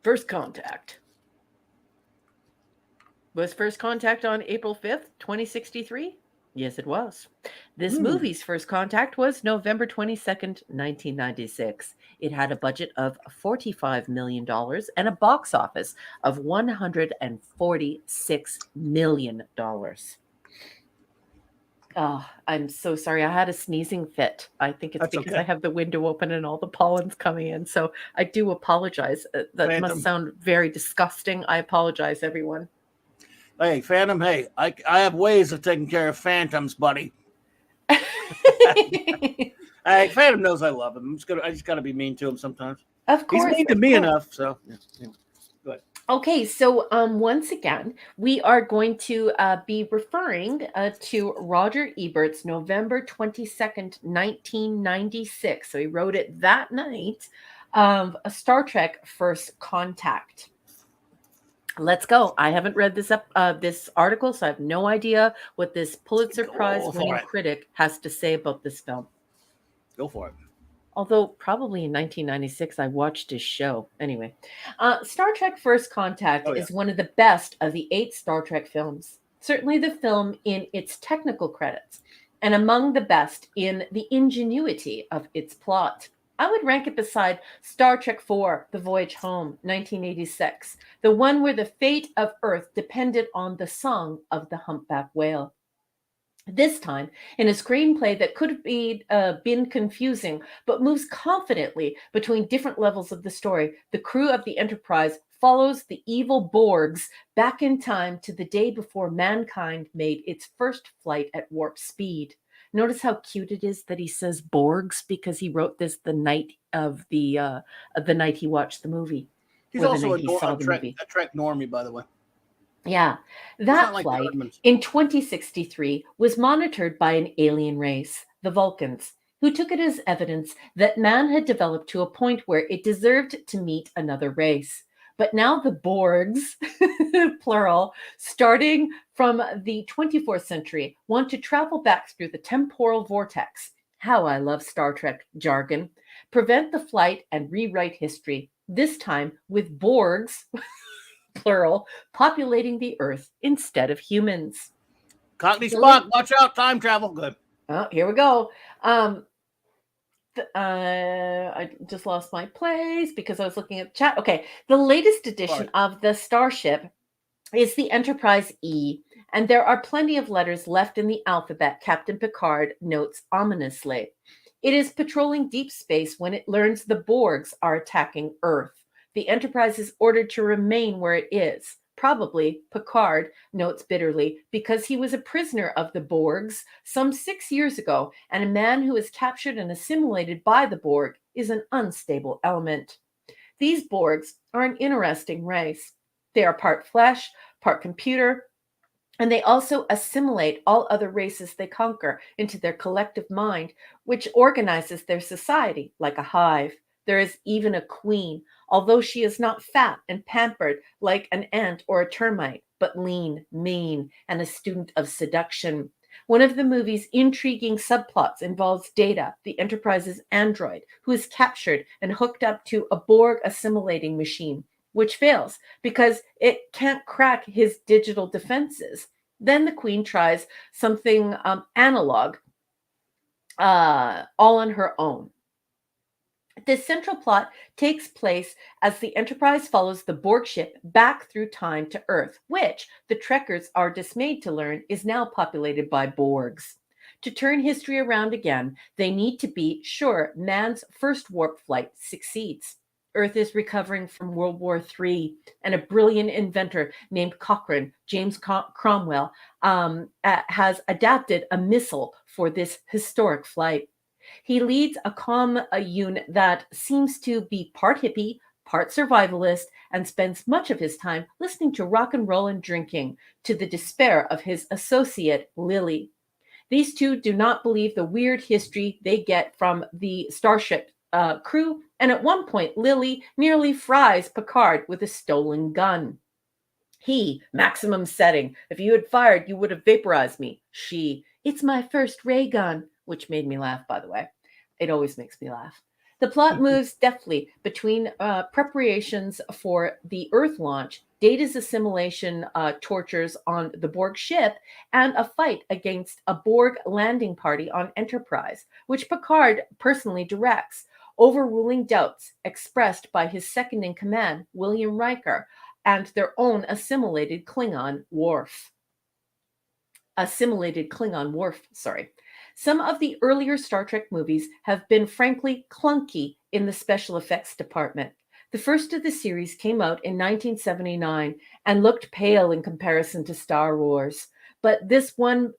First Contact. Was First Contact on April 5th, 2063? Yes, it was. This movie's first contact was November 22nd, 1996. It had a budget of $45 million and a box office of $146 million. Oh, I'm so sorry. I had a sneezing fit. I think it's because I have the window open and all the pollen's coming in. So I do apologize. That must sound very disgusting. I apologize, everyone. Hey, Phantom. Hey, I have ways of taking care of phantoms, buddy. Hey, Phantom knows I love him. I just got to be mean to him sometimes. Of course, he's mean to me enough. So, yeah. Go ahead. Okay, so once again, we are going to be referring to Roger Ebert's November 22nd, 1996. So he wrote it that night of a Star Trek First Contact. Let's go. I haven't read this article, so I have no idea what this Pulitzer Prize-winning critic has to say about this film. Go for it. Although probably in 1996, I watched his show. Anyway, Star Trek First Contact is one of the best of the 8 Star Trek films. Certainly the film in its technical credits, and among the best in the ingenuity of its plot. I would rank it beside Star Trek IV, The Voyage Home, 1986, the one where the fate of Earth depended on the song of the humpback whale. This time, in a screenplay that could have been confusing, but moves confidently between different levels of the story, the crew of the Enterprise follows the evil Borgs back in time to the day before mankind made its first flight at warp speed. Notice how cute it is that he says Borgs, because he wrote this the night of the night he watched the movie. He's also a Trek normie, by the way. Yeah, that flight in 2063 was monitored by an alien race, the Vulcans, who took it as evidence that man had developed to a point where it deserved to meet another race. But now the Borgs, plural, starting from the 24th century, want to travel back through the temporal vortex. How I love Star Trek jargon. Prevent the flight and rewrite history, this time with Borgs plural, populating the Earth instead of humans. Cockney Spock, watch out, time travel. Good. Oh, here we go. I just lost my place because I was looking at the chat. Okay, the latest edition of the Starship is the Enterprise E, and there are plenty of letters left in the alphabet, Captain Picard notes ominously. It is patrolling deep space when it learns the Borgs are attacking Earth. The Enterprise is ordered to remain where it is. Probably, Picard notes bitterly, because he was a prisoner of the Borgs some 6 years ago, and a man who is captured and assimilated by the Borg is an unstable element. These Borgs are an interesting race. They are part flesh, part computer, and they also assimilate all other races they conquer into their collective mind, which organizes their society like a hive. There is even a queen, although she is not fat and pampered like an ant or a termite, but lean, mean, and a student of seduction. One of the movie's intriguing subplots involves Data, the Enterprise's android, who is captured and hooked up to a Borg assimilating machine, which fails because it can't crack his digital defenses. Then the Queen tries something analog, all on her own. This central plot takes place as the Enterprise follows the Borg ship back through time to Earth, which, the Trekkers are dismayed to learn, is now populated by Borgs. To turn history around again, they need to be sure man's first warp flight succeeds. Earth is recovering from World War III, and a brilliant inventor named Cochrane, James Cromwell, has adapted a missile for this historic flight. He leads a commune that seems to be part hippie, part survivalist, and spends much of his time listening to rock and roll and drinking, to the despair of his associate, Lily. These two do not believe the weird history they get from the Starship crew, and at one point, Lily nearly fries Picard with a stolen gun. He, maximum setting. If you had fired, you would have vaporized me. She, it's my first ray gun, which made me laugh, by the way. It always makes me laugh. The plot moves deftly between preparations for the Earth launch, Data's assimilation tortures on the Borg ship, and a fight against a Borg landing party on Enterprise, which Picard personally directs, overruling doubts expressed by his second in command, William Riker, and their own assimilated Klingon Worf. Some of the earlier Star Trek movies have been frankly clunky in the special effects department. The first of the series came out in 1979 and looked pale in comparison to Star Wars. But this one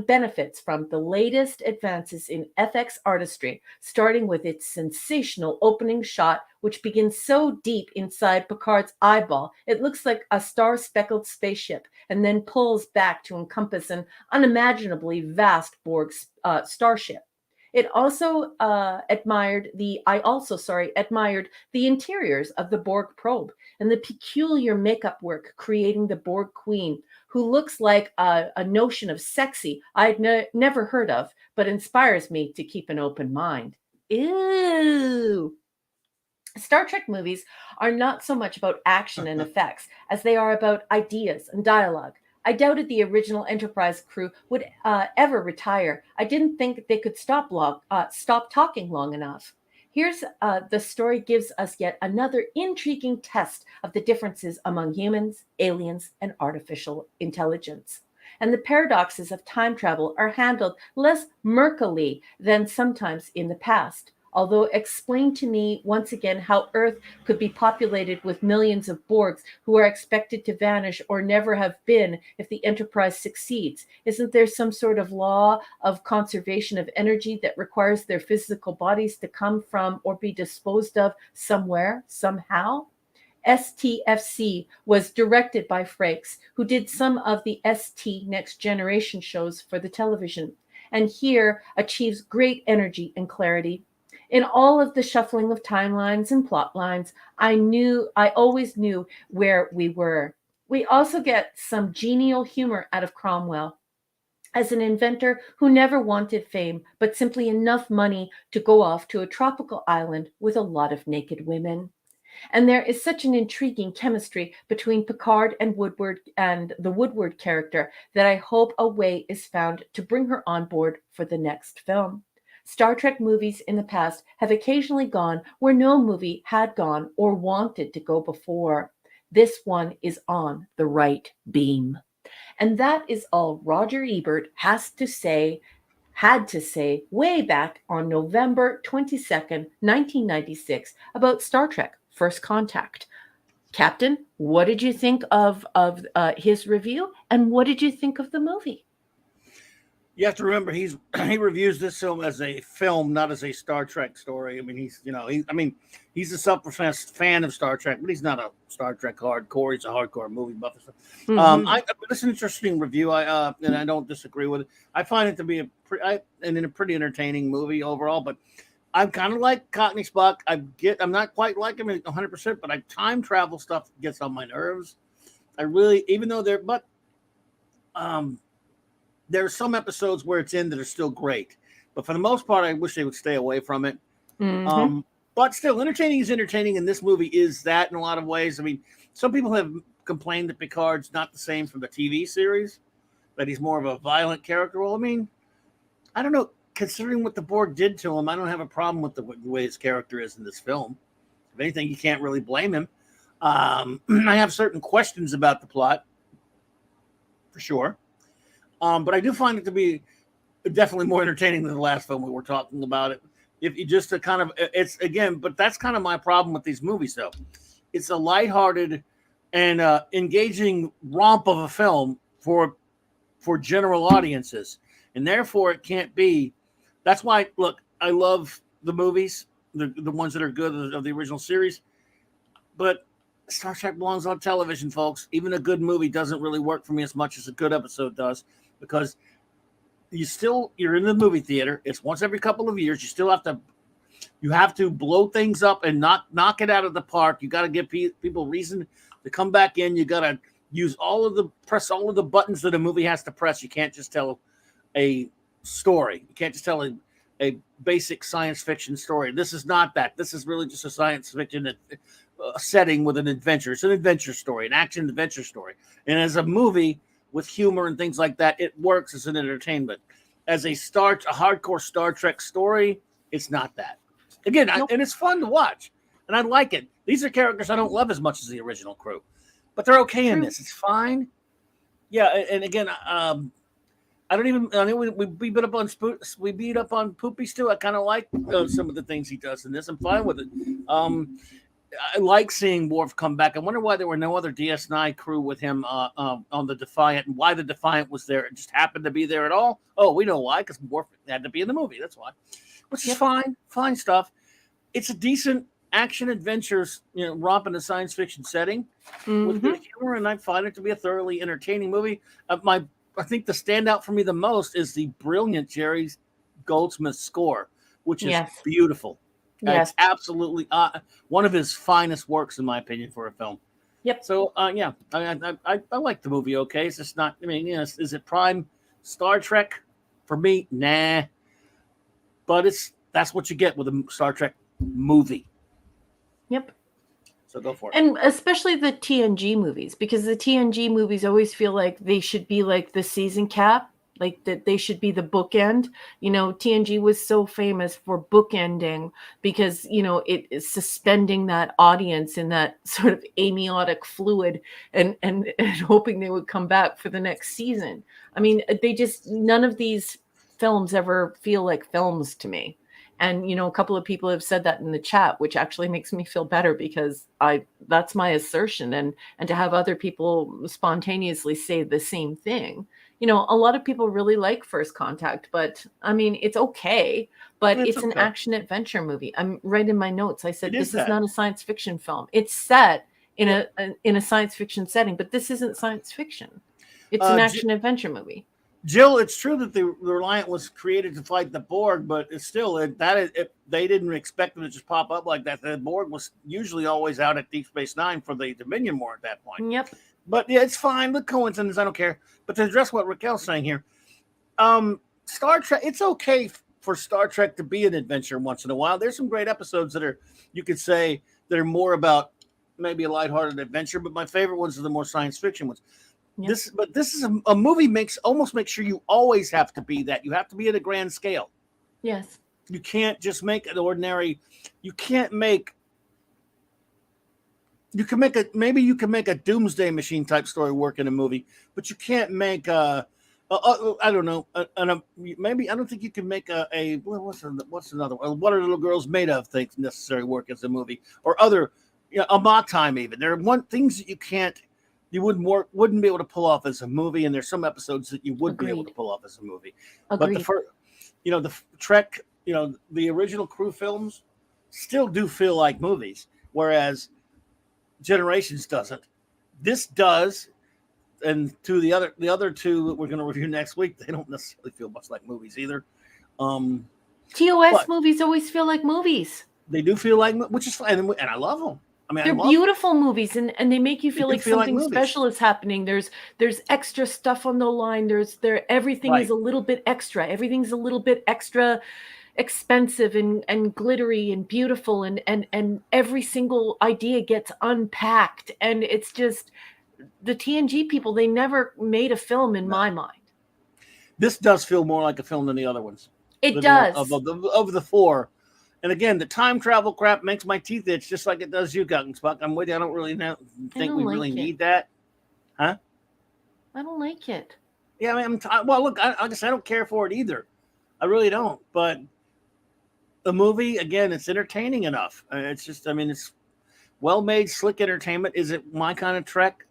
benefits from the latest advances in FX artistry, starting with its sensational opening shot, which begins so deep inside Picard's eyeball, it looks like a star-speckled spaceship, and then pulls back to encompass an unimaginably vast Borg starship. I also admired the interiors of the Borg probe and the peculiar makeup work creating the Borg queen, who looks like a notion of sexy I'd never heard of, but inspires me to keep an open mind. Ew. Star Trek movies are not so much about action and effects as they are about ideas and dialogue. I doubted the original Enterprise crew would ever retire. I didn't think they could stop talking long enough. Here's the story gives us yet another intriguing test of the differences among humans, aliens, and artificial intelligence. And the paradoxes of time travel are handled less murkily than sometimes in the past. Although explain to me once again how Earth could be populated with millions of Borgs who are expected to vanish or never have been if the Enterprise succeeds. Isn't there some sort of law of conservation of energy that requires their physical bodies to come from or be disposed of somewhere, somehow? STFC was directed by Frakes, who did some of the ST Next Generation shows for the television, and here achieves great energy and clarity. In all of the shuffling of timelines and plot lines, I always knew where we were. We also get some genial humor out of Cromwell as an inventor who never wanted fame, but simply enough money to go off to a tropical island with a lot of naked women. And there is such an intriguing chemistry between Picard and Woodward and the Woodward character that I hope a way is found to bring her on board for the next film. Star Trek movies in the past have occasionally gone where no movie had gone or wanted to go before. This one is on the right beam. And that is all Roger Ebert had to say way back on November 22nd, 1996 about Star Trek First Contact. Captain, what did you think of his review, and what did you think of the movie? You have to remember he reviews this film as a film, not as a Star Trek story. I mean, he's a self-professed fan of Star Trek, but he's not a Star Trek hardcore. He's a hardcore movie buff. It's an interesting review. And I don't disagree with it. I find it to be a pretty entertaining movie overall. But I'm kind of like Cockney Spock. I'm not quite like him 100%, but time travel stuff gets on my nerves. There are some episodes where it's in that are still great, but for the most part, I wish they would stay away from it. But still, entertaining is entertaining, and this movie is that in a lot of ways. I mean, some people have complained that Picard's not the same from the TV series, that he's more of a violent character. Well, I mean, I don't know. Considering what the Borg did to him, I don't have a problem with the way his character is in this film. If anything, you can't really blame him. I have certain questions about the plot, for sure. But I do find it to be definitely more entertaining than the last film we were talking about. It, if you just but that's kind of my problem with these movies, though. It's a lighthearted and engaging romp of a film for general audiences, and therefore it can't be. That's why, look, I love the movies, the ones that are good of the original series, but Star Trek belongs on television, folks. Even a good movie doesn't really work for me as much as a good episode does, because you're in the movie theater. It's once every couple of years. You have to blow things up and knock it out of the park. You got to give people reason to come back in. You got to press all of the buttons that a movie has to press. You can't just tell a story. You can't just tell a basic science fiction story. This is not that. This is really just a science fiction setting with an adventure. It's an adventure story, an action adventure story. And as a movie with humor and things like that, it works as an entertainment. As a hardcore Star Trek story, it's not that. Again, and it's fun to watch, and I like it. These are characters I don't love as much as the original crew, but they're okay in this. It's fine. Yeah, and again, I know we beat up on Poopy Stew. I kind of like some of the things he does in this. I'm fine with it. I like seeing Worf come back. I wonder why there were no other DS9 crew with him on the Defiant, and why the Defiant was there. It just happened to be there at all. Oh, we know why, because Worf had to be in the movie. That's why. Which is fine stuff. It's a decent action adventures, romp in a science fiction setting with good humor, and I find it to be a thoroughly entertaining movie. I think the standout for me the most is the brilliant Jerry Goldsmith score, which is beautiful. Yes. It's absolutely one of his finest works, in my opinion, for a film. Yep. So, I like the movie. Okay, it's just not. I mean, is it prime Star Trek for me? Nah. But that's what you get with a Star Trek movie. Yep. So go for it. And especially the TNG movies, because the TNG movies always feel like they should be like the season cap. Like that they should be the bookend. TNG was so famous for bookending because, it is suspending that audience in that sort of amniotic fluid and hoping they would come back for the next season. I mean, none of these films ever feel like films to me. And, a couple of people have said that in the chat, which actually makes me feel better because that's my assertion. And to have other people spontaneously say the same thing. A lot of people really like First Contact, but I mean, it's okay, but it's an action adventure movie. I'm right in my notes. I said, this is not a science fiction film. It's set in a science fiction setting, but this isn't science fiction. It's an action adventure movie. Jill, it's true that the Reliant was created to fight the Borg, but it's still they didn't expect them to just pop up like that. The Borg was usually always out at Deep Space Nine for the Dominion War at that point. Yep. But yeah, it's fine. The coincidence, I don't care. But to address what Raquel's saying here, Star Trek, it's okay for Star Trek to be an adventure once in a while. There's some great episodes that are, you could say, that are more about maybe a lighthearted adventure. But my favorite ones are the more science fiction ones. Yep. This is a movie almost makes sure you always have to be that. You have to be at a grand scale. Yes. You can't just make an ordinary. You can't make. You can make a Doomsday Machine type story work in a movie, but you can't make I don't know, maybe I don't think you can make what's another one? What Are Little Girls Made Of things necessary work as a movie, or other, a mock time even. There are things that you wouldn't be able to pull off as a movie, and there's some episodes that you would be able to pull off as a movie. Agreed. But the first, the Trek, the original crew films still do feel like movies, whereas Generations doesn't. This does, and the other two that we're going to review next week, they don't necessarily feel much like movies either. TOS movies always feel like movies. They do feel like, which is fine, and I love them. I mean, they're beautiful movies, and they make you feel like something special is happening. There's extra stuff on the line. Everything is a little bit extra. Everything's a little bit extra expensive and glittery and beautiful, and every single idea gets unpacked, and it's just the TNG people, they never made a film in my mind. This does feel more like a film than the other ones. It does. Of the four. And again, the time travel crap makes my teeth itch just like it does you, Captain Spock. I'm with you. I don't really think we really need that. Huh? I don't like it. Yeah, I mean, look, I guess I don't care for it either. I really don't. But the movie, again, it's entertaining enough. It's just, I mean, it's well-made, slick entertainment. Is it my kind of Trek?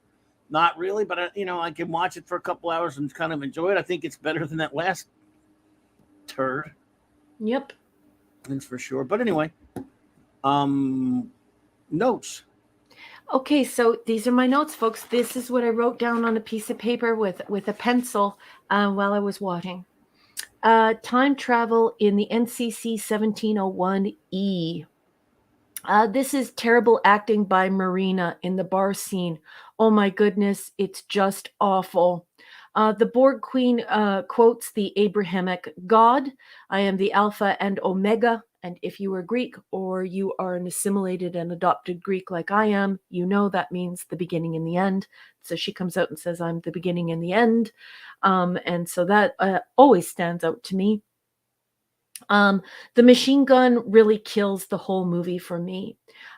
Not really, but I can watch it for a couple hours and kind of enjoy it. I think it's better than that last turd. Yep. That's for sure. But anyway, notes. Okay, so these are my notes, folks. This is what I wrote down on a piece of paper with a pencil while I was watching. Time travel in the NCC 1701E. This is terrible acting by Marina in the bar scene. Oh my goodness, it's just awful. The Borg Queen quotes the Abrahamic God. I am the Alpha and Omega. And if you are Greek or you are an assimilated and adopted Greek like I am, you know that means the beginning and the end. So she comes out and says, I'm the beginning and the end. And so that always stands out to me. The machine gun really kills the whole movie for me.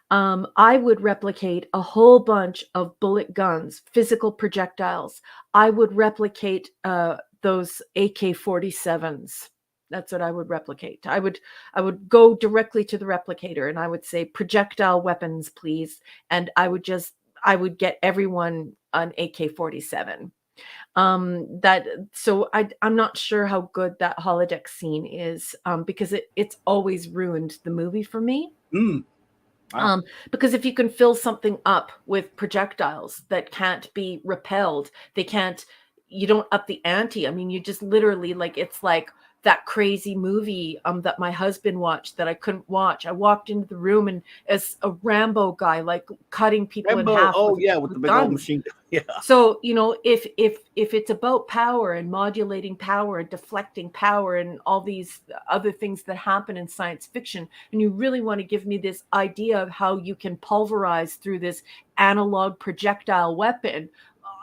I would replicate a whole bunch of bullet guns, physical projectiles. I would replicate those AK-47s. That's what I would replicate. I would go directly to the replicator and I would say, projectile weapons, please. And I would get everyone an AK-47. I'm not sure how good that holodeck scene is, because it's always ruined the movie for me. Wow. Because if you can fill something up with projectiles that can't be repelled, you don't up the ante. I mean, you just literally, like, it's like that crazy movie that my husband watched that I couldn't watch. I walked into the room and as a Rambo guy, like cutting people in half. Oh yeah, with the big old machine gun. Yeah. So, if it's about power and modulating power and deflecting power and all these other things that happen in science fiction, and you really want to give me this idea of how you can pulverize through this analog projectile weapon,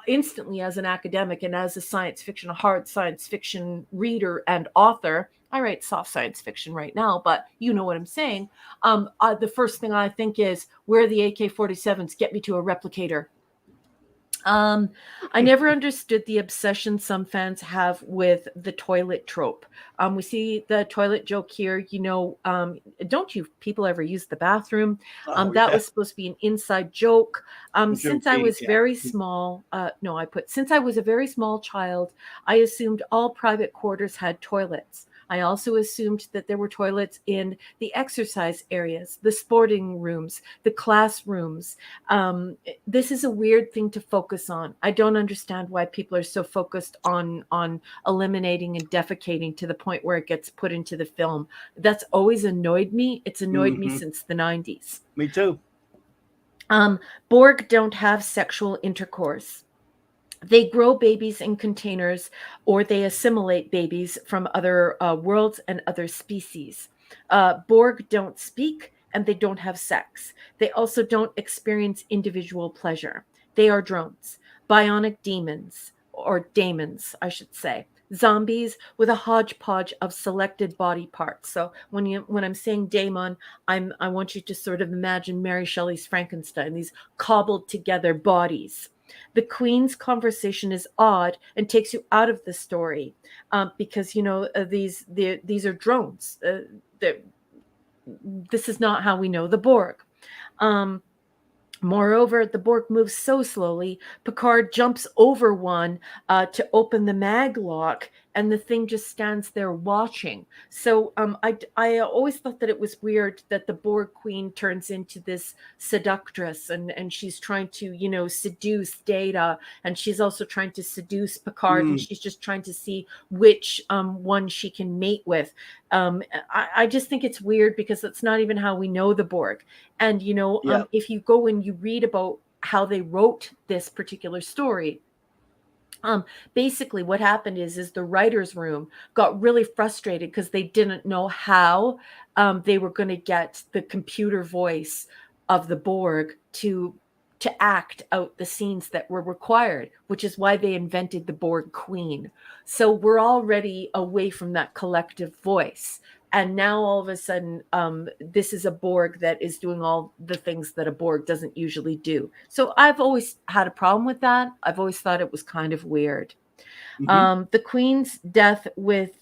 instantly as an academic and as a hard science fiction reader and author, I write soft science fiction right now, but you know what I'm saying. The first thing I think is, where are the AK-47s? Get me to a replicator. I never understood the obsession some fans have with the toilet trope. We see the toilet joke here, don't you people ever use the bathroom? That was supposed to be an inside joke. Since I was very small, since I was a very small child, I assumed all private quarters had toilets. I also assumed that there were toilets in the exercise areas, the sporting rooms, the classrooms. This is a weird thing to focus on. I don't understand why people are so focused on eliminating and defecating to the point where it gets put into the film. That's always annoyed me. It's annoyed me since the 90s. Me too. Borg don't have sexual intercourse. They grow babies in containers, or they assimilate babies from other worlds and other species. Borg don't speak. and they don't have sex. They also don't experience individual pleasure. They are drones, bionic demons, or daemons, I should say. Zombies with a hodgepodge of selected body parts. So when I'm saying daemon, I want you to sort of imagine Mary Shelley's Frankenstein, these cobbled together bodies. The Queen's conversation is odd and takes you out of the story, because these are drones. This is not how we know the Borg. Moreover, the Borg moves so slowly, Picard jumps over one to open the mag lock, and the thing just stands there watching. So I always thought that it was weird that the Borg Queen turns into this seductress, and she's trying to, seduce Data, and she's also trying to seduce Picard, and she's just trying to see which one she can mate with. I just think it's weird because that's not even how we know the Borg. And, if you go and you read about how they wrote this particular story, basically what happened is the writer's room got really frustrated because they didn't know how they were going to get the computer voice of the Borg to act out the scenes that were required, which is why they invented the Borg Queen. So we're already away from that collective voice. And now all of a sudden, this is a Borg that is doing all the things that a Borg doesn't usually do. So I've always had a problem with that. I've always thought it was kind of weird. The Queen's death with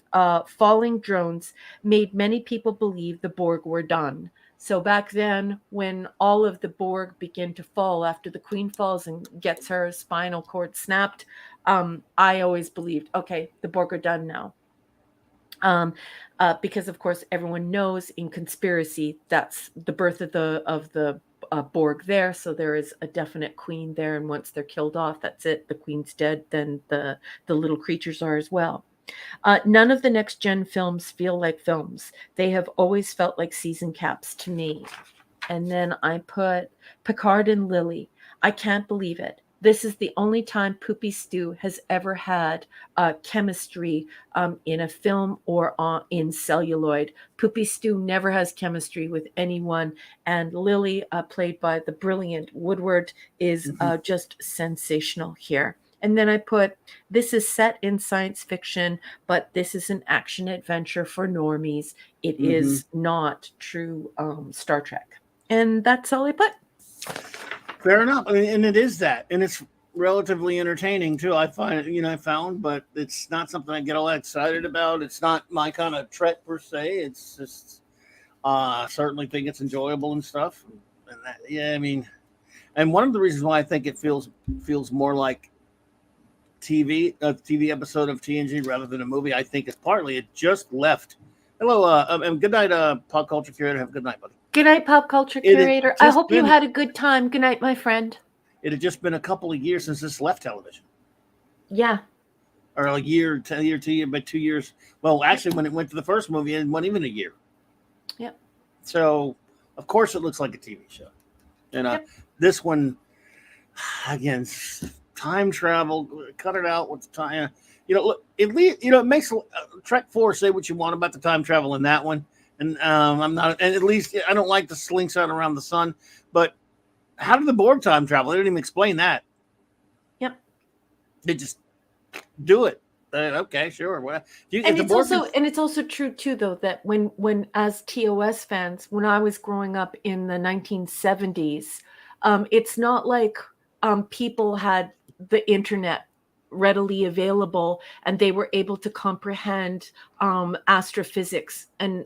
falling drones made many people believe the Borg were done. So back then, when all of the Borg begin to fall after the Queen falls and gets her spinal cord snapped, I always believed, okay, the Borg are done now. Because of course everyone knows in conspiracy that's the birth of the Borg there, so there is a definite queen there, and once they're killed off, that's it. The queen's dead, then the little creatures are as well. None of the next gen films feel like films. They have always felt like season caps to me. And then I put Picard and Lily. I can't believe it. This is the only time Poopy Stew has ever had chemistry in a film or in celluloid. Poopy Stew never has chemistry with anyone. And Lily, played by the brilliant Woodward, is just sensational here. And then I put, this is set in science fiction, but this is an action adventure for normies. It is not true Star Trek. And that's all I put. Fair enough. I mean, and it is that. And it's relatively entertaining, too. I find it, but it's not something I get all that excited about. It's not my kind of Trek, per se. It's just, certainly think it's enjoyable and stuff. And that, and one of the reasons why I think it feels more like a TV episode of TNG rather than a movie, I think is partly it just left. Hello, and good night, pop culture curator. Have a good night, buddy. Good night, pop culture curator. I hope you had a good time. Good night, my friend. It had just been a couple of years since this left television. Yeah. Or a year, 2 years, but 2 years. Well, actually, when it went to the first movie, it wasn't even a year. Yep. So, of course, it looks like a TV show. And this one, again, time travel, cut it out with the time. Look, at least, it makes Trek 4 say what you want about the time travel in that one. And I'm not, and at least I don't like the slingshot around the sun. But how did the Borg time travel? They didn't even explain that. Yep. They just do it. Okay, sure. Well, it's also true too, though, that when as TOS fans, when I was growing up in the 1970s, it's not like people had the internet readily available and they were able to comprehend astrophysics and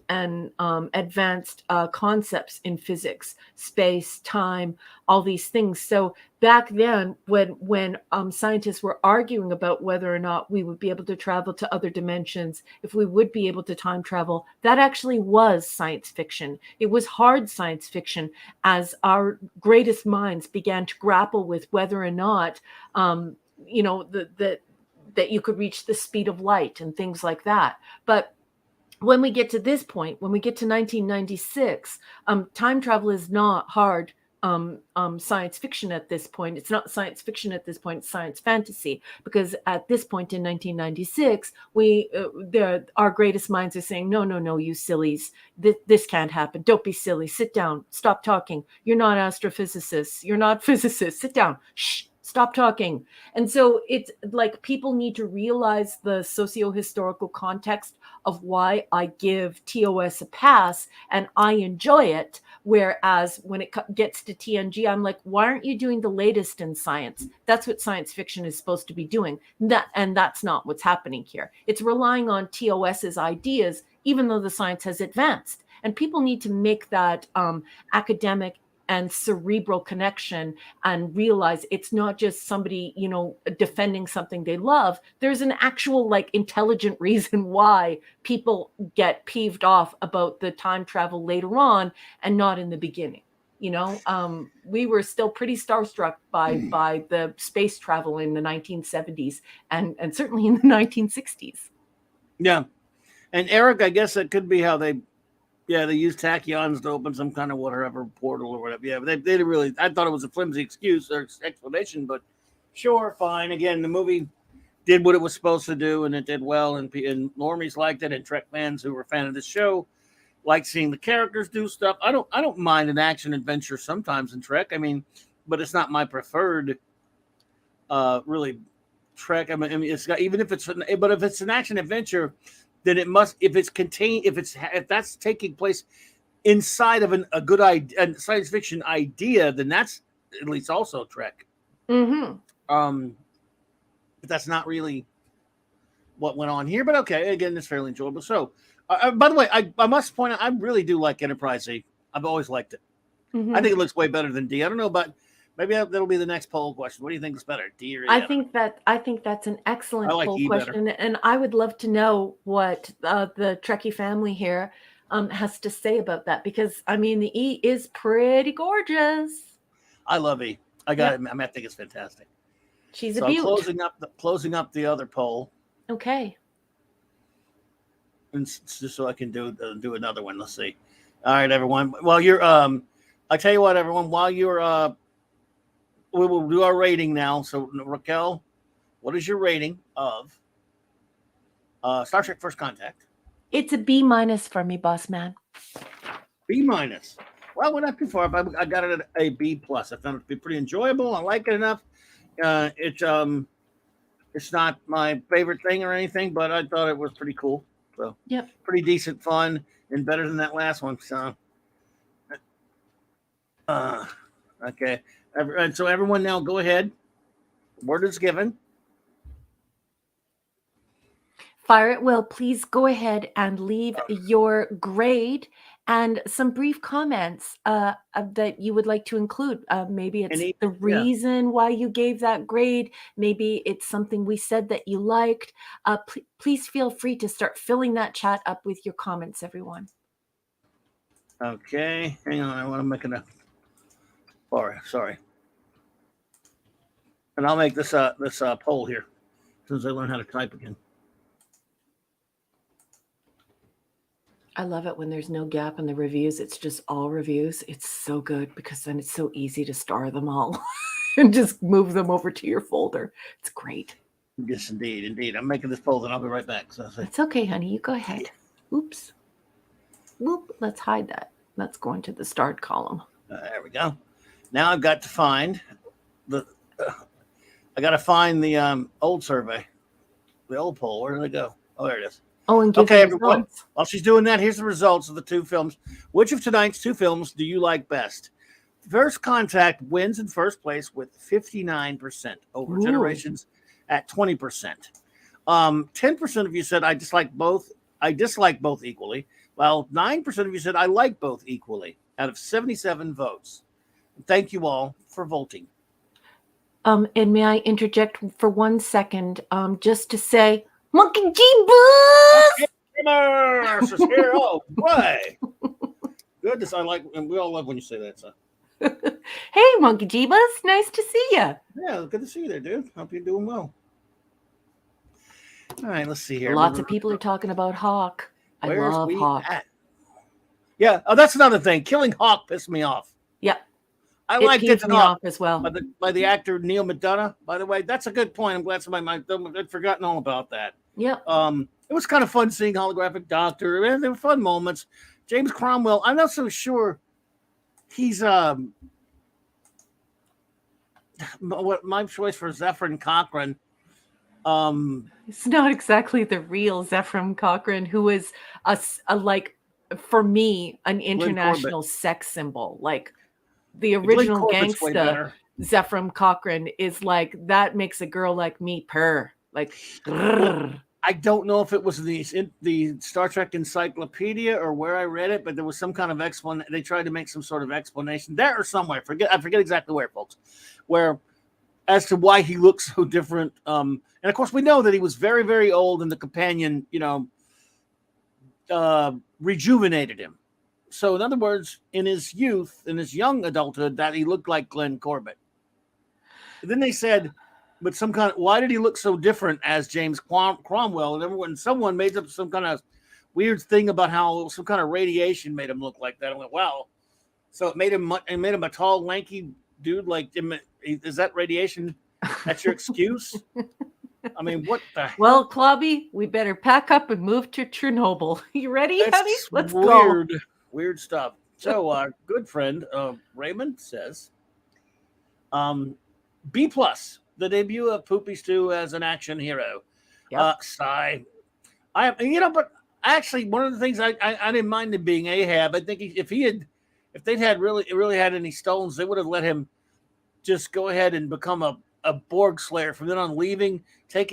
advanced concepts in physics, space, time, all these things. So back then, when scientists were arguing about whether or not we would be able to travel to other dimensions, if we would be able to time travel, that actually was science fiction. It was hard science fiction as our greatest minds began to grapple with whether or not that you could reach the speed of light and things like that. But when we get to this point, when we get to 1996, time travel is not hard science fiction at this point. It's not science fiction at this point, it's science fantasy, because at this point in 1996, our greatest minds are saying, no, you sillies, this can't happen. Don't be silly. Sit down. Stop talking. You're not astrophysicists. You're not physicists. Sit down. Shh. Stop talking. And so it's like people need to realize the socio-historical context of why I give TOS a pass and I enjoy it. Whereas when it gets to TNG, I'm like, why aren't you doing the latest in science? That's what science fiction is supposed to be doing. And that's not what's happening here. It's relying on TOS's ideas, even though the science has advanced. And people need to make that academic and cerebral connection and realize it's not just somebody, defending something they love. There's an actual intelligent reason why people get peeved off about the time travel later on and not in the beginning. We were still pretty starstruck by the space travel in the 1970s and certainly in the 1960s. Yeah. And Eric, I guess that could be how they use tachyons to open some kind of whatever portal or whatever. Yeah, but they really, I thought it was a flimsy excuse or explanation, but sure, fine. Again, the movie did what it was supposed to do, and it did well, and normies liked it, and Trek fans who were a fan of this show like seeing the characters do stuff. I don't mind an action adventure sometimes in Trek. I mean, but it's not my preferred, really, Trek. I mean, it's got, even if it's an action adventure, then it must, if that's taking place inside of a good idea, a science fiction idea, then that's at least also Trek. Mm-hmm. But that's not really what went on here. But okay, again, it's fairly enjoyable. So, by the way, I must point out, I really do like Enterprise C. I've always liked it. Mm-hmm. I think it looks way better than D. I don't know, but maybe that'll be the next poll question. What do you think is better, D or E? I think that's an excellent poll question, and I would love to know what the Trekkie family here has to say about that, because I mean the E is pretty gorgeous. I love E. I think it's fantastic. She's a beaut. Closing up the other poll. Okay. And just so I can do another one. Let's see. All right, everyone. Well, you're I tell you what, everyone. While you're we will do our rating now. So, Raquel, what is your rating of Star Trek First Contact? It's a B- for me, boss man. B-. Well, we're not too far. I got it at a B+. I found it to be pretty enjoyable. I like it enough. It's not my favorite thing or anything, but I thought it was pretty cool. So, yep, pretty decent fun and better than that last one. So, okay. And so everyone now go ahead. Word is given. Fire at will. Please go ahead and leave your grade and some brief comments that you would like to include. Maybe it's the reason why you gave that grade. Maybe it's something we said that you liked. Please feel free to start filling that chat up with your comments, everyone. Okay. Hang on. I want to make enough. Sorry. And I'll make this poll here as soon as I learn how to type again. I love it when there's no gap in the reviews. It's just all reviews. It's so good because then it's so easy to star them all and just move them over to your folder. It's great. Yes, indeed. I'm making this poll and I'll be right back. So it's okay, honey. You go ahead. Oops. Whoop. Let's hide that. Let's go into the start column. There we go. Now I've got to find the old survey, the old poll. Where did it go? Oh, there it is. Oh, and give okay, everyone. While she's doing that, here's the results of the two films. Which of tonight's two films do you like best? First Contact wins in first place with 59% over Generations at 20%. 10% of you said I dislike both equally, while 9% of you said I like both equally out of 77 votes. Thank you all for voting. And may I interject for 1 second, just to say, Monkey Jeebus! Is here. Oh, boy. Goodness, and we all love when you say that, so. Hey, Monkey Jeebus. Nice to see you. Yeah, good to see you there, dude. Hope you're doing well. All right, let's see here. Lots of people are talking about Hawk. I love Hawk. Yeah, that's another thing. Killing Hawk pissed me off. Yeah. I It liked it peeved me enough off as well. by the actor Neil McDonough. By the way, that's a good point. I'm glad somebody I'd forgotten all about that. Yep. It was kind of fun seeing holographic Doctor. There were fun moments. James Cromwell. I'm not so sure he's what my choice for Zephyrin Cochrane. It's not exactly the real Zephram Cochrane, who is a like, for me, an international sex symbol. Like the original Corbett's way gangsta better. Zephram Cochrane is like, that makes a girl like me purr. Like, grrr. I don't know if it was the Star Trek Encyclopedia or where I read it, but there was some kind of explanation. They tried to make some sort of explanation there or somewhere. I forget exactly where, folks. Where as to why he looks so different. And of course, we know that he was very, very old, and the companion, rejuvenated him. So, in other words, in his youth, in his young adulthood, that he looked like Glenn Corbett. And then they said, but why did he look so different as James Cromwell? And someone made up some kind of weird thing about how some kind of radiation made him look like that. I went, wow. So it made him a tall, lanky dude. Like, is that radiation? That's your excuse? I mean, what the hell? Well, Clobby, we better pack up and move to Chernobyl. You ready, honey? Let's go. Weird stuff. So our good friend Raymond says, B+, the debut of Poopy Stew as an action hero. Yep. Sigh. But actually, one of the things I didn't mind him being Ahab. I think if they'd had really had any stones, they would have let him just go ahead and become a Borg Slayer from then on, leaving,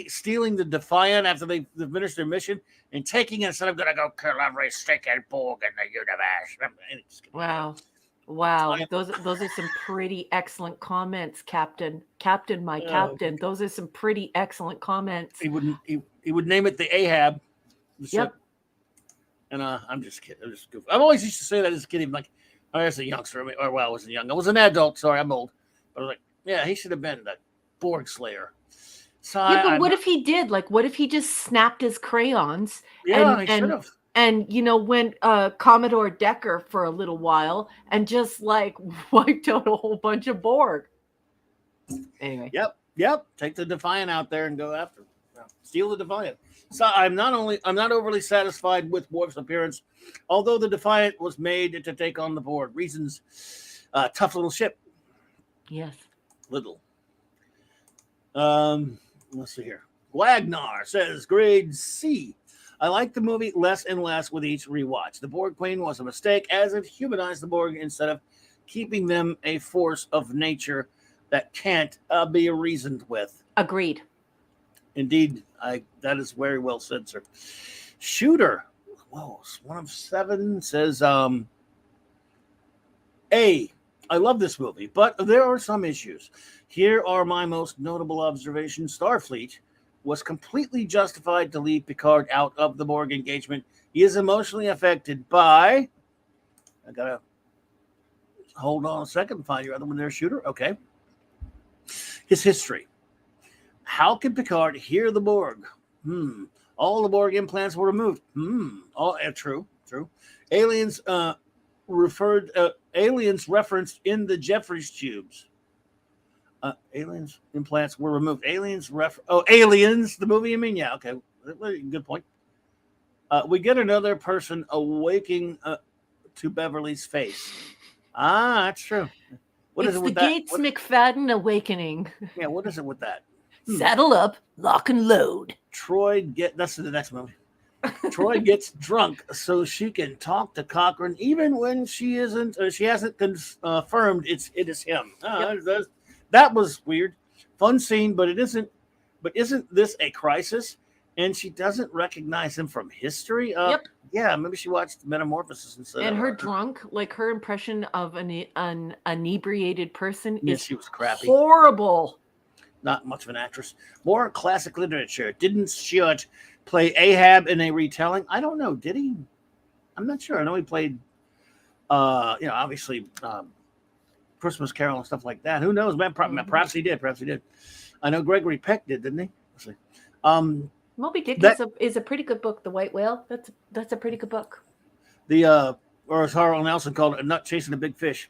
stealing the Defiant after they finished their mission, and taking it instead of going to go kill every stinking Borg in the universe. Wow. Those are some pretty excellent comments, Captain. Captain. Those are some pretty excellent comments. He would name it the Ahab. Yep. And I'm just kidding. I'm just goofing. I've always used to say that as a kid, even like, I was a youngster. I wasn't young. I was an adult. Sorry, I'm old. But I was like, yeah, he should have been the Borg Slayer. So but what if he did? Like, what if he just snapped his crayons? Yeah, he should have. And went Commodore Decker for a little while and just like wiped out a whole bunch of Borg. Anyway. Yep. Take the Defiant out there and go after him. Steal the Defiant. So I'm not overly satisfied with Worf's appearance, although the Defiant was made to take on the Borg. Reasons, tough little ship. Yes. Little. Let's see here. Wagnar says grade C. I like the movie less and less with each rewatch. The Borg Queen was a mistake, as it humanized the Borg instead of keeping them a force of nature that can't be reasoned with. Agreed. Indeed, that is very well said, sir. Shooter, whoa, one of 7 says, I love this movie, but there are some issues. Here are my most notable observations. Starfleet was completely justified to leave Picard out of the Borg engagement. He is emotionally affected by... I gotta hold on a second and find your other one there, Shooter. Okay. His history. How can Picard hear the Borg? All the Borg implants were removed. True. Aliens referenced in the Jeffries tubes. Aliens implants were removed. Aliens, the movie, you mean? Yeah, okay. Good point. We get another person awaking to Beverly's face. That's true. What is it with that? Gates McFadden awakening. Yeah, what is it with that? Saddle up, lock and load. That's the next movie. Troy gets drunk so she can talk to Cochrane, even when she hasn't confirmed it is him. That was weird. Fun scene, but it isn't. But isn't this a crisis? And she doesn't recognize him from history. Yep. Yeah, maybe she watched Metamorphosis instead. And her drunk, like her impression of an inebriated person is she was crappy. Horrible. Not much of an actress. More classic literature. Didn't Stewart play Ahab in a retelling? I don't know. Did he? I'm not sure. I know he played, obviously Christmas Carol and stuff like that. Who knows? Man, perhaps he did. I know Gregory Peck did, didn't he? Let's see. Moby Dick is a pretty good book. The White Whale. That's a pretty good book. Or as Harlan Nelson called it, a nut chasing a big fish.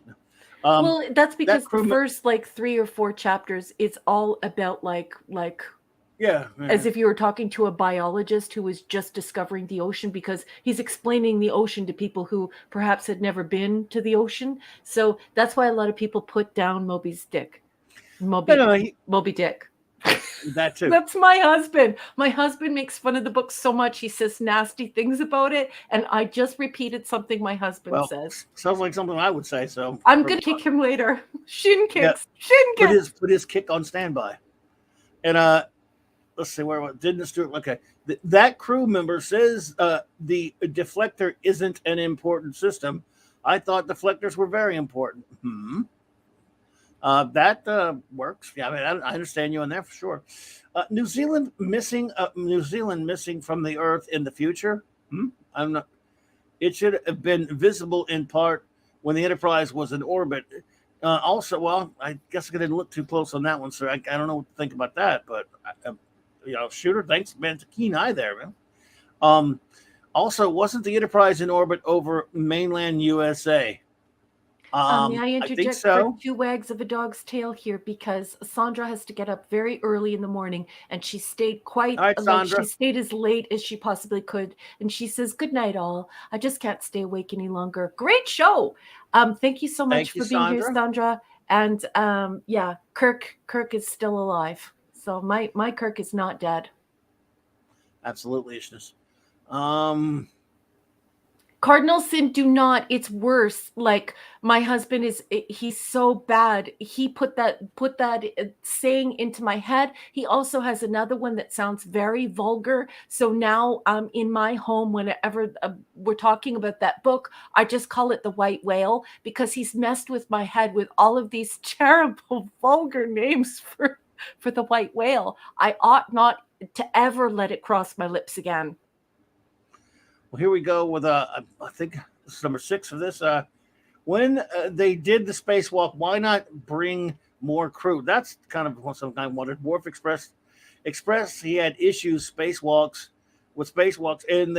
Well, that's because the crew first like 3 or 4 chapters, it's all about like yeah, as if you were talking to a biologist who was just discovering the ocean, because he's explaining the ocean to people who perhaps had never been to the ocean. So that's why a lot of people put down Moby's dick. Moby Dick. that too. That's my husband. My husband makes fun of the book so much. He says nasty things about it. And I just repeated something my husband says. Sounds like something I would say. So I'm going to kick him later. Shin kicks. Yeah. Shin kicks. Put his kick on standby. And let's see where didn't Stuart. Okay, that crew member says the deflector isn't an important system. I thought deflectors were very important. That works. Yeah, I mean, I understand you on that for sure. New Zealand missing from the Earth in the future. I'm not. It should have been visible in part when the Enterprise was in orbit. Also, well, I guess I didn't look too close on that one, so I don't know what to think about that. But Shooter, thanks, man. It's a keen eye there, man. Also, wasn't the Enterprise in orbit over mainland USA? May I interject I think so. for 2 wags of a dog's tail here, because Sandra has to get up very early in the morning, and she stayed quite All right, Sandra. she stayed as late as she possibly could, and she says, "Good night, all. I just can't stay awake any longer." Great show. Thank you so much for being here, Sandra. And yeah, Kirk is still alive. So my Kirk is not dead. Absolutely, Ishness. Cardinal Sin, do not. It's worse. Like, my husband he's so bad. He put that saying into my head. He also has another one that sounds very vulgar. So now in my home, whenever we're talking about that book, I just call it the white whale, because he's messed with my head with all of these terrible vulgar names for the white whale. I ought not to ever let it cross my lips again. Well, here we go with I think this is number 6 of this. When they did the spacewalk, why not bring more crew? That's kind of something I wanted. Worf expressed he had issues with spacewalks, and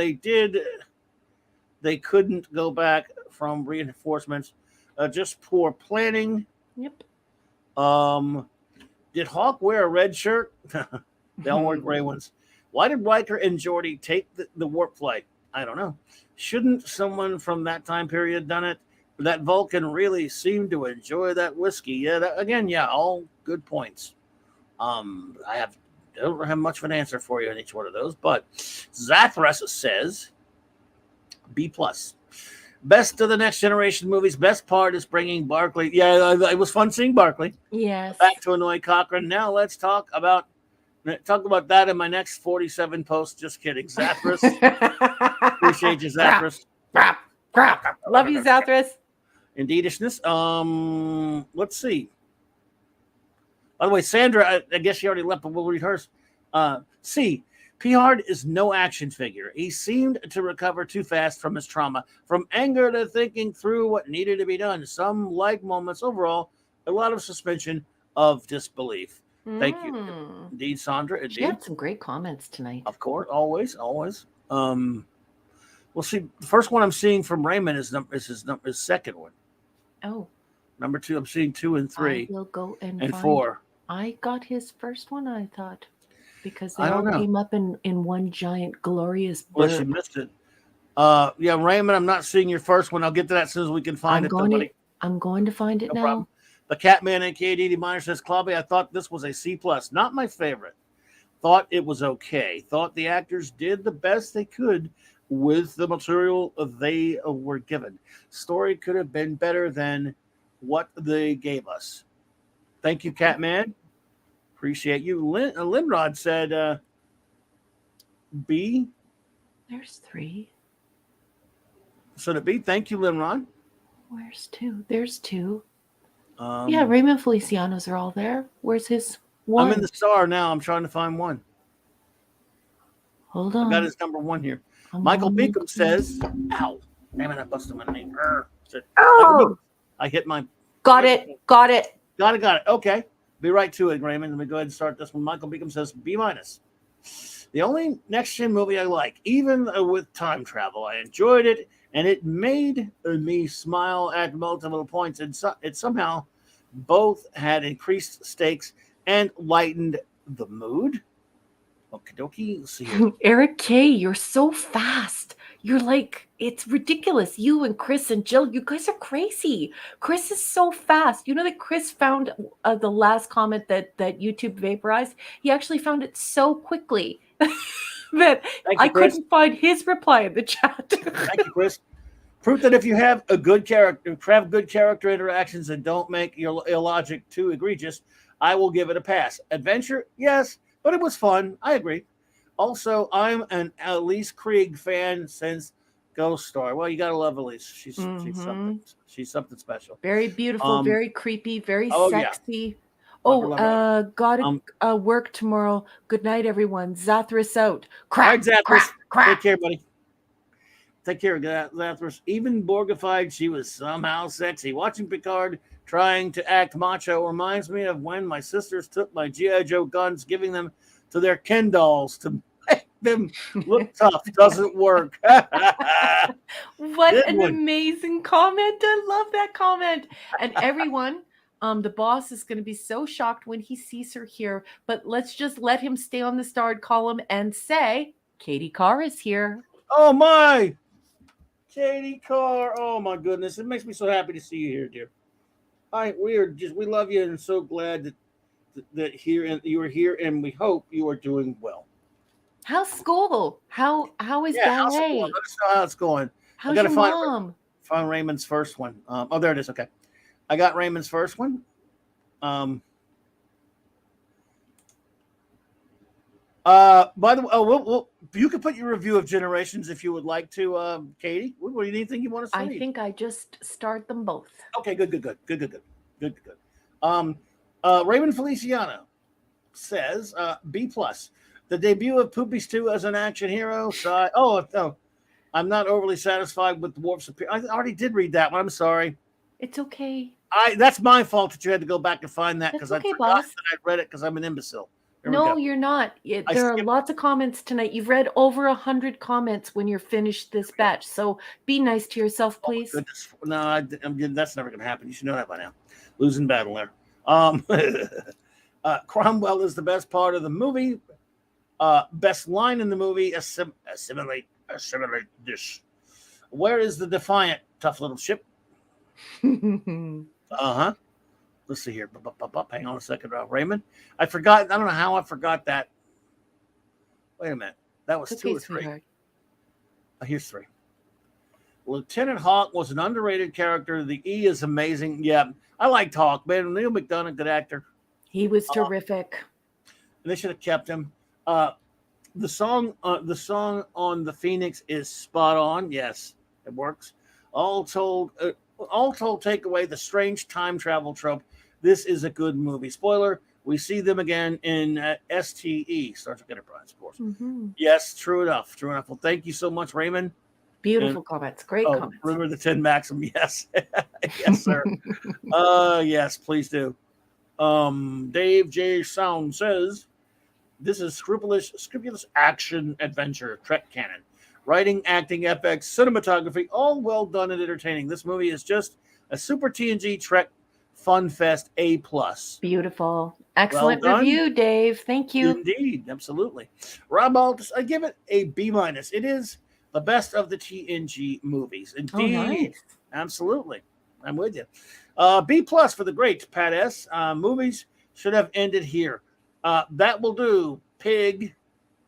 they couldn't go back from reinforcements. Just poor planning. Yep. Did Hawk wear a red shirt? They all wore gray ones. Why did Riker and Geordi take the warp flight? I don't know. Shouldn't someone from that time period done it? That Vulcan really seemed to enjoy that whiskey. Yeah, all good points. I don't have much of an answer for you on each one of those, but Zathras says B+. Best of the Next Generation movies. Best part is bringing Barclay. Yeah, it was fun seeing Barclay. Yes. Back to annoy Cochrane. Now let's talk about that in my next 47 posts. Just kidding. Zathras. Appreciate you, Zathras. Love you, Zathras. Indeedishness. Let's see. By the way, Sandra, I guess she already left, but we'll read hers. C. P-Hard is no action figure. He seemed to recover too fast from his trauma, from anger to thinking through what needed to be done. Some light moments overall, a lot of suspension of disbelief. Thank you. Indeed, Sandra. Indeed. She had some great comments tonight. Of course, always. We'll see. The first one I'm seeing from Raymond is his second one. Oh. Number 2, I'm seeing 2 and 3. I will go and and find 4. I got his first one, I thought, because they all came up in one giant glorious blurb. Well, she missed it. Yeah, Raymond, I'm not seeing your first one. I'll get to that as soon as we can find it. I'm going to find it now. Problem. The Catman and KDD Minor says, Clobby, I thought this was a C+. Not my favorite. Thought it was okay. Thought the actors did the best they could with the material they were given. Story could have been better than what they gave us. Thank you, Catman. Appreciate you. Limrod said B. There's 3. So to B. Thank you, Limrod. Where's 2? There's 2. Yeah, Raymond Feliciano's are all there. Where's his 1? I'm in the star now. I'm trying to find 1. Hold on. I got his number 1 here. Michael Beacom says, ow. Damn it, I busted my name. Oh! I hit my... Got it. Got it. Okay. Be right to it, Raymond. Let me go ahead and start this one. Michael Beacom says B-. The only next gen movie I like, even with time travel. I enjoyed it, and it made me smile at multiple points. And it somehow both had increased stakes and lightened the mood. Okie dokie. Let's see here. Eric K, you're so fast. You're like, it's ridiculous. You and Chris and Jill, you guys are crazy. Chris is so fast. You know that Chris found the last comment that YouTube vaporized? He actually found it so quickly that Thank I you, Chris. couldn't find his reply in the chat. Thank you, Chris. Proof that if you have a good character, have good character interactions and don't make your illogic too egregious, I will give it a pass. Adventure, yes, but it was fun. I agree. Also, I'm an Elise Krieg fan since Ghost Star. Well, you gotta love Elise. She's something special. Very beautiful, very creepy, very oh, yeah. sexy. Love her. Gotta work tomorrow. Good night, everyone. Zathras out. All right, Crack, Zathras. crack, crack. Take care, buddy. Take care, Zathras. Even Borgified, she was somehow sexy. Watching Picard trying to act macho reminds me of when my sisters took my G.I. Joe guns, giving them to their Ken dolls to make them look tough. Doesn't work. What Good an one. amazing comment. I love that comment. And everyone, the boss is going to be so shocked when he sees her here. But let's just let him stay on the starred column and say, Katie Carr is here. Oh, my. Katie Carr. Oh, my goodness. It makes me so happy to see you here, dear. We love you and so glad that you are here, and we hope you are doing well. How's school? How is how's it ballet? going? Let us know how it's going. How's your mom? Find Raymond's first one. Oh, there it is. Okay, I got Raymond's first one. By the way, you can put your review of Generations if you would like to, Katie. What do you think you want us to read? I think I just start them both. Okay, good. Raymond Feliciano says B+. The debut of Poopy Stew as an action hero. I'm not overly satisfied with the Worf's appearance. I already did read that one. I'm sorry. It's okay. That's my fault that you had to go back and find that because okay, I forgot that I read it because I'm an imbecile. No, you're not. There are lots of comments tonight. You've read over 100 comments when you're finished this batch. So be nice to yourself, please. No, that's never going to happen. You should know that by now. Losing battle there. Cromwell is the best part of the movie. Best line in the movie, assimilate this. Where is the Defiant? Tough little ship. Let's see here. Hang on a second, Raymond. I forgot. I don't know how I forgot that. Wait a minute. That was 2 or 3. Here's 3. Lieutenant Hawk was an underrated character. The E is amazing. Yeah, I liked Hawk, man. Neil McDonough, good actor. He was terrific. And they should have kept him. The song on the Phoenix is spot on. Yes, it works. All told, take away the strange time travel trope. This is a good movie. Spoiler: we see them again in STE, Star Trek Enterprise, of course. Mm-hmm. Yes, true enough. Well, thank you so much, Raymond. Beautiful comments. Great comments. Remember the 10 Maxim? Yes, yes, sir. Yes, please do. Dave J. Sound says, this is scrupulous action adventure Trek canon. Writing, acting, FX, cinematography, all well done and entertaining. This movie is just a super TNG Trek fun fest A+. Beautiful. Excellent review, Dave. Thank you. Indeed, absolutely. Rob Aldis, I give it a B-. It is the best of the TNG movies. Indeed. Oh, nice. Absolutely. I'm with you. B+ for the great Pat S. Movies should have ended here. That will do, pig.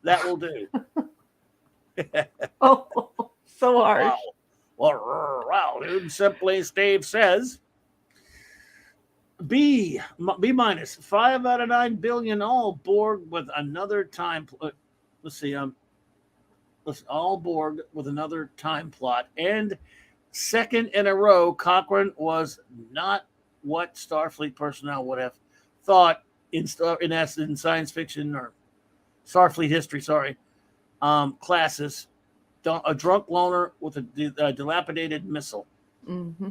That will do. Oh, so hard. Wow. Dude, simply Steve says B-. 5 out of 9 billion, all Borg with another time. Let's see. All Borg with another time plot, and second in a row, Cochrane was not what Starfleet personnel would have thought in science fiction or Starfleet history. Sorry. Classes, a drunk loner with a dilapidated missile. Mm-hmm.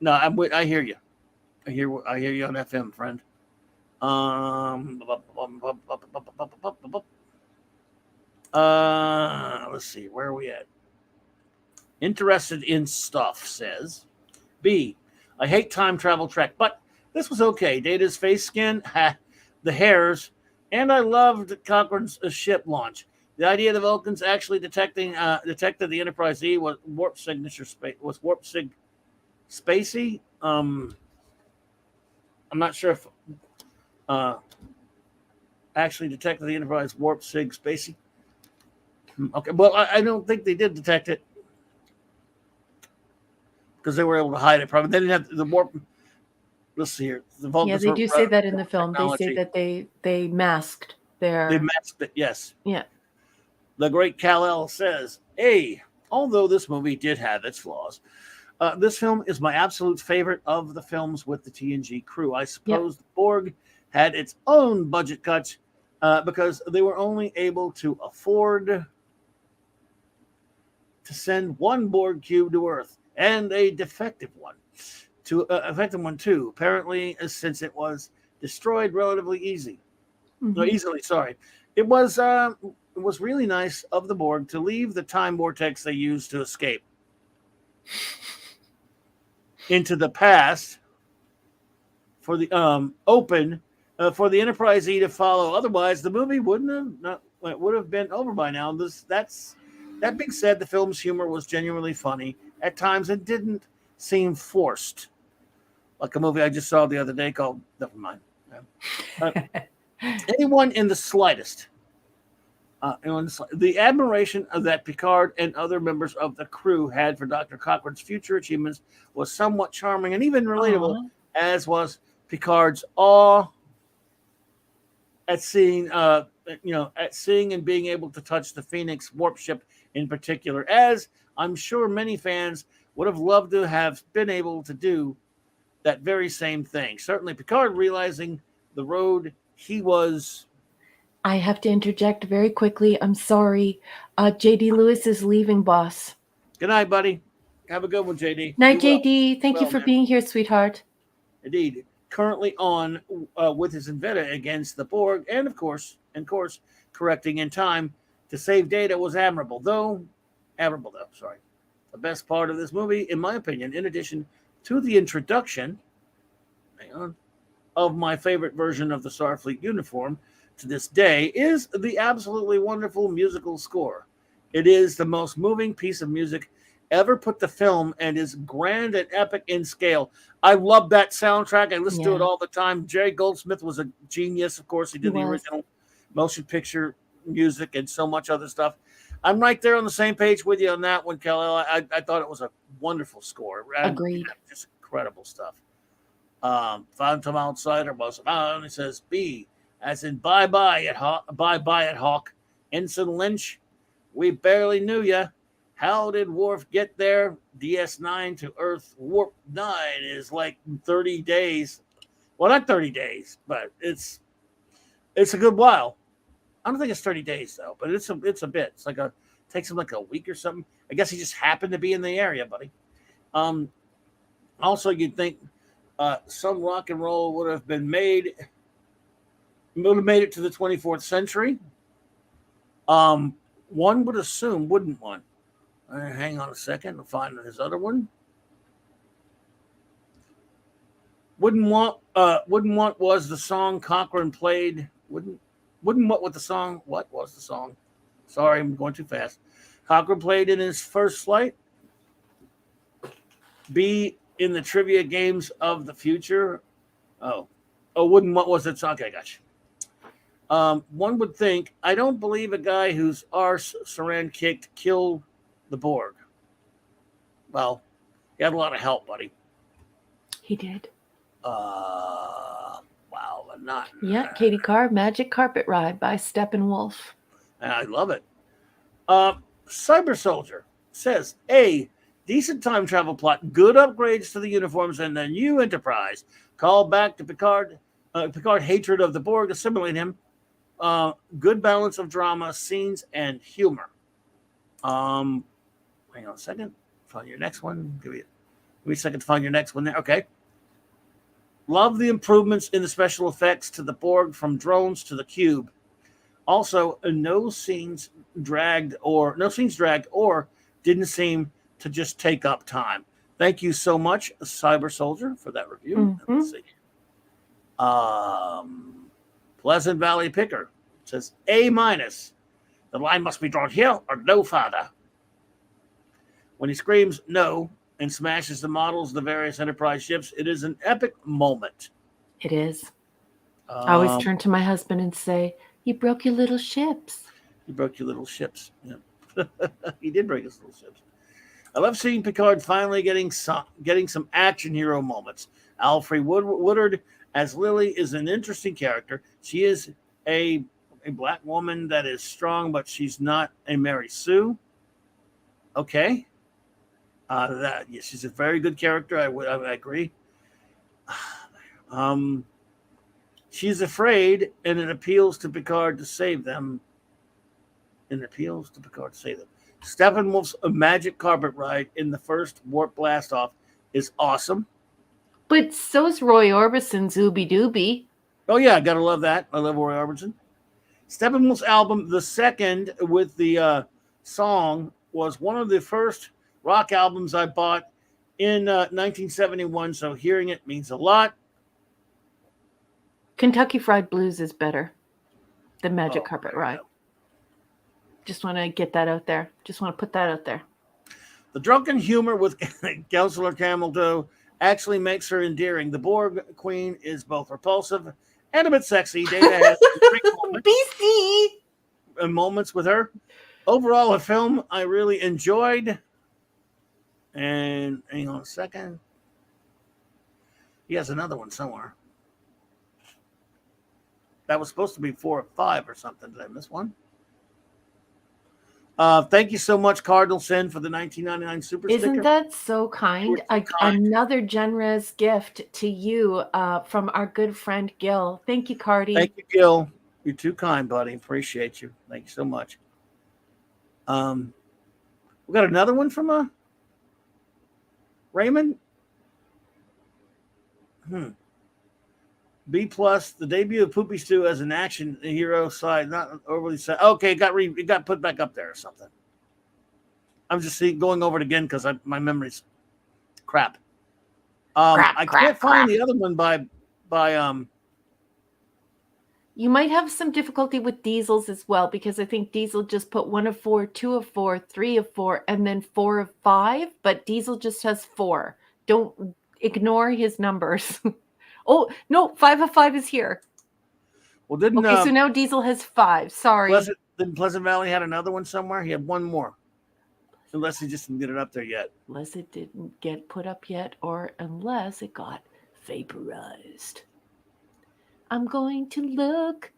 No, I hear you. I hear you on FM, friend. Let's see. Where are we at? Interested in stuff says B. I hate time travel Trek, but this was okay. Data's face skin, the hairs, and I loved Cochrane's ship launch. The idea the Vulcans actually detected the Enterprise E was warp signature space was warp sig spacey. I'm not sure if actually detected the Enterprise warp sig spacey. Okay, well I don't think they did detect it because they were able to hide it. Probably they didn't have the warp. Let's see here. The Vulcans Yeah, they do say that in the film. technology. They say that they masked their. They masked it. Yes. Yeah. The great Kal-El says, "Hey, although this movie did have its flaws, this film is my absolute favorite of the films with the TNG crew. I suppose the Borg had its own budget cuts because they were only able to afford to send one Borg cube to Earth and a defective one too. Apparently, since it was destroyed relatively easily. Sorry, it was really nice of the Borg to leave the time vortex they used to escape into the past for the open for the Enterprise E to follow. Otherwise, the movie would have been over by now. That being said, the film's humor was genuinely funny at times. It didn't seem forced, like a movie I just saw the other day called. Never mind. Anyone in the slightest. The admiration of that Picard and other members of the crew had for Dr. Cochrane's future achievements was somewhat charming and even relatable, as was Picard's awe at seeing, and being able to touch the Phoenix warp ship in particular, as I'm sure many fans would have loved to have been able to do that very same thing. Certainly, Picard realizing the road he was. I have to interject very quickly. I'm sorry. JD Lewis is leaving, boss. Good night, buddy. Have a good one, JD. Night, JD. Thank you for being here, sweetheart. Indeed. Currently on with his Invetta against the Borg, and of course, correcting in time to save Data was admirable, though. Sorry. The best part of this movie, in my opinion, in addition to the introduction of my favorite version of the Starfleet uniform to this day, is the absolutely wonderful musical score. It is the most moving piece of music ever put to film and is grand and epic in scale. I love that soundtrack. I listen to it all the time. Jerry Goldsmith was a genius. Of course, he did the original motion picture music and so much other stuff. I'm right there on the same page with you on that one, Kal-El. I thought it was a wonderful score. Agreed. Just incredible stuff. Phantom Outsider was on. It says B, as in bye-bye at Hawk. Ensign Lynch, we barely knew ya. How did Worf get there? DS9 to Earth Warp 9 is like 30 days. Well, not 30 days, but it's a good while. I don't think it's 30 days though, but it's a bit. It's like takes him like a week or something. I guess he just happened to be in the area, buddy. Also, you'd think some rock and roll would have made it to the 24th century. One would assume, wouldn't one? Hang on a second. I'll find his other one. Wouldn't want was the song Cochrane played. Wouldn't what was the song? What was the song? Sorry, I'm going too fast. Cochrane played in his first flight. B, in the trivia games of the future. Wouldn't what was it? Okay, gotcha. One would think, I don't believe a guy whose arse Saran kicked killed the Borg. Well, he had a lot of help, buddy. He did. Wow, but not. Yeah, Katie Carr, Magic Carpet Ride by Steppenwolf. I love it. Cyber Soldier says, A, decent time travel plot, good upgrades to the uniforms, and the new Enterprise. Call back to Picard hatred of the Borg, assimilate him. Good balance of drama, scenes, and humor. Hang on a second. Find your next one. Give me a second to find your next one there. Okay. Love the improvements in the special effects to the Borg, from drones to the cube. Also, no scenes dragged or didn't seem to just take up time. Thank you so much, Cyber Soldier, for that review. Let's see. Pleasant Valley Picker says A minus. The line must be drawn here or no, father. When he screams no and smashes the models of the various Enterprise ships, it is an epic moment. It is. I always turn to my husband and say, "You broke your little ships." He broke your little ships. Yeah. He did break his little ships. I love seeing Picard finally getting some action hero moments. Alfre Woodard as Lily is an interesting character. She is a black woman that is strong, but she's not a Mary Sue. Okay. She's a very good character. I agree. She's afraid, and it appeals to Picard to save them. Steppenwolf's magic carpet ride in the first warp blast off is awesome. But so's Roy Orbison's Ooby Dooby. Oh yeah, gotta love that. I love Roy Orbison. Steppenwolf's album, the second with the song, was one of the first rock albums I bought in 1971. So hearing it means a lot. Kentucky Fried Blues is better than Magic Carpet Ride. Just want to get that out there. Just want to put that out there. The drunken humor with Counselor Cameldo actually makes her endearing. The Borg Queen is both repulsive and a bit sexy. Data has great moments with her. Overall, a film I really enjoyed. And hang on a second. He has another one somewhere. That was supposed to be 4 or 5 or something. Did I miss one? Thank you so much, Cardinal Sin, for the 1999 super sticker. Isn't that so kind? Another generous gift to you from our good friend Gil. Thank you, Cardi. Thank you, Gil. You're too kind, buddy. Appreciate you. Thank you so much. We got another one from Raymond. B plus, the debut of Poopy Stew as an action hero side, not overly sad. Okay, it got put back up there or something. I'm just going over it again because my memory's crap. I can't find the other one by. You might have some difficulty with Diesel's as well, because I think Diesel just put 1 of 4, 2 of 4, 3 of 4, and then 4 of 5. But Diesel just has 4. Don't ignore his numbers. Oh, no, 5 of 5 is here. Well, didn't so now Diesel has 5. Sorry. Pleasant Valley had another one somewhere? He had one more. Unless he just didn't get it up there yet. Unless it didn't get put up yet, or unless it got vaporized. I'm going to look.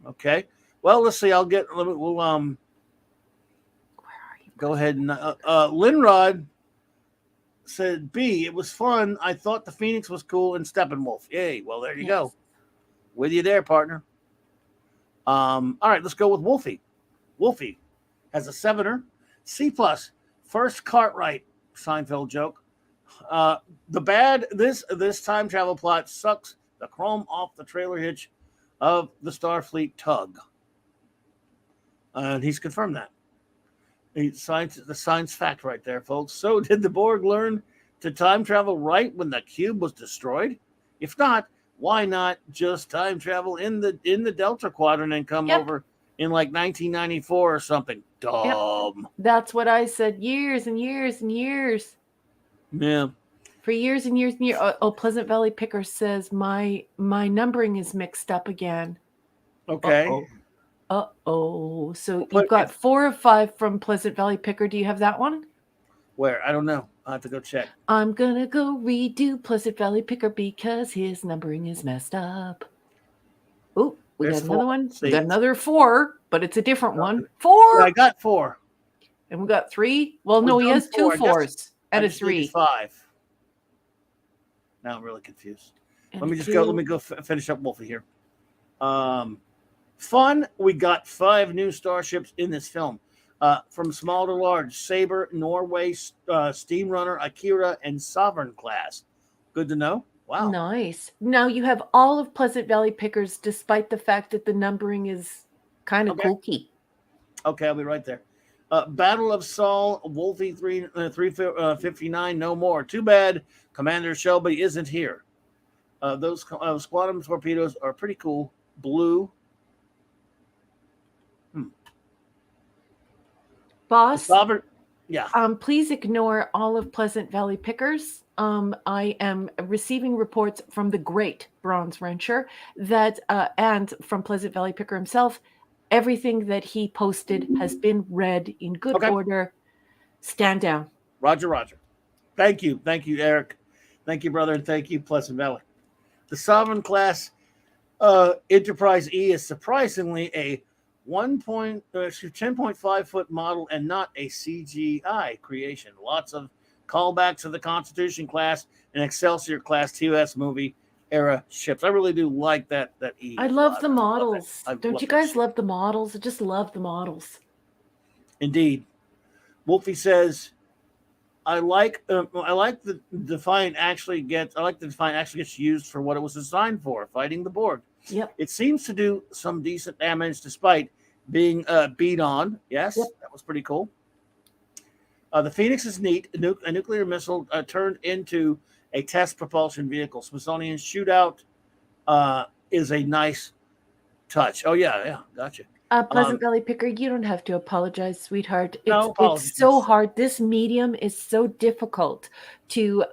Okay. Well, let's see. We'll Where are you? Go ahead and Linrod said B. It was fun. I thought the Phoenix was cool and Steppenwolf. Yay. Well, there you go. With you there, partner. All right, let's go with Wolfie. Wolfie has a 7er. C plus. First Cartwright Seinfeld joke. This time travel plot sucks the chrome off the trailer hitch of the Starfleet tug. And he's confirmed that. The science fact right there, folks. So did the Borg learn to time travel right when the cube was destroyed? If not, why not just time travel in the Delta Quadrant and come over in like 1994 or something? Dumb. Yep. That's what I said years and years and years. Yeah. For years and years and years. Oh, Pleasant Valley Picker says my numbering is mixed up again. Okay. So you've got 4 of 5 from Pleasant Valley Picker. Do you have that one? Where? I don't know. I'll have to go check. I'm going to go redo Pleasant Valley Picker because his numbering is messed up. Oh, we got another one. We got another 4, but it's a different one. 4? Yeah, I got 4. And we got 3? Well, no, he has 2 4s and a 3. 5. Now I'm really confused. Let me go finish up Wolfie here. Fun. We got 5 new starships in this film. From small to large: Saber, Norway, Steam Runner, Akira, and Sovereign class. Good to know. Wow. Nice. Now you have all of Pleasant Valley pickers, despite the fact that the numbering is kind of Okay. kooky. Okay, I'll be right there. Battle of Saul, Wolfie 359, no more. Too bad Commander Shelby isn't here. Those squadron torpedoes are pretty cool. Blue. Boss, Sovereign. Yeah. please ignore all of Pleasant Valley pickers. I am receiving reports from the great Bronze Wrencher that, and from Pleasant Valley Picker himself, everything that he posted has been read in good Okay. order. Stand down. Roger, Roger. Thank you, Eric. Thank you, brother, and thank you, Pleasant Valley. The Sovereign class Enterprise E is surprisingly a 10.5 foot model and not a CGI creation. Lots of callbacks to the Constitution class and Excelsior class TOS movie era ships. I really do like that E. I love the models. love Don't you that guys ship. love the models? I just love the models. Indeed. Wolfie says, I like the Defiant actually gets used for what it was designed for, fighting the Borg. Yep. It seems to do some decent damage despite being beat on. Yes, Yep. That was pretty cool. The Phoenix is neat. A nuclear missile turned into a test propulsion vehicle. Smithsonian shootout is a nice touch. Oh yeah, gotcha. Pleasant Valley Picker, you don't have to apologize, sweetheart. No apologies. It's so hard. This medium is so difficult to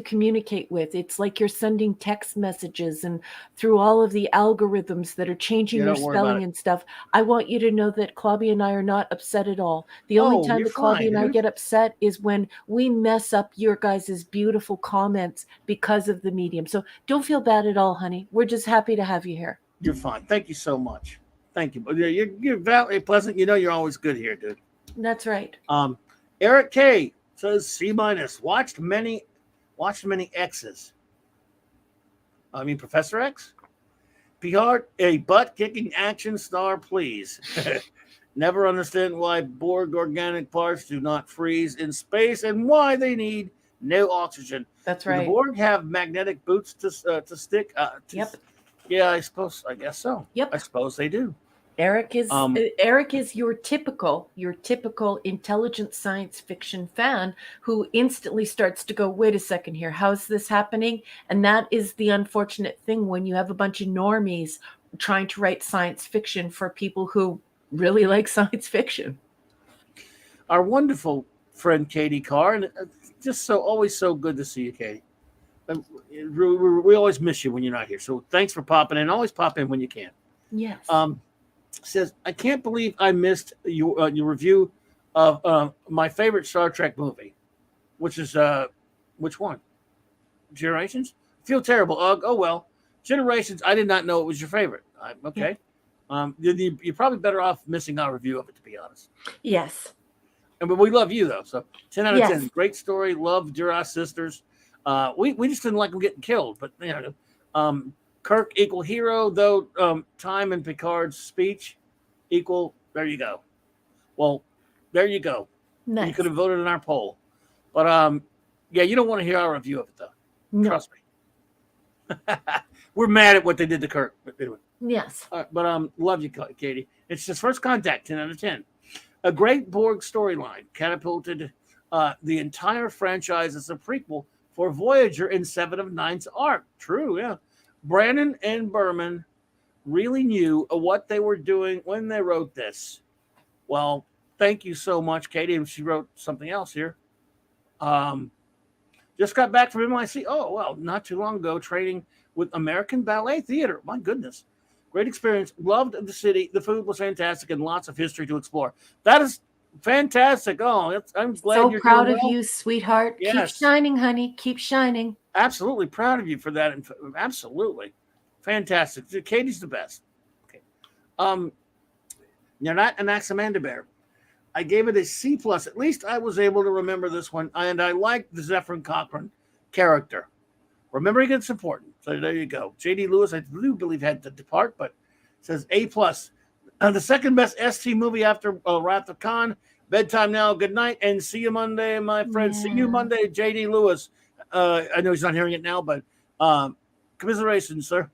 communicate with. It's like you're sending text messages and through all of the algorithms that are changing your spelling and stuff. I want you to know that Clobby and I are not upset at all. The only time that Clobby and I get upset is when we mess up your guys' beautiful comments because of the medium. So don't feel bad at all, honey. We're just happy to have you here. You're fine. Thank you so much. Thank you. You're Valley Pleasant. You know you're always good here, dude. That's right. Eric K says C-. Watched many X's. I mean Professor X. Picard, a butt-kicking action star, please. Never understand why Borg organic parts do not freeze in space and why they need no oxygen. That's right. Do the Borg have magnetic boots to stick? Yep. Yeah, I guess so. Yep. I suppose they do. Eric is your typical intelligent science fiction fan who instantly starts to go, wait a second here, how's this happening? And that is the unfortunate thing when you have a bunch of normies trying to write science fiction for people who really like science fiction. Our wonderful friend Katie Carr, and just always so good to see you, Katie. We always miss you when you're not here, so thanks for popping in. Always pop in when you can. Yes. Says, I can't believe I missed your review of my favorite Star Trek movie, which is which one? Generations? Feel terrible. Oh well, Generations. I did not know it was your favorite. Okay. Yeah. You're probably better off missing our review of it, to be honest. Yes. But we love you though. So 10 out of 10. Great story. Love Duras sisters. We just didn't like them getting killed, but you know. Kirk equal hero, though time and Picard's speech equal. There you go. Well, there you go. Nice. You could have voted in our poll. But yeah, you don't want to hear our review of it, though. No. Trust me. We're mad at what they did to Kirk. But anyway. Yes. But love you, Katie. It's just First Contact, 10 out of 10. A great Borg storyline catapulted the entire franchise as a prequel for Voyager in 7 of 9's arc. True, yeah. Brannon and Berman really knew what they were doing when they wrote this. Well, thank you so much, Katie. And she wrote something else here. Just got back from MIC. Oh, well, not too long ago, training with American Ballet Theater. My goodness. Great experience. Loved the city. The food was fantastic and lots of history to explore. That is fantastic. Oh, I'm glad so you're proud doing of you, sweetheart. Yes. Keep shining, honey. Keep shining. Absolutely proud of you for that. Absolutely. Fantastic. Katie's the best. Okay. You're not an Anaximander. I gave it a C+. At least I was able to remember this one. And I like the Zephyrin Cochrane character. Remembering it's important. So there you go. J.D. Lewis, I do believe, had to depart, but says A+. The second best ST movie after Wrath of Khan. Bedtime now. Good night. And see you Monday, my friend. Yeah. See you Monday, J.D. Lewis. I know he's not hearing it now, but Commiserations, sir,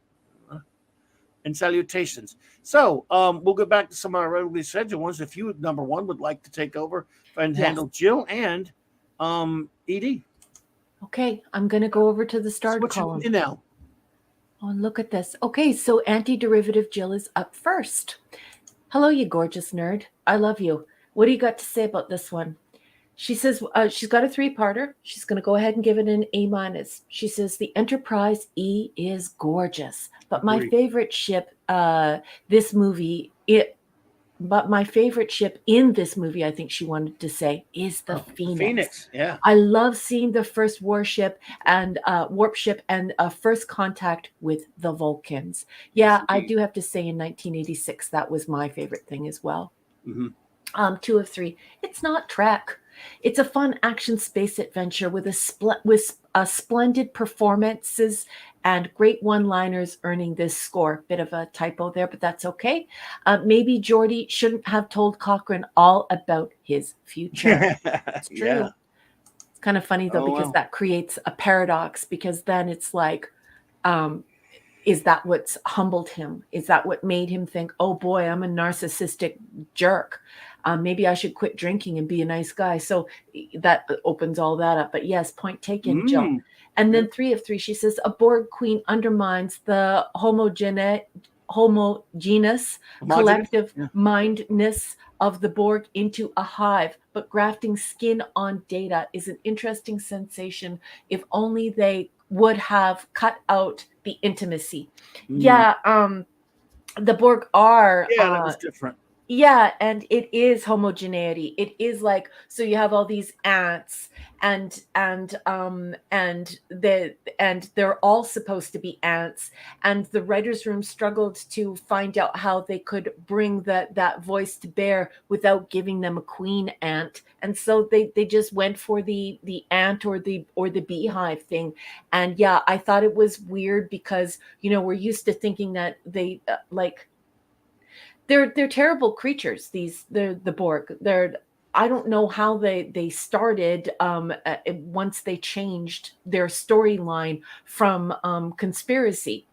and salutations. So we'll get back to some of our regularly scheduled ones. If you, number one, would like to take over and handle Jill and ED. Okay, I'm going to go over to the start Switching column. in now. Oh, and look at this. Okay, so antiderivative Jill is up first. Hello, you gorgeous nerd. I love you. What do you got to say about this one? She says she's got a 3-parter. She's going to go ahead and give it an A-. She says the Enterprise E is gorgeous, but my favorite ship, but my favorite ship in this movie, I think she wanted to say, is the Phoenix. Phoenix, yeah. I love seeing the first warp ship and first contact with the Vulcans. Yeah, I do have to say in 1986, that was my favorite thing as well. Mm-hmm. 2 of 3. It's not Trek. It's a fun action space adventure with splendid performances and great one-liners earning this score. Bit of a typo there, but that's okay. Maybe Geordi shouldn't have told Cochrane all about his future. It's true. Yeah. It's kind of funny, though, because that creates a paradox, because then it's like, is that what's humbled him? Is that what made him think, oh boy, I'm a narcissistic jerk? Maybe I should quit drinking and be a nice guy. So that opens all that up. But yes, point taken, Jill. And then 3 of 3, she says, a Borg queen undermines the homogeneous collective mindness of the Borg into a hive. But grafting skin on data is an interesting sensation. If only they would have cut out the intimacy. Yeah, the Borg are... Yeah, that was different. Yeah, and it is homogeneity. It is like, so you have all these ants, and they're all supposed to be ants, and the writers' room struggled to find out how they could bring that voice to bear without giving them a queen ant, and so they just went for the ant or the beehive thing. And yeah, I thought it was weird because we're used to thinking that they They're terrible creatures. They're the Borg. I don't know how they started once they changed their storyline from conspiracy,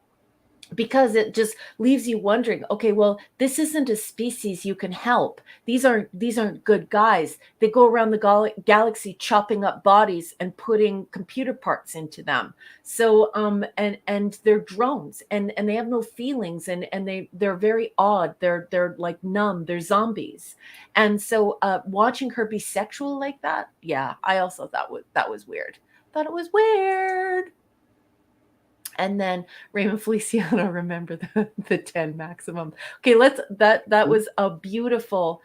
because it just leaves you wondering, okay, well, this isn't a species you can help. These aren't good guys. They go around the galaxy chopping up bodies and putting computer parts into them. So and they're drones, and they have no feelings, and they're very odd. They're like numb. They're zombies. And so watching her be sexual like that, yeah, I also thought that was weird. Thought it was weird. And then Raymond Feliciano, remember the 10 maximum. Okay, that was a beautiful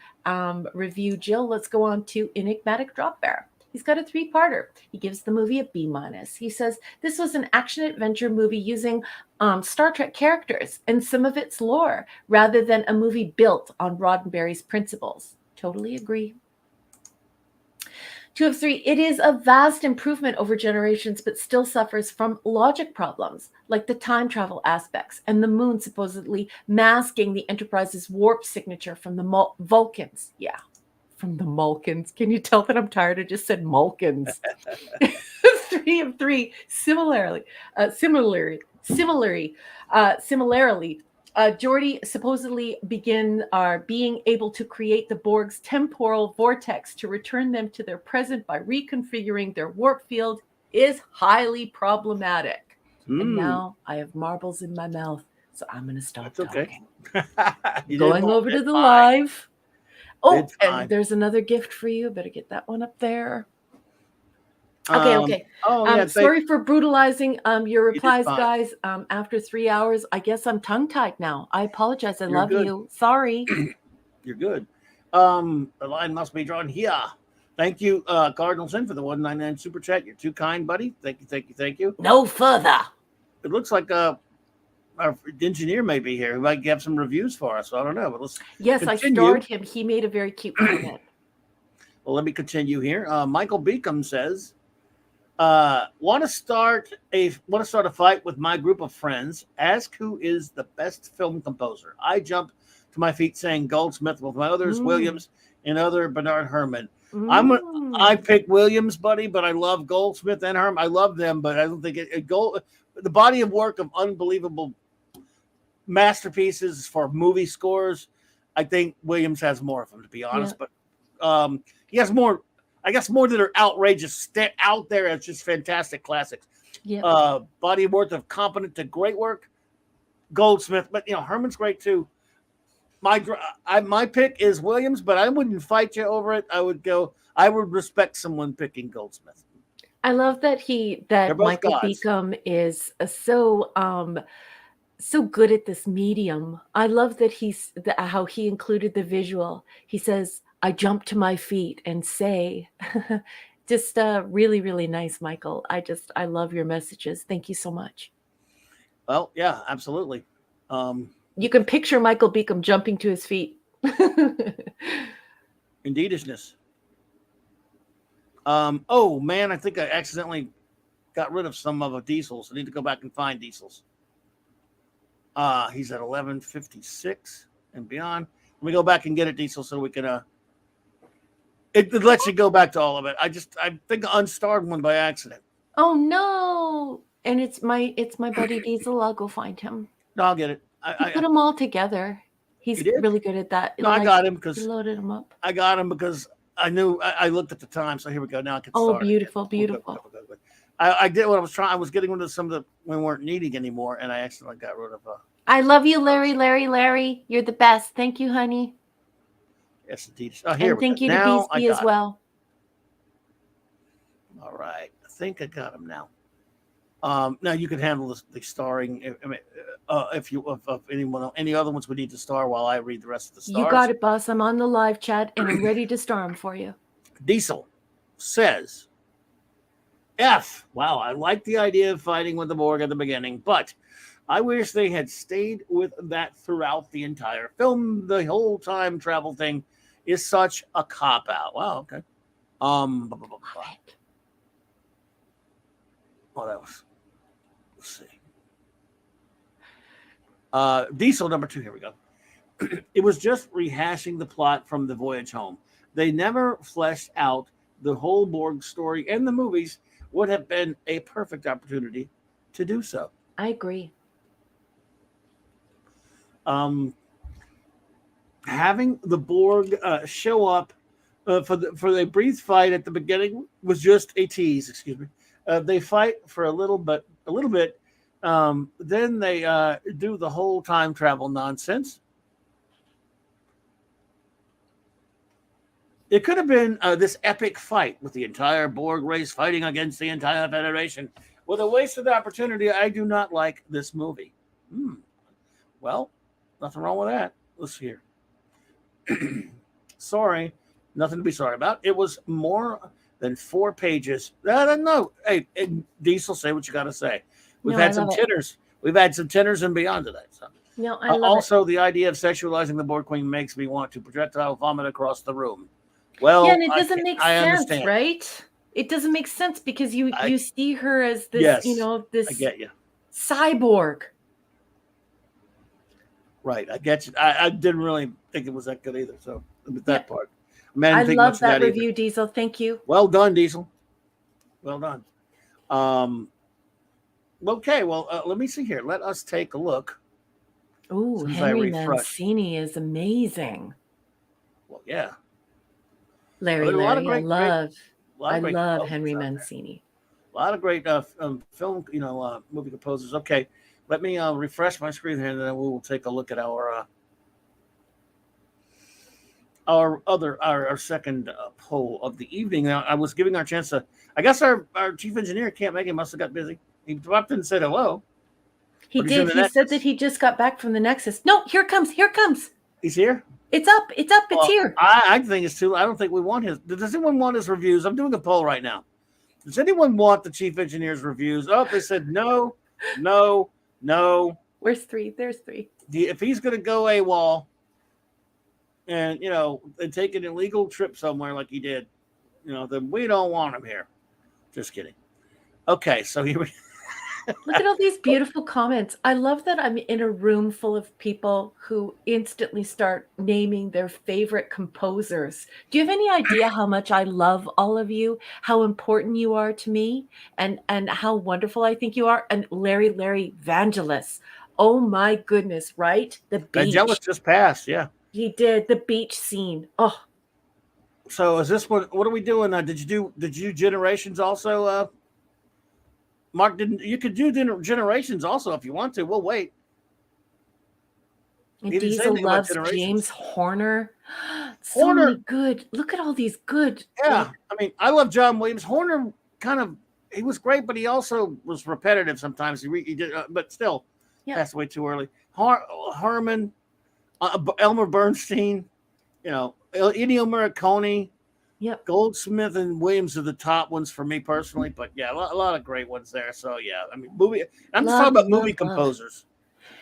review, Jill. Let's go on to Enigmatic Drop Bear. He's got a 3-parter. He gives the movie a B-. He says, this was an action-adventure movie using Star Trek characters and some of its lore, rather than a movie built on Roddenberry's principles. Totally agree. 2 of 3, it is a vast improvement over Generations, but still suffers from logic problems, like the time travel aspects and the moon supposedly masking the Enterprise's warp signature from the Vulcans. Yeah, from the Mulkins. Can you tell that I'm tired? I just said Mulkins. 3 of 3, similarly, Geordi supposedly being able to create the Borg's temporal vortex to return them to their present by reconfiguring their warp field is highly problematic. And now I have marbles in my mouth, so I'm going to stop talking. Going over to the live. Oh, and there's another gift for you. Better get that one up there. Okay. Sorry for brutalizing your replies, guys. After 3 hours, I guess I'm tongue-tied now. I apologize. I love you. Sorry. You're good. The line must be drawn here. Thank you, Cardinal Sin, for the 199 super chat. You're too kind, buddy. Thank you. No further. It looks like our engineer may be here. He might have some reviews for us. So I don't know, but let's continue. I starred him. He made a very cute comment. Well, let me continue here. Michael Beacom says, want to start a fight with my group of friends. Ask who is the best film composer. I jump to my feet saying Goldsmith with my others, Williams, and other Bernard Herrmann. Mm. I picked Williams, buddy, but I love Goldsmith and Herman. I love them, but I don't think the body of work of unbelievable masterpieces for movie scores. I think Williams has more of them, to be honest. Yeah. But he has more, I guess, more that are outrageous, out there as just fantastic classics. Yeah. Body of work of competent to great work, Goldsmith. But Herman's great too. My pick is Williams, but I wouldn't fight you over it. I would respect someone picking Goldsmith. I love that They're both Michael gods. Beacom is so good at this medium. I love that how he included the visual. He says, "I jump to my feet and say," just really, really nice, Michael. I love your messages. Thank you so much. Well, yeah, absolutely. You can picture Michael Beacom jumping to his feet. Indeedishness. Oh man, I think I accidentally got rid of some of the Diesels. I need to go back and find Diesels. He's at 1156 and beyond. Let me go back and get it, Diesel, so we can it lets you go back to all of it. I think I unstarred one by accident. Oh no. And it's my buddy Diesel. I'll go find him. No, I'll get it. I put them all together. He's really good at that. No, I got him because he loaded them up. I got him because I knew I looked at the time. So here we go. Now I can start. Oh, beautiful, beautiful. I did what I was trying. I was getting rid of some of the we weren't needing anymore, and I accidentally got rid of. I love you, Larry. You're the best. Thank you, honey. Yes, indeed. Oh, here and thank you now to Beastie as well. All right, I think I got him now. Now you can handle the starring. If any other ones we need to star while I read the rest of the stars. You got it, boss. I'm on the live chat and I'm ready to star them for you. Diesel says, F. Wow, I like the idea of fighting with the Borg at the beginning, but I wish they had stayed with that throughout the entire film. The whole time travel thing is such a cop out. Wow. Okay. Oh, that was. Let's see. Diesel number 2. Here we go. It was just rehashing the plot from the voyage home. They never fleshed out the whole Borg story, and the movies would have been a perfect opportunity to do so. I agree. Having the Borg show up for the brief fight at the beginning was just a tease. Excuse me. They fight for a little bit. Then they do the whole time travel nonsense. It could have been this epic fight with the entire Borg race fighting against the entire Federation. With a wasted opportunity, I do not like this movie. Well, nothing wrong with that. Let's hear. Sorry, nothing to be sorry about. It was more than 4 pages. No. Hey, Diesel, say what you got to say. We've had some tinners. We've had some tinners and beyond today. So. No, I love also, the idea of sexualizing the Borg Queen makes me want to projectile vomit across the room. Well, yeah, and it doesn't make sense, understand. Right? It doesn't make sense because you see her as this, yes, this I get you. cyborg. Right, I get you. I didn't really think it was that good either. So with that part, I love that review, either. Diesel. Thank you. Well done, Diesel. Well done. Okay, well, let me see here. Let us take a look. Oh, Henry Mancini is amazing. Well, yeah. Larry, I love Henry Mancini. A lot of great film, movie composers. Okay, let me refresh my screen here, and then we will take a look at our second poll of the evening. Now, I was giving our chance to. I guess our chief engineer can't make it. Must have got busy. He dropped in and said hello. He did. He said that he just got back from the Nexus. No, here comes. He's here. It's up. It's here. I think it's too. I don't think we want his. Does anyone want his reviews? I'm doing a poll right now. Does anyone want the chief engineer's reviews? Oh, they said no. Where's 3? There's 3. If he's going to go AWOL and, and take an illegal trip somewhere like he did, then we don't want him here. Just kidding. Okay, so here we Look at all these beautiful comments. I love that I'm in a room full of people who instantly start naming their favorite composers. Do you have any idea how much I love all of you, how important you are to me, and how wonderful I think you are? And Larry Vangelis. Oh my goodness, right? The Vangelis beach. just passed. Yeah. He did the beach scene. Oh, So is this what are we doing? Did you Generations also? Mark, didn't you could do Generations also if you want to. We'll wait. and He didn't say Diesel anything about loves Generations. James Horner. So Horner. many good. Look at all these good. Yeah, I mean, I love John Williams. Horner he was great, but he also was repetitive sometimes. He did, but still, passed away too early. Herman, Elmer Bernstein, Ennio Morricone. Yep. Goldsmith and Williams are the top ones for me personally, but yeah, a lot of great ones there. So yeah, I mean, I'm just talking about movie composers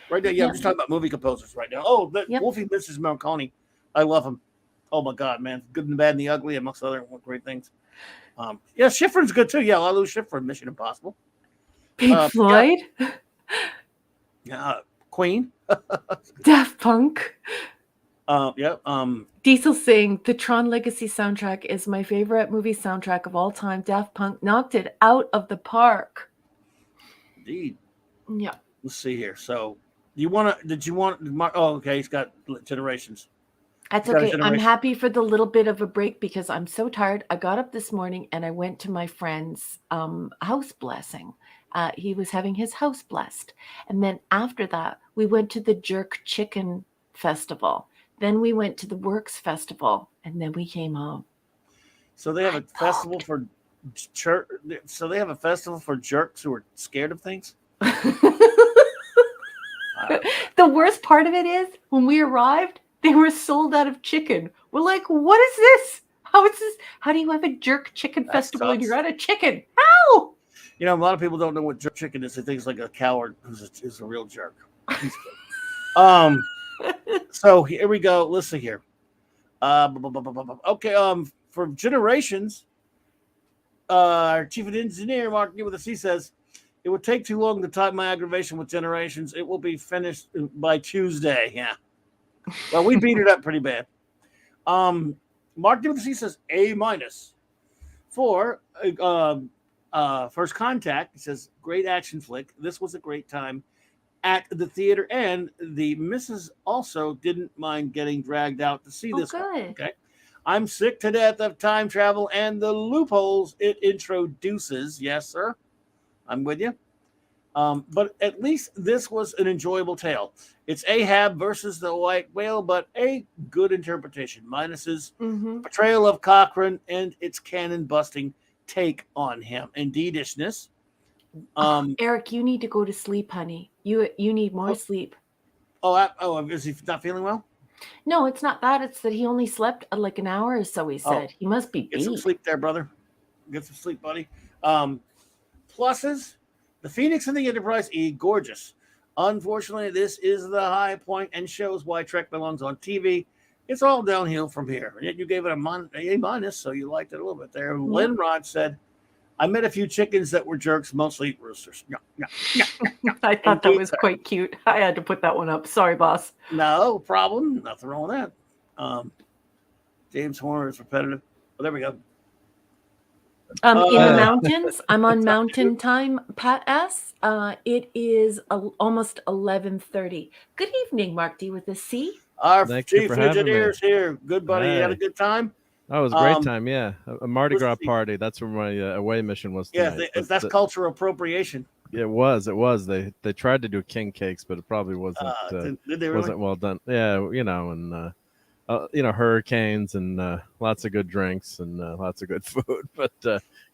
right now. Yeah, I'm just talking about movie composers right now. Oh, Wolfie Mrs. Morricone, I love him. Oh my God, man, Good and the Bad and the Ugly, amongst other great things. Yeah, Schifrin's good too. Yeah, Lalo Schifrin, Mission Impossible. Pink Floyd. Yeah, Queen. Daft Punk. Yeah. Diesel saying the Tron Legacy soundtrack is my favorite movie soundtrack of all time. Daft Punk knocked it out of the park. Indeed. Yeah. Let's see here. So, oh, okay. He's got Generations. That's okay. I'm happy for the little bit of a break because I'm so tired. I got up this morning and I went to my friend's house blessing. He was having his house blessed. And then after that, we went to the Jerk Chicken Festival. Then we went to the Works Festival, and then we came home. So they have a festival for So they have a festival for jerks who are scared of things. The worst part of it is when we arrived, they were sold out of chicken. We're like, what is this? How is this? How do you have a jerk chicken festival and you're out of chicken? How? A lot of people don't know what jerk chicken is. They think it's like a coward who's a real jerk. So here we go. Listen here. Okay. For Generations, our chief engineer, Mark with a C, says it would take too long to type my aggravation with Generations. It will be finished by Tuesday. Yeah. Well, we beat it up pretty bad. Mark with a C says A- for First Contact. He says great action flick. This was a great time at the theater, and the missus also didn't mind getting dragged out to see this one. Okay. I'm sick to death of time travel and the loopholes it introduces. Yes, sir. I'm with you. But at least this was an enjoyable tale. It's Ahab versus the white whale, but a good interpretation. Minuses portrayal of Cochrane and its cannon-busting take on him. Indeedishness. Eric, you need to go to sleep, honey. You need more sleep. Is he not feeling well? No, it's not that. It's that he only slept like an hour or so, he said. He must be beat. Get some sleep there, brother. Get some sleep, buddy. Pluses, the Phoenix and the Enterprise E, gorgeous. Unfortunately, this is the high point and shows why Trek belongs on TV. It's all downhill from here. And yet you gave it A-, so you liked it a little bit there. Yeah. Linrod said, I met a few chickens that were jerks, mostly roosters. I thought that was quite cute. I had to put that one up. Sorry, boss. No problem. Nothing wrong with that. James Horner is repetitive. Oh, there we go. In the mountains, I'm on mountain time, Pat S. It is almost 11:30. Good evening, Mark D with a C. Our chief engineer is here. Good buddy. You had a good time? Oh, it was a great time, yeah. A Mardi Gras party. That's where my away mission was tonight. Yeah, that's cultural appropriation. It was. They tried to do king cakes, but it probably wasn't did they really? Wasn't well done. Yeah, and hurricanes and lots of good drinks and lots of good food. But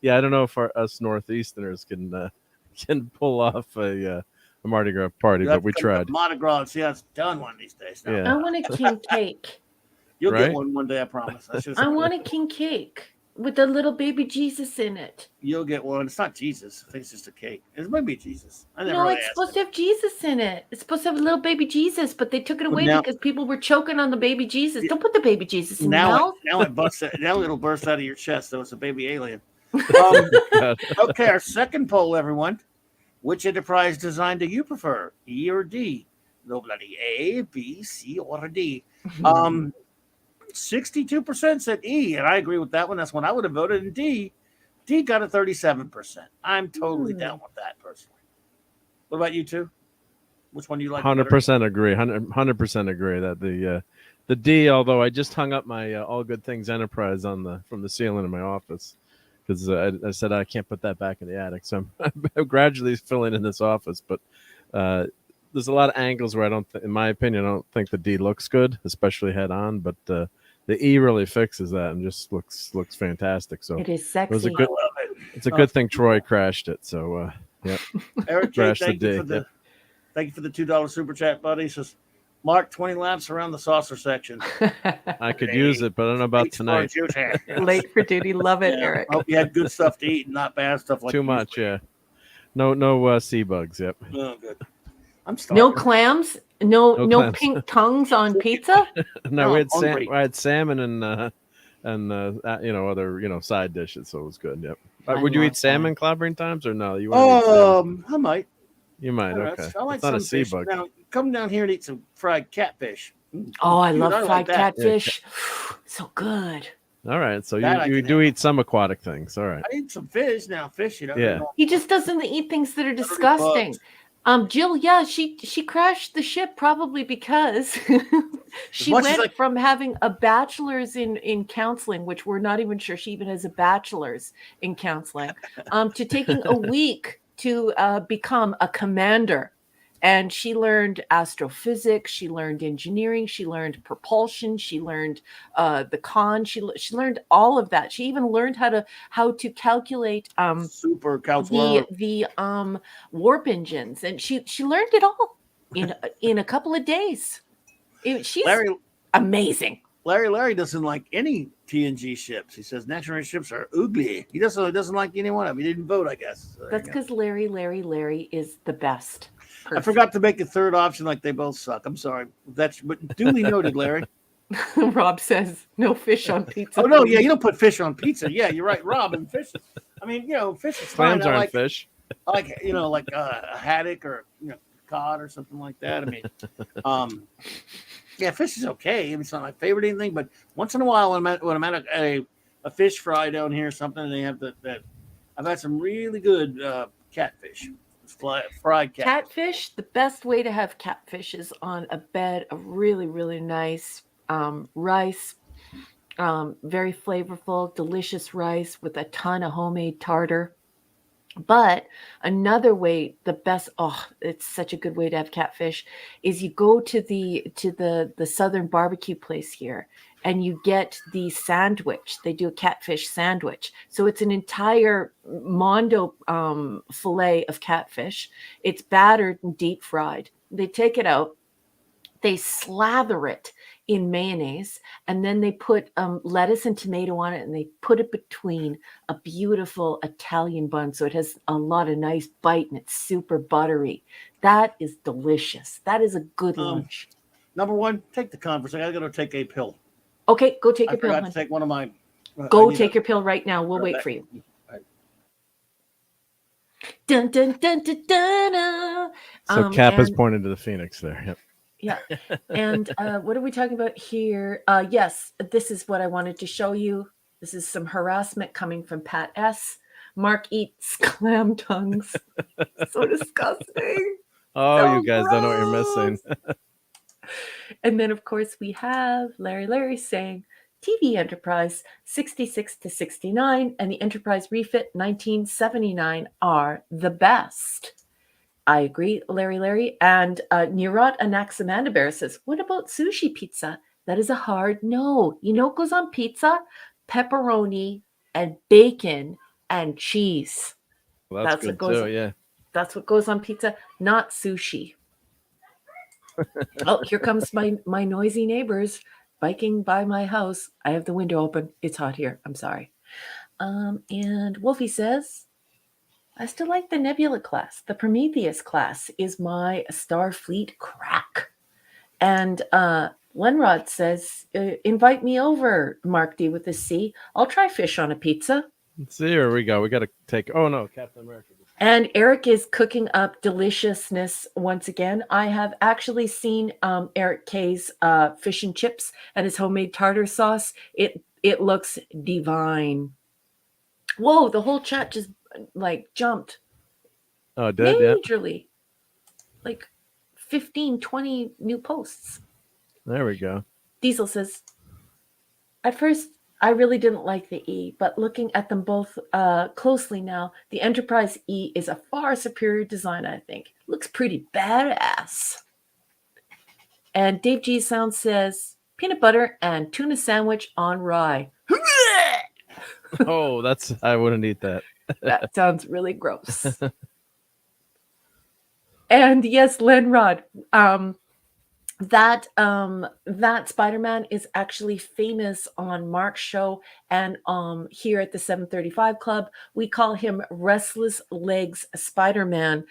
yeah, I don't know if us Northeasterners can pull off a Mardi Gras party, but we tried. Mardi Gras, see how it's done one of these days. Now. Yeah. I want a king cake. You'll get one day, I promise. I want a king cake with a little baby Jesus in it. You'll get one. It's not Jesus. I think it's just a cake. It might be Jesus. It's supposed to have Jesus in it. It's supposed to have a little baby Jesus, but they took it away because people were choking on the baby Jesus. Don't put the baby Jesus in your mouth. Now it'll burst out of your chest. So it's a baby alien. Okay, our second poll, everyone. Which enterprise design do you prefer, E or D? No bloody A, B, C, or D. 62% said E, and I agree with that one. That's one I would have voted. And D got a 37%. I'm totally down with that personally. What about you two? Which one do you like? 100% agree. 100% agree that the D. Although I just hung up my All Good Things Enterprise from the ceiling in my office because I said I can't put that back in the attic. So I'm gradually filling in this office, but there's a lot of angles where in my opinion, I don't think the D looks good, especially head on. But the E really fixes that and just looks fantastic. So it is sexy. it was a good. It's a good thing Troy crashed it. So yeah, Eric J, crashed thank you for the $2 super chat, buddy. He says, Mark, 20 laps around the saucer section. I could use it, but I don't know about tonight. Late for duty. Love it, Yeah, Eric. I hope you had good stuff to eat and not bad stuff like Too much, yeah. No sea bugs. Yep. Oh, good. I'm starving. No clams. No clams. Pink tongues on pizza. No, I'm we hungry. had salmon and other side dishes, so it was good. Yep. I Would you love eat salmon clobbering times or no? You want to eat salmon? I might. You might. Okay. I like it's not a some sea fish. bug. Now, come down here and eat some fried catfish. Oh, I Dude, love like fried that. catfish. So good. All right, so That I you can do have. eat some aquatic things. All right. I eat some fish now. Fish, Yeah. He just doesn't eat things that are disgusting. Jill, yeah, she crashed the ship probably because she much as went from having a bachelor's in counseling, which we're not even sure she even has a bachelor's in counseling, to taking a week to become a commander. And she learned astrophysics, she learned engineering, she learned propulsion, she learned the con, she learned all of that. She even learned how to calculate super calculator. the warp engines, and she learned it all in a couple of days. She's amazing. Larry doesn't like any TNG ships. He says next generation ships are ugly. He doesn't like any one of them. He didn't vote, I guess. So that's because Larry is the best person. I forgot to make a third option like they both suck. I'm sorry. But duly noted, Larry. Rob says no fish on pizza. Oh no, yeah, you don't put fish on pizza. Yeah, you're right, Rob. And fish. I mean, fish is fine. Clams aren't fish. I like like a haddock or cod or something like that. I mean, yeah, fish is okay. I mean, it's not my favorite anything, but once in a while when I'm at a fish fry down here or something, and they have that. I've had some really good catfish. Fried catfish. The best way to have catfish is on a bed of really, really nice rice, very flavorful, delicious rice with a ton of homemade tartar. But another way, the best, it's such a good way to have catfish, is you go to the southern barbecue place here and you get the sandwich. They do a catfish sandwich. So it's an entire mondo fillet of catfish. It's battered and deep fried. They take it out, they slather it in mayonnaise, and then they put lettuce and tomato on it, and they put it between a beautiful Italian bun, so it has a lot of nice bite, and it's super buttery. That is delicious. That is a good lunch. Number one, take the conference. I gotta go take a pill. Okay, go take your pill. I forgot to take one of my. Go take your pill right now. We'll wait for you. Right. Dun dun dun dun dun. dun. So Cap has pointed to the Phoenix there. Yep. Yeah. And what are we talking about here? Yes, this is what I wanted to show you. This is some harassment coming from Pat S. Mark eats clam tongues. So disgusting. Oh, so you guys gross. don't know what you're missing. And then, of course, we have Larry saying TV Enterprise 66 to 69 and the Enterprise Refit 1979 are the best. I agree, Larry. And Nirot Anaximandabear says, what about sushi pizza? That is a hard no. You know what goes on pizza? Pepperoni and bacon and cheese. Well, that's good too, yeah. That's what goes on pizza, not sushi. Oh, here comes my noisy neighbors biking by my house. I have the window open. It's hot here. I'm sorry. And Wolfie says, I still like the Nebula class. The Prometheus class is my Starfleet crack. And Lenrod says, invite me over, Mark D with a C. I'll try fish on a pizza. Let's see, here we go. We got to take. Oh, no, Captain America. And Eric is cooking up deliciousness once again. I have actually seen Eric K's fish and chips and his homemade tartar sauce. It looks divine. Whoa, the whole chat just like jumped Oh, it did, yeah. majorly. Like 15, 20 new posts. There we go. Diesel says, at first, I really didn't like the E, but looking at them both closely now, the Enterprise E is a far superior design, I think. Looks pretty badass. And Dave G Sound says, peanut butter and tuna sandwich on rye. Oh, I wouldn't eat that. That sounds really gross. And yes, Lenrod, that Spider-Man is actually famous on Mark's show and here at the 735 Club. We call him Restless Legs Spider-Man.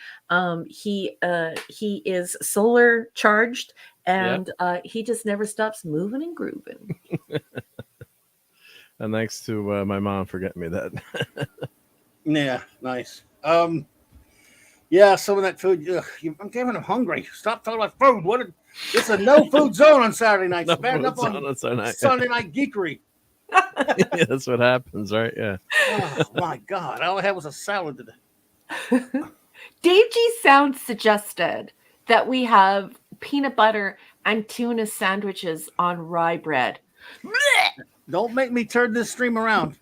He is solar charged and he just never stops moving and grooving. And thanks to my mom for getting me that. Yeah, nice. Yeah, some of that food. I'm getting hungry. Stop talking about food. It's a no food zone on Saturday nights. No Bad enough on Sunday night geekery. Yeah, that's what happens, right? Yeah. Oh my God! All I had was a salad today. Dave G Sound suggested that we have peanut butter and tuna sandwiches on rye bread. Don't make me turn this stream around.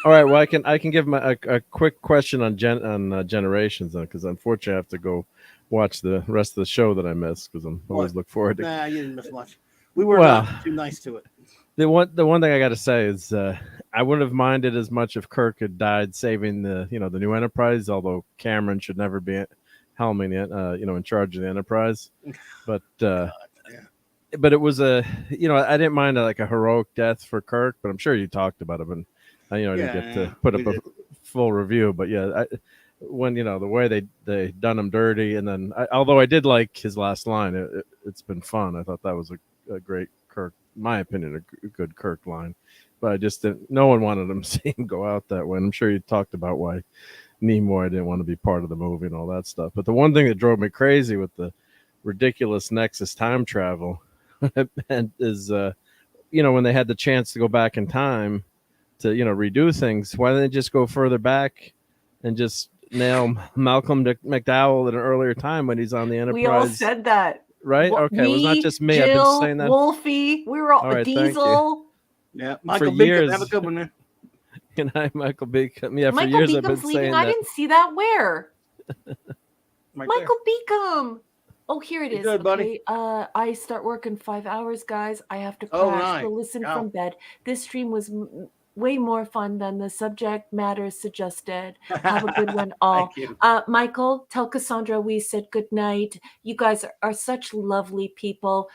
All right. Well, I can give a quick question on Generations because unfortunately I have to go watch the rest of the show that I missed because I'm always look forward to. Nah, you didn't miss much. We were not too nice to it. The one thing I got to say is I wouldn't have minded as much if Kirk had died saving the new Enterprise. Although Cameron should never be helming it, in charge of the Enterprise. But but it was I didn't mind a heroic death for Kirk. But I'm sure you talked about it, and I didn't get to put up a full review. But yeah, when the way they done him dirty, and then although I did like his last line, it's been fun. I thought that was a great Kirk. In my opinion, a good Kirk line, but I just didn't. No one wanted him to see him go out that way. And I'm sure you talked about why Nimoy didn't want to be part of the movie and all that stuff. But the one thing that drove me crazy with the ridiculous Nexus time travel and is, when they had the chance to go back in time to redo things, why didn't they just go further back and just nail Malcolm McDowell at an earlier time when he's on the Enterprise? We all said that. Right? Okay, it was not just me. Jill, I've been saying that. Wolfie, we were all right, Diesel. Yeah, Michael Beacon, have a good one, man. Good night, Michael Beacom. Yeah, Michael for years Beacom's I've been leaving. saying I that. didn't see that. Where? Right Michael Beacom. Oh, here it is. Good, buddy. I start work in 5 hours, guys. I have to crash. Oh, nice. So listen from bed. This stream was way more fun than the subject matter suggested. Have a good one, all. Thank you. Michael, tell Cassandra we said good night. You guys are such lovely people.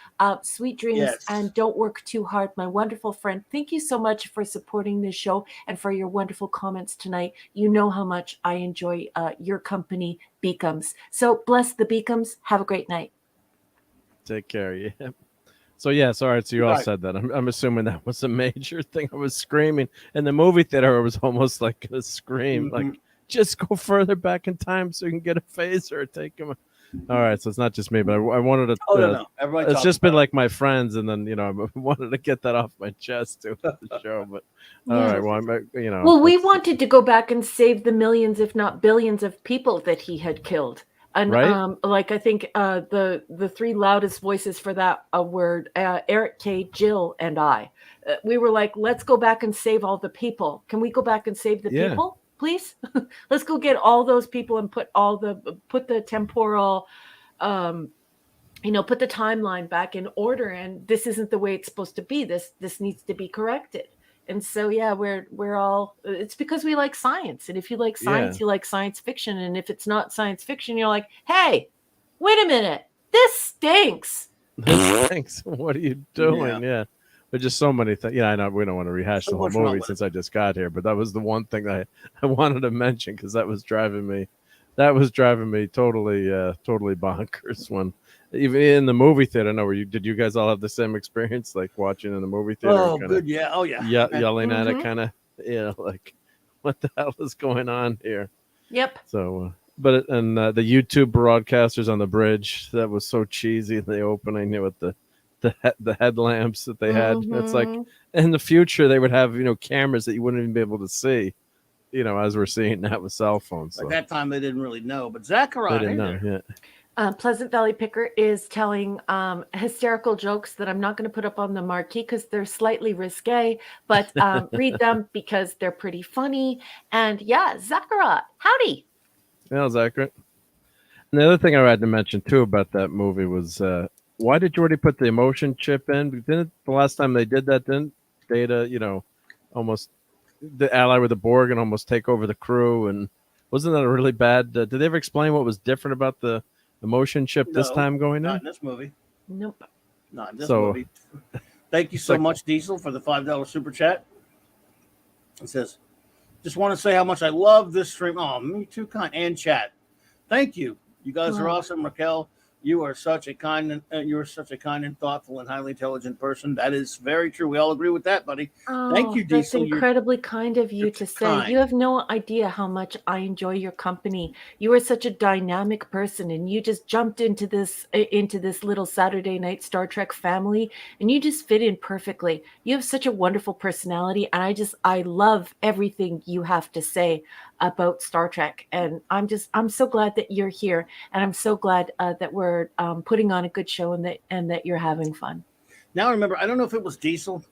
Sweet dreams and don't work too hard, my wonderful friend. Thank you so much for supporting this show and for your wonderful comments tonight. You know how much I enjoy your company, Beacums. So bless the Beacums. Have a great night. Take care. Yeah. So yes, all right. So you all said that. I'm assuming that was a major thing. I was screaming in the movie theater. It was almost like a scream, like just go further back in time so you can get a phaser or take him. All right, so it's not just me, but I wanted to. No. It's just been like my friends, and then I wanted to get that off my chest too at the show. But all right, well, Well, we wanted to go back and save the millions, if not billions, of people that he had killed. And I think the three loudest voices for that were Eric K, Jill, and I. We were like, let's go back and save all the people. Can we go back and save the people, please? Let's go get all those people and put the temporal, put the timeline back in order. And this isn't the way it's supposed to be. This needs to be corrected. And so, yeah, we're all, it's because we like science. And if you like science, you like science fiction. And if it's not science fiction, you're like, hey, wait a minute. This stinks. Thanks. What are you doing? Yeah. But just so many things. Yeah, I know we don't want to rehash the whole movie since I just got here. But that was the one thing that I wanted to mention because that was driving me totally bonkers when even in the movie theater. I know did you guys all have the same experience like watching in the movie theater? Oh, good. Yeah. Oh, yeah. Yelling at it kind of, like what the hell is going on here? Yep. So, the YouTube broadcasters on the bridge, that was so cheesy. The opening with the headlamps that they had. It's like Mhm. in the future they would have cameras that you wouldn't even be able to see. As we're seeing now with cell phones. So At that time, they didn't really know. But they Zachariah, didn't hey know. there. Yeah. Pleasant Valley Picker is telling hysterical jokes that I'm not going to put up on the marquee because they're slightly risque, but read them because they're pretty funny. And yeah, Zachariah, howdy. That was accurate. And the other thing I had to mention too about that movie was why did you already put the emotion chip in? Didn't the last time they did that, didn't Data, almost the ally with the Borg and almost take over the crew? And wasn't that a really bad? Did they ever explain what was different about the emotion chip this No, time going not in? in this movie. Nope. Not in this So- movie. Thank you so much, Diesel, for the $5 super chat. It says, just want to say how much I love this stream. Oh, me too, kind and chat. Thank you. You guys are Wow. awesome, Raquel. You are such a kind and thoughtful and highly intelligent person. That is very true. We all agree with that, buddy. Thank you, That's Diesel. incredibly kind of you you're to too say. kind. You have no idea how much I enjoy your company. You are such a dynamic person, and you just jumped into this little Saturday night Star Trek family, and you just fit in perfectly. You have such a wonderful personality, and I love everything you have to say about Star Trek. And I'm so glad that you're here, and I'm so glad that we're putting on a good show and that you're having fun. Now remember, I don't know if it was Diesel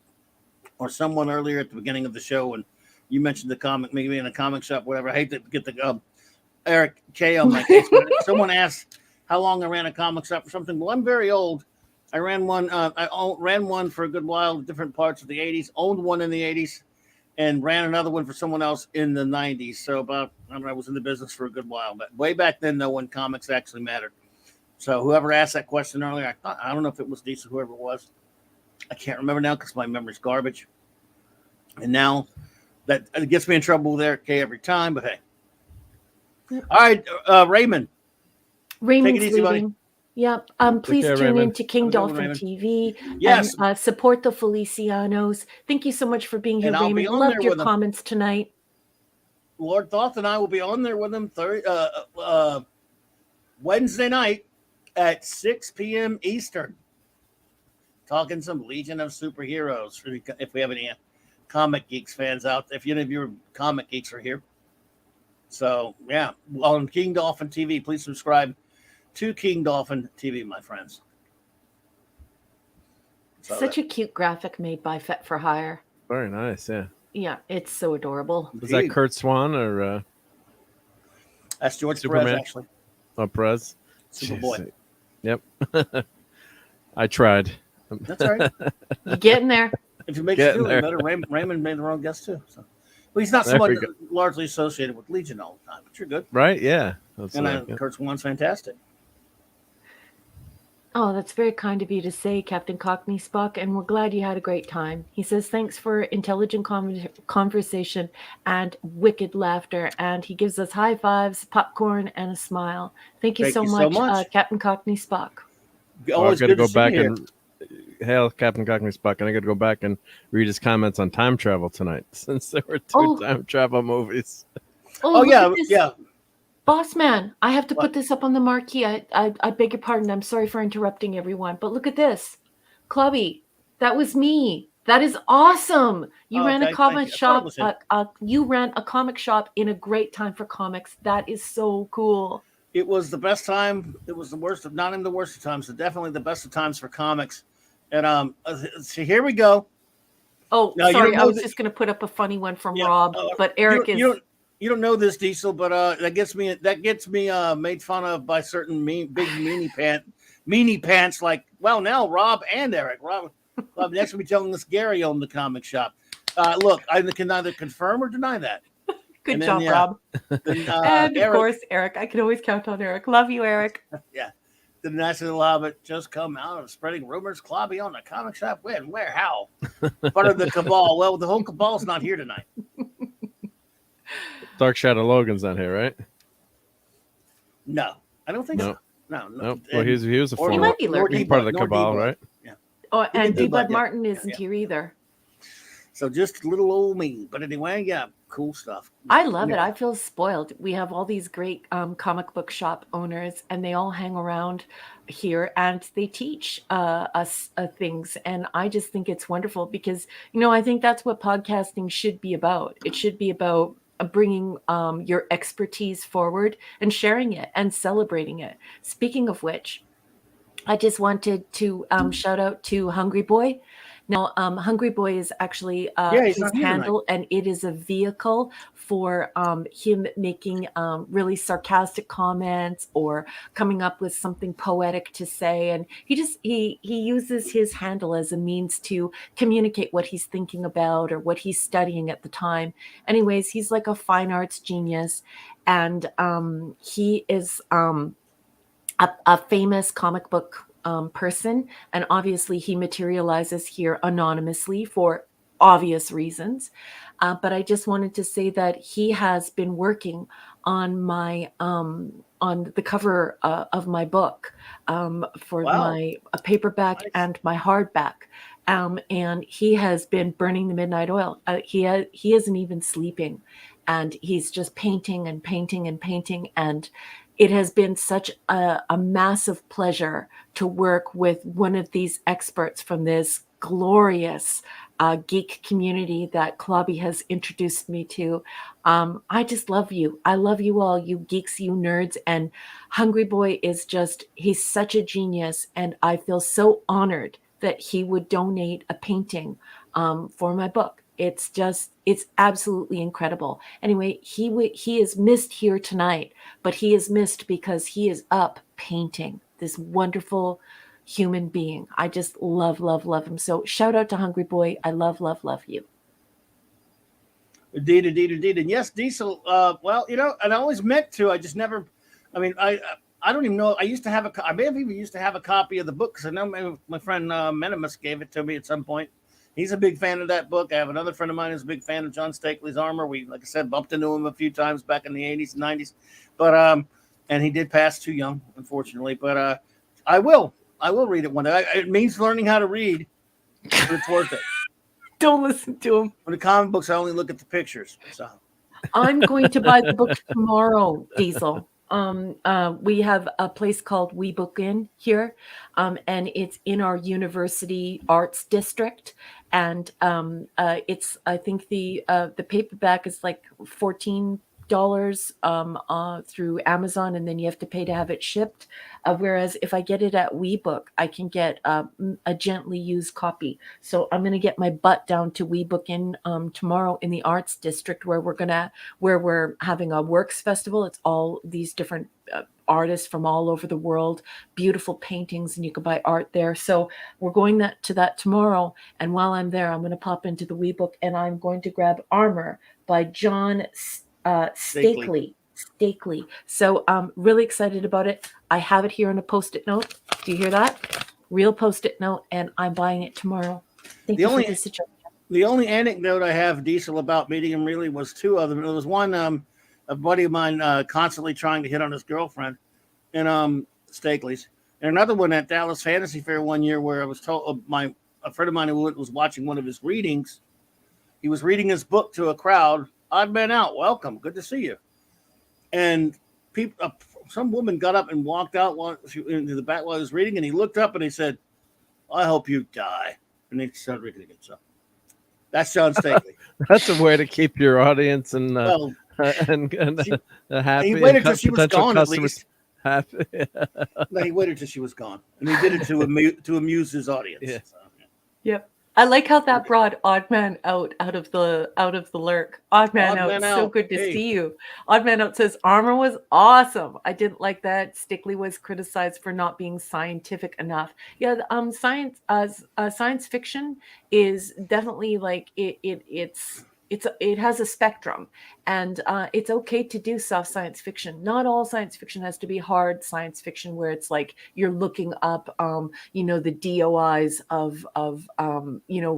or someone earlier at the beginning of the show when you mentioned the comic, maybe in a comic shop, whatever. I hate to get the Eric K on my case, but someone asked how long I ran a comic shop or something. Well, I'm very old. I ran one. Ran one for a good while, different parts of the '80s. Owned one in the '80s, and ran another one for someone else in the '90s. So I was in the business for a good while, but way back then, though, when comics actually mattered. So whoever asked that question earlier, I don't know if it was Diesel, whoever it was. I can't remember now because my memory's garbage. And now that it gets me in trouble with Eric K every time, but hey. Yep. All right, Raymond. Raymond's easy, buddy. leaving. Yep. Please care, tune in Raymond. to King Have a good one, Dolphin Raymond. TV. Yes. And support the Felicianos. Thank you so much for being here, And I'll be Raymond. on Loved there your with them. comments tonight. Lord Thoth and I will be on there with him Wednesday night at 6 p.m. Eastern. Talking some Legion of Superheroes. If we have any Comic Geeks fans out there, if any of your comic geeks are here. So, yeah, on King Dolphin TV, please subscribe to King Dolphin TV, my friends. So Such a cute graphic made by Fet for Hire. Very nice. Yeah. Yeah, it's so adorable. Was that Kurt Swan or that's George Superman? Perez, actually. Perez? Superboy. Yep. I tried. That's all right. You're getting there. If it makes you Getting feel any there. better, Raymond made the wrong guess too. So, well, he's not There someone we go. largely associated with Legion all the time, but you're good. Right? Yeah. That's And right, yeah. Kurt Swan's fantastic. Oh, that's very kind of you to say, Captain Cockney Spock, and we're glad you had a great time. He says, thanks for intelligent conversation and wicked laughter, and he gives us high fives, popcorn, and a smile. Thank you so much. Captain Cockney Spock. Always I've got to good go see back you here. and hail Captain Cockney Spock, and I got to go back and read his comments on time travel tonight, since there were two time travel movies. Oh look yeah, at this. yeah. Boss man, I have to What? put this up on the marquee. I beg your pardon. I'm sorry for interrupting everyone, but look at this. Clubby, that was me. That is awesome. You ran Okay, a comic thank you. I thought it shop. was You ran a comic shop in a great time for comics. That is so cool. It was the best time. It was the worst of, not in the worst of times, but definitely the best of times for comics. And so here we go. Oh, Now, you sorry. don't I know was that- just going to put up a funny one from Yeah, Rob, but Eric you don't know this, Diesel, but that gets me made fun of by certain big meanie pants like, well, now Rob and Eric. Rob next will be telling us Gary owned the comic shop. Look, I can neither confirm or deny that. Good And job, then, Rob. Then, And of Eric, course, Eric. I can always count on Eric. Love you, Eric. yeah. The National Hobbit just come out of spreading rumors. Clobby on the comic shop. When? Where? How? Part of the cabal. Well, the whole cabal's not here tonight. Dark Shadow Logan's not here, right? No, I don't think No. so. No. Nope. Well, he was a Or- He former. might be Nor lurking. He's part of the Nor cabal, D-Bud. right? Oh, and do D-Bud that, yeah. Martin isn't Yeah. here either. So just little old me. But anyway, yeah, cool stuff. I love it. Yeah. I feel spoiled. We have all these great comic book shop owners, and they all hang around here and they teach us things. And I just think it's wonderful because, I think that's what podcasting should be about. It should be about bringing your expertise forward and sharing it and celebrating it. Speaking of which, I just wanted to shout out to Hungry Boy. Now, Hungry Boy is actually Yeah, he's his not here tonight. handle, and it is a vehicle for him making really sarcastic comments or coming up with something poetic to say. And he uses his handle as a means to communicate what he's thinking about or what he's studying at the time. Anyways, he's like a fine arts genius, and he is a famous comic book person, and obviously he materializes here anonymously for obvious reasons. But I just wanted to say that he has been working on my on the cover of my book for Wow. my paperback Nice. and my hardback. And he has been burning the midnight oil. He isn't even sleeping, and he's just painting and painting and painting. And it has been such a massive pleasure to work with one of these experts from this glorious geek community that Clobby has introduced me to. I just love you. I love you all, you geeks, you nerds. And Hungry Boy he's such a genius. And I feel so honored that he would donate a painting for my book. It's absolutely incredible. Anyway, he is missed here tonight, but he is missed because he is up painting this wonderful human being. I just love, love, love him. So shout out to Hungry Boy. I love, love, love you. Indeed. And yes, Diesel, well, and I always meant to, I just never, I don't even know. I may have even used to have a copy of the book because I know my friend Menimus gave it to me at some point. He's a big fan of that book. I have another friend of mine who's a big fan of John Stakely's Armor. We, like I said, bumped into him a few times back in the 80s and 90s. But and he did pass too young, unfortunately. But I will read it one day. It means learning how to read, but it's worth it. Don't listen to him. For the comic books, I only look at the pictures. So I'm going to buy the book tomorrow, Diesel. We have a place called We Book In here, and it's in our university arts district. And it's, I think the paperback is like $14 through Amazon, and then you have to pay to have it shipped. Whereas if I get it at WeBook, I can get a gently used copy. So I'm going to get my butt down to WeBook In tomorrow in the arts district where we're having a works festival. It's all these different artists from all over the world, beautiful paintings, and you can buy art there. So we're going to that tomorrow. And while I'm there, I'm going to pop into the WeBook and I'm going to grab Armor by John Stakely. So I'm really excited about it. I have it here on a Post-it note. Do you hear that? Real Post-it note, and I'm buying it tomorrow. Thank you for the suggestion. The only anecdote I have, Diesel, about meeting him really was two of them. There was one, a buddy of mine constantly trying to hit on his girlfriend in Stakely's. And another one at Dallas Fantasy Fair one year where I was told a friend of mine who was watching one of his readings. He was reading his book to a crowd. Odd Man Out, welcome, good to see you. And some woman got up and walked out into the back while he was reading, and he looked up and he said, "I hope you die." And he started reading it. So that's John Stakely. That's a way to keep your audience and happy. He waited till and she was potential gone. At customers least happy. no, he waited till she was gone, and he did it to amuse his audience. Yeah. So, Yep. I like how that brought Odd Man out of the lurk. Odd Man Out, so good to see you. Odd Man Out says Armor was awesome. I didn't like that Stickley was criticized for not being scientific enough. Yeah, science fiction is definitely like it has a spectrum, and it's okay to do soft science fiction. Not all science fiction has to be hard science fiction where it's like you're looking up the DOIs of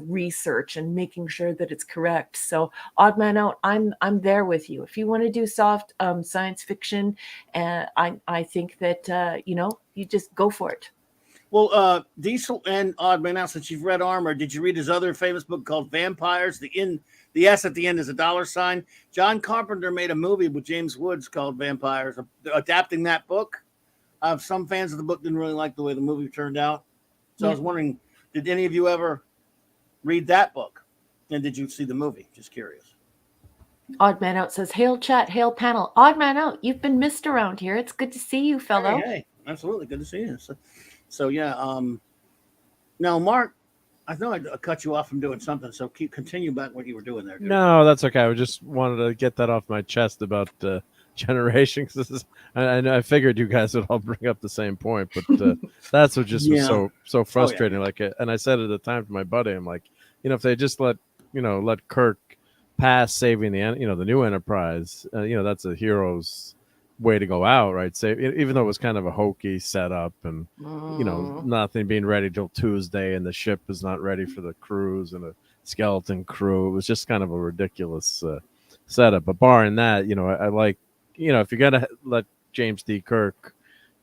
research and making sure that it's correct. So Odd Man Out, I'm there with you. If you want to do soft science fiction, I think that you just go for it. Well, Diesel and Oddman, now since you've read Armor, did you read his other famous book called Vampires? The S at the end is a dollar sign. John Carpenter made a movie with James Woods called Vampires, adapting that book. Some fans of the book didn't really like the way the movie turned out. So I was wondering, did any of you ever read that book? And did you see the movie? Just curious. Odd Man Out says, hail chat, hail panel. Odd Man Out, you've been missed around here. It's good to see you, fellow. Hey, absolutely. Good to see you. So yeah. Now, Mark, I know I cut you off from doing something, so continue back what you were doing there. Dude. No, that's okay. I just wanted to get that off my chest about generation. Cause I figured you guys would all bring up the same point, but that's what just was so frustrating. Like, and I said at the time to my buddy, I'm like, if they just let Kirk pass saving the the new Enterprise, that's a hero's way to go out, right? Even though it was kind of a hokey setup, and nothing being ready till Tuesday, and the ship is not ready for the cruise, and a skeleton crew. It was just kind of a ridiculous setup. But barring that, I like, if you're gonna let James D. Kirk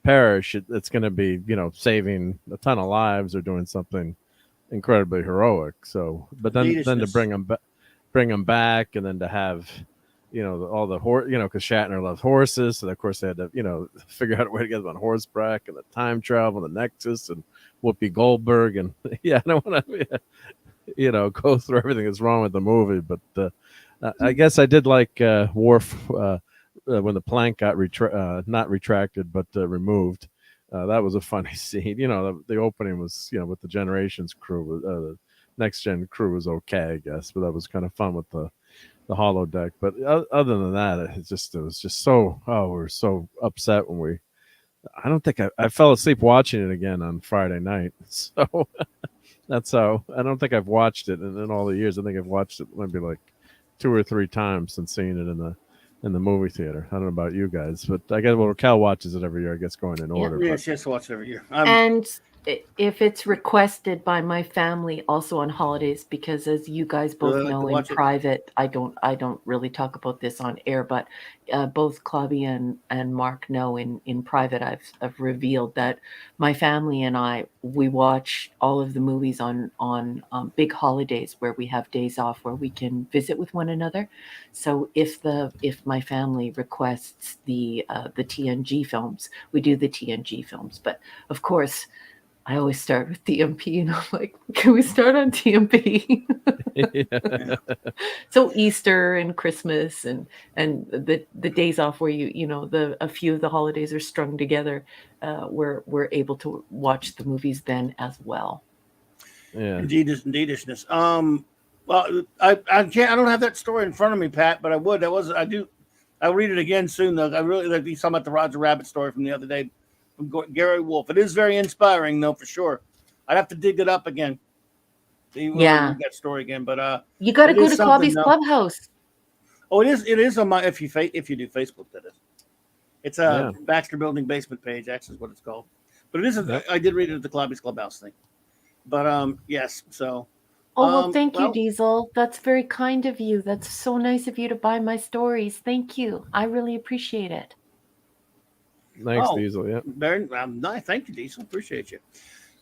perish, it's going to be saving a ton of lives or doing something incredibly heroic. So, but then to bring him back, and then to have all the horse, because Shatner loves horses, so of course they had to figure out a way to get them on horseback, and the time travel, and the Nexus, and Whoopi Goldberg, and I don't want to go through everything that's wrong with the movie, but I guess I did like Worf when the plank got not retracted but removed. That was a funny scene. The opening was with the Generations crew, the Next Gen crew was okay, I guess, but that was kind of fun with the holodeck. But other than that, it was just so, we're so upset when I don't think I fell asleep watching it again on Friday night. So that's how, I don't think I've watched it in all the years. I think I've watched it maybe like 2 or 3 times since seeing it in the movie theater. I don't know about you guys, but I guess Raquel watches it every year. I guess going in order. Yeah, she has to watch it every year. And if it's requested by my family, also on holidays, because as you guys both know in private, I don't really talk about this on air, but both Clobby and Mark know in private, I've revealed that my family and we watch all of the movies on big holidays where we have days off where we can visit with one another. So if my family requests the TNG films, we do the TNG films. But of course, I always start with TMP, and I'm like, can we start on TMP? So Easter and Christmas and the days off where a few of the holidays are strung together, we're able to watch the movies then as well. Yeah, indeedishness. Well, I don't have that story in front of me, Pat, but I would. I'll read it again soon, though. I really like you talking about the Roger Rabbit story from the other day. From Gary Wolf. It is very inspiring, though, for sure. I'd have to dig it up again. Read that story again, but you got to go to Clobby's Clubhouse. Oh, it is on my if you do Facebook, that is. It's a Baxter Building basement page. Actually, is what it's called. But it is. I did read it at the Clobby's Clubhouse thing. But yes, so. Oh well, thank you, Diesel. That's very kind of you. That's so nice of you to buy my stories. Thank you. I really appreciate it. Thanks, Diesel. Yeah. Very nice. Thank you, Diesel. Appreciate you.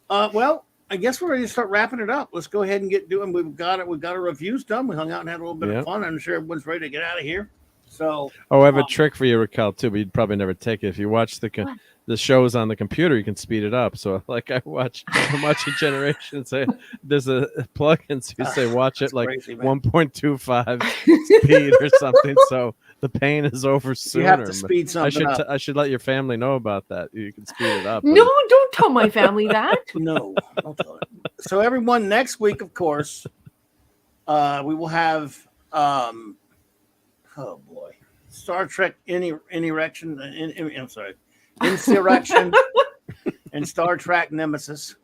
Well, I guess we're ready to start wrapping it up. Let's go ahead and get doing. We've got our reviews done. We hung out and had a little bit of fun. I'm sure everyone's ready to get out of here. So. Oh, I have a trick for you, Raquel, too, but you'd probably never take it. If you watch the shows on the computer, you can speed it up. So, like I'm watching Generation. Say there's a plug-in, so you say watch it like 1.25 speed or something. So. The pain is over sooner. You have to speed something up. I should let your family know about that. You can speed it up. No, don't tell my family that. No, don't tell it. So everyone, next week, of course, we will have Star Trek Insurrection and Star Trek Nemesis.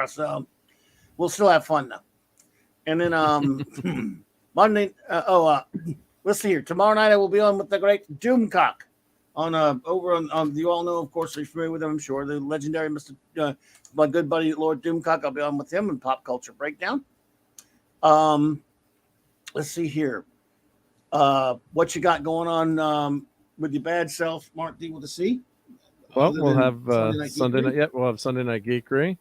So we'll still have fun though. And then Monday, let's see here. Tomorrow night I will be on with the great Doomcock on over on you all know, of course, you're familiar with him, I'm sure. The legendary Mr. My good buddy Lord Doomcock. I'll be on with him in Pop Culture Breakdown. Let's see here. What you got going on with your bad self, Mark D with a C? Well, other we'll than have Sunday night. Geekery? Yeah, we'll have Sunday night geekery.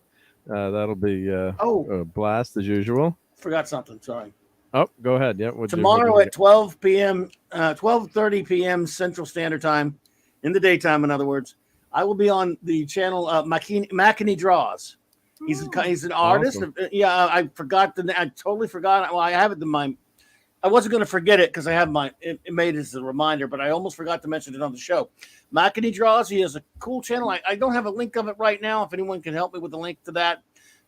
That'll be Oh, a blast as usual. forgot something. Sorry. Oh, go ahead. Yeah, what Tomorrow at 12 p.m., 12:30 p.m. Central Standard Time, in the daytime, in other words, I will be on the channel Makini Draws. He's an artist. Awesome. Yeah, I forgot I totally forgot. Well, I have it in my. I wasn't going to forget it because I have it made it as a reminder, but I almost forgot to mention it on the show. Makini Draws. He has a cool channel. I don't have a link of it right now. If anyone can help me with the link to that.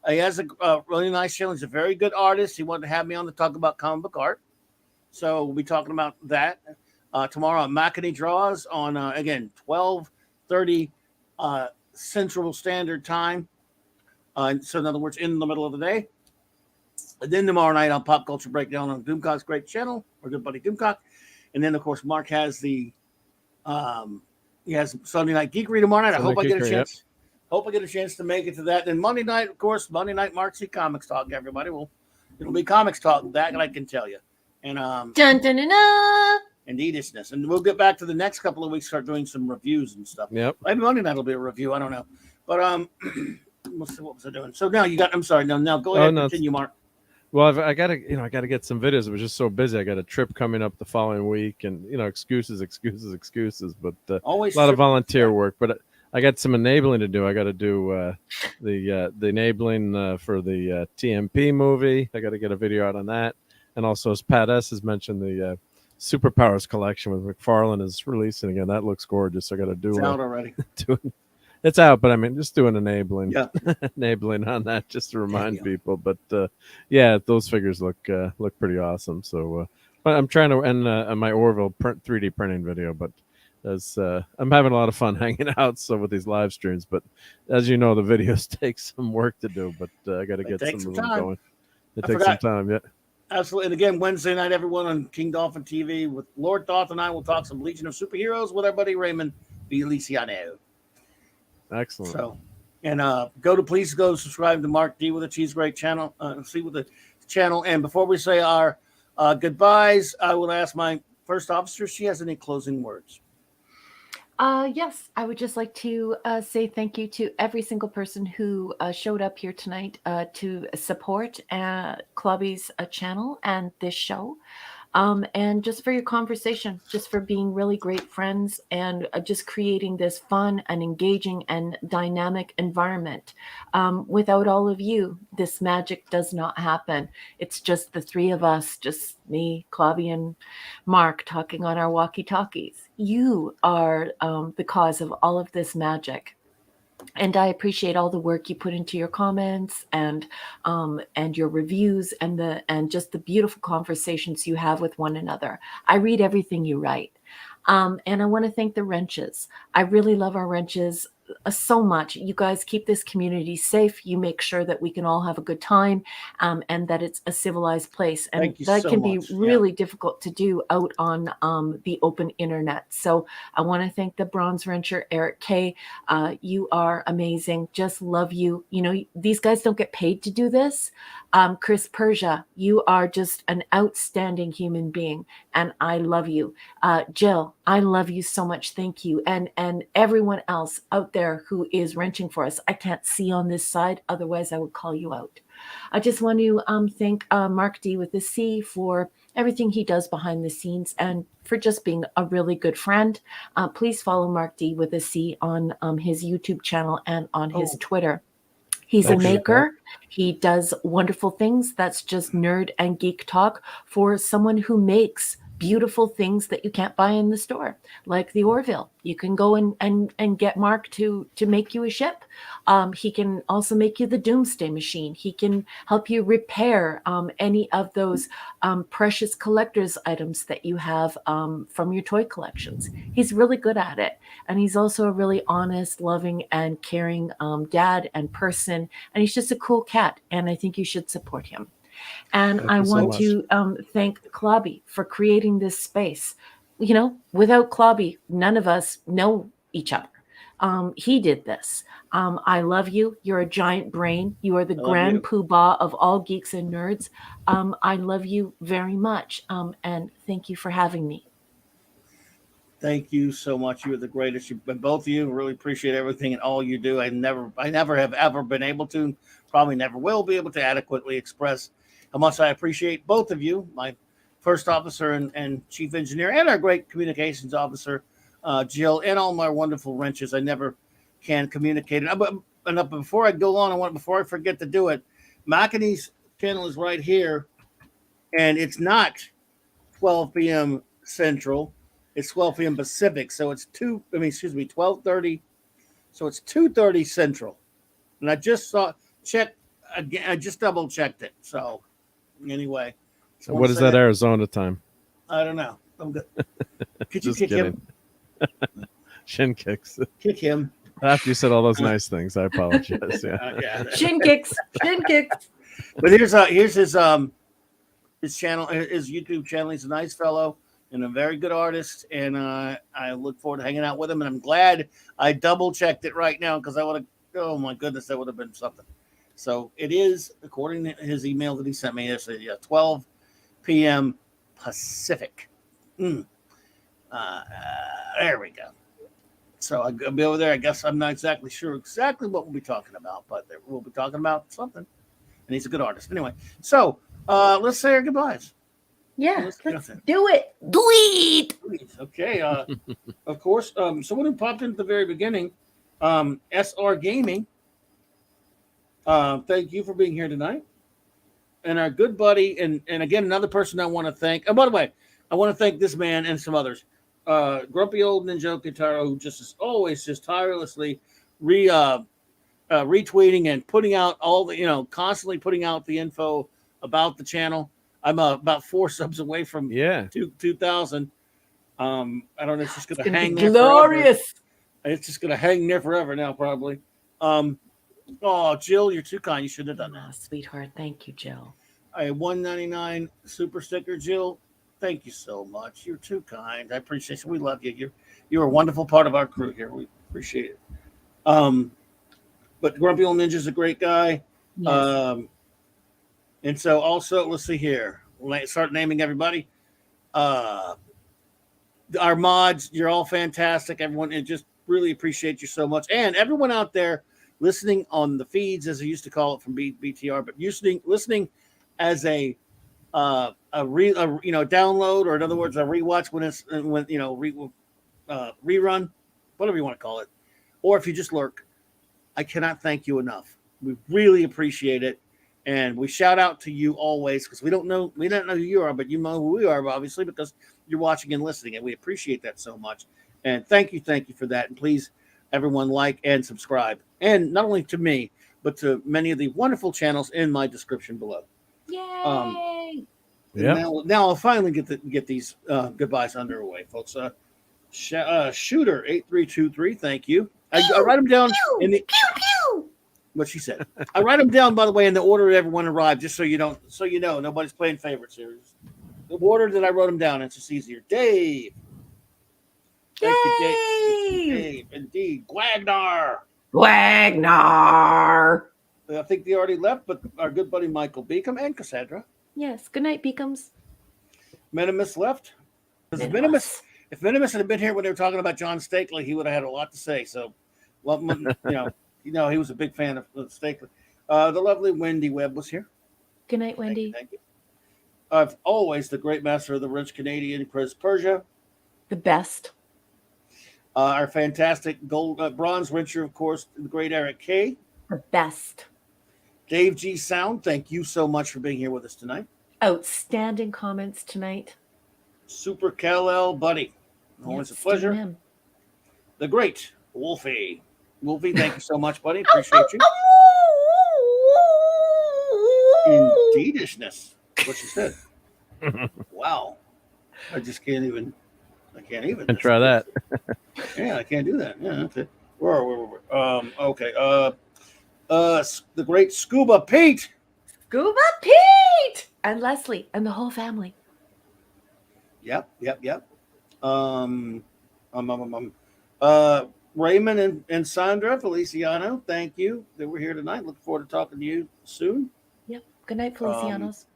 He has a really nice channel. He's a very good artist. He wanted to have me on to talk about comic book art. So we'll be talking about that tomorrow on Makini Draws on, again, 12:30 Central Standard Time. So in other words, in the middle of the day. And then tomorrow night on Pop Culture Breakdown on Doomcock's great channel, our good buddy Doomcock. And then, of course, Mark has he has Sunday Night Geekery tomorrow night. I hope I get a chance. Yep. Hope I get a chance to make it to that. And Monday night, of course, Monday night Mark C Comics Talk, everybody. It'll be Comics Talk, that I can tell you. And dun, dun, dun, dun. Indeedishness. And we'll get back to the next couple of weeks, start doing some reviews and stuff. Yep. Maybe Monday night will be a review. I don't know. But let's see, what was I doing? So now I'm sorry. Now go ahead and continue, Mark. Well, I gotta get some videos. I was just so busy. I got a trip coming up the following week, and excuses. But always a lot of volunteer work. But I got some enabling to do. I got to do the enabling for the TMP movie. I got to get a video out on that, and also as Pat S has mentioned, the Superpowers collection with McFarlane is releasing again. That looks gorgeous. I got to do. It's out already. It's out, but I mean, just doing enabling, enabling on that just to remind people. But yeah, those figures look pretty awesome. So, but I'm trying to end my Orville 3D printing video. But as I'm having a lot of fun hanging out with these live streams. But as you know, the videos take some work to do. But I got to get some of them going. It takes some time, yeah. Absolutely. And again, Wednesday night, everyone on King Dolphin TV with Lord Thoth and I will talk some Legion of Superheroes with our buddy Raymond Feliciano. Excellent. So, and please go subscribe to Mark D with a Cheese Great channel. See with the channel. And before we say our goodbyes, I will ask my first officer if she has any closing words. Yes, I would just like to say thank you to every single person who showed up here tonight to support Clubby's channel and this show. And just for your conversation, just for being really great friends and just creating this fun and engaging and dynamic environment. Without all of you, this magic does not happen. It's just the three of us, just me, Clobby, and Mark talking on our walkie-talkies. You are the cause of all of this magic. And I appreciate all the work you put into your comments and your reviews and just the beautiful conversations you have with one another. I read everything you write. And I want to thank the wrenches. I really love our wrenches so much. You guys keep this community safe. You make sure that we can all have a good time and that it's a civilized place. And that can be really difficult to do out on the open internet. So I want to thank the Bronze Wrencher, Eric K. You are amazing. Just love you. These guys don't get paid to do this. Chris Persia, you are just an outstanding human being. And I love you. Jill, I love you so much. Thank you. And everyone else out there who is wrenching for us. I can't see on this side. Otherwise, I would call you out. I just want to thank Mark D with the C for everything he does behind the scenes and for just being a really good friend. Please follow Mark D with a C on his YouTube channel and on his Twitter. He's a maker. He does wonderful things. That's just nerd and geek talk for someone who makes beautiful things that you can't buy in the store, like the Orville. You can go and get Mark to make you a ship. He can also make you the Doomsday Machine. He can help you repair any of those precious collector's items that you have from your toy collections. He's really good at it. And he's also a really honest, loving, and caring dad and person. And he's just a cool cat. And I think you should support him. And I want to thank Clobby for creating this space. Without Clobby, none of us know each other. He did this. I love you. You're a giant brain. You are the grand poobah of all geeks and nerds. I love you very much. And thank you for having me. Thank you so much. You are the greatest. Both of you, really appreciate everything and all you do. I never have ever been able to, probably never will be able to adequately express how much I appreciate both of you, my first officer and chief engineer, and our great communications officer, Jill, and all my wonderful wrenches. I never can communicate it. But before I go on, before I forget to do it, McAney's channel is right here, and it's not 12 p.m. Central. It's 12 p.m. Pacific, so it's 12:30. So it's 2:30 Central. And I just check again. I just double checked it. So anyway, So what is that Arizona time? I don't know. I'm good. Could you Just kick kidding. him? Shin kicks. Kick him. After you said all those nice things, I apologize. Yeah. Yeah. Shin kicks. Shin kicks. But here's his channel, his YouTube channel. He's a nice fellow and a very good artist, and I look forward to hanging out with him. And I'm glad I double checked it right now because I would have. Oh my goodness, that would have been something. So it is, according to his email that he sent me yesterday, 12 p.m. Pacific. There we go. So I'll be over there. I guess I'm not exactly sure what we'll be talking about, but we'll be talking about something. And he's a good artist. Anyway, so let's say our goodbyes. Yeah, Let's do it. Do it. Okay. Of course, someone who popped in at the very beginning, SR Gaming. Thank you for being here tonight. And our good buddy, and again, another person I want to thank. And by the way, I want to thank this man and some others. Grumpy Old Ninja Guitar, who just is always just tirelessly retweeting and putting out all the, constantly putting out the info about the channel. I'm about 4 subs away from 2,000. I don't know. It's just going to hang there glorious. Forever. It's just going to hang there forever now, probably. Oh, Jill, you're too kind. You shouldn't have done that. Oh, sweetheart. Thank you, Jill. A $1.99 super sticker, Jill. Thank you so much. You're too kind. I appreciate it. We love you. You're a wonderful part of our crew here. We appreciate it. But Grumpy Old Ninja's a great guy. Yes. And so also, let's see here. Let's start naming everybody. Our mods, you're all fantastic. Everyone, and just really appreciate you so much. And everyone out there listening on the feeds, as I used to call it from BTR, but listening as a download, or in other words, a rewatch rerun, whatever you want to call it, or if you just lurk. I cannot thank you enough. We really appreciate it, and we shout out to you always because we don't know who you are, but you know who we are, obviously, because you're watching and listening, and we appreciate that so much. And thank you for that. And please, everyone, like and subscribe, and not only to me, but to many of the wonderful channels in my description below. Yay! Now I'll finally get these goodbyes underway, folks. Shooter 8323, thank you. I write them down in the what she said. I write them down, by the way, in the order everyone arrived, just so you know nobody's playing favorites here. The order that I wrote them down, it's just easier. Dave. Thank you, Dave. Indeed. Gwagnar. I think they already left, but our good buddy Michael Beacom and Cassandra. Yes. Good night, Beacums. Minimus left. If Minimus had been here when they were talking about John Stakely, he would have had a lot to say. So, well, he was a big fan of Stakely. The lovely Wendy Webb was here. Good night, Wendy. Thank you. Always the great master of the rich Canadian, Chris Persia. The best. Our fantastic bronze wrencher, of course, the great Eric K. The best. Dave G. Sound, thank you so much for being here with us tonight. Outstanding comments tonight. Super Kal-El Buddy. Always a pleasure. Him. The great Wolfie. Wolfie, thank you so much, buddy. Appreciate you. Indeedishness. What she said. Wow. I can't even. And try that. Yeah, I can't do that. Yeah, okay. Where? Okay. The great Scuba Pete. Scuba Pete and Leslie and the whole family. Yep. Raymond and Sandra Feliciano, thank you. They were here tonight. Look forward to talking to you soon. Yep. Good night, Felicianos.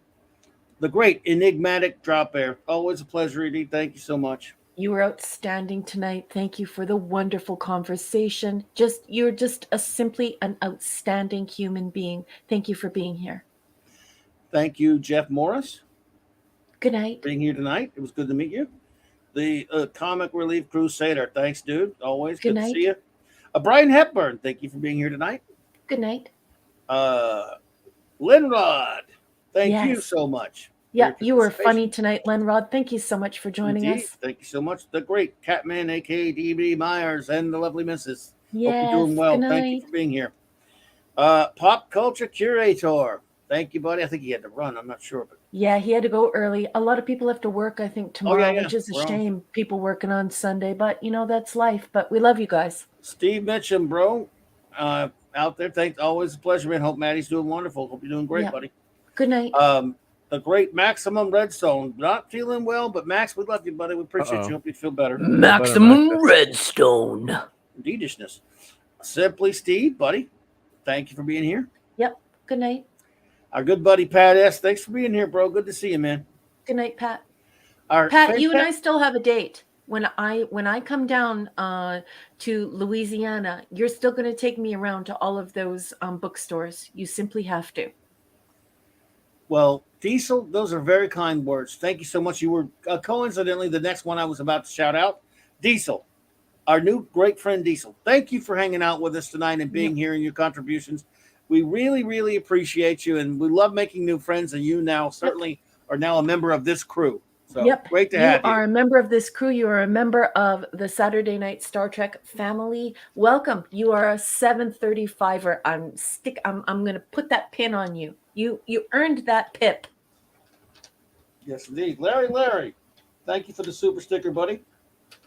The great enigmatic Drop Air. Always a pleasure, Edie. Thank you so much. You were outstanding tonight. Thank you for the wonderful conversation. You're just simply an outstanding human being. Thank you for being here. Thank you, Jeff Morris, Good night. for being here tonight. It was good to meet you. The Comic Relief Crusader. Thanks, dude. Always Good good to night. see you. Brian Hepburn. Thank you for being here tonight. Good night. Linrod. Thank you Yes. so much. for Yeah, your you were participation. funny tonight, Lenrod. Thank you so much for joining Indeed. us. Thank you so much. The great Catman, aka DB Myers, and the lovely Mrs. Hope Yes. you're doing well. Good Thank you night. for being here. Pop Culture Curator. Thank you, buddy. I think he had to run. I'm not sure, but Yeah, he had to go early. A lot of people have to work, I think, Oh, yeah, tomorrow, yeah. which is a We're on. shame. People working on Sunday, but that's life. But we love you guys. Steve Mitchum, bro, out there. Thanks. Always a pleasure, man. Hope Maddie's doing wonderful. Hope you're doing great, Yeah. buddy. Good night. The great Maximum Redstone. Not feeling well, but Max, we love you, buddy. We appreciate Uh-oh. you. Hope you feel better. Maximum Max. Redstone. Indeedishness. Simply Steve, buddy. Thank you for being here. Yep. Good night. Our good buddy Pat S. Thanks for being here, bro. Good to see you, man. Good night, Pat. Our Pat, you and I still have a date. When I come down to Louisiana, you're still going to take me around to all of those bookstores. You simply have to. Well, Diesel, those are very kind words. Thank you so much. You were coincidentally the next one I was about to shout out. Diesel, our new great friend Diesel. Thank you for hanging out with us tonight and being here and your contributions. We really, really appreciate you, and we love making new friends. And you now certainly are now a member of this crew. So great to have you. You are a member of this crew. You are a member of the Saturday Night Star Trek family. Welcome. You are a 735er. I'm going to put that pin on you. You earned that pip. Yes, indeed. Larry, thank you for the super sticker, buddy.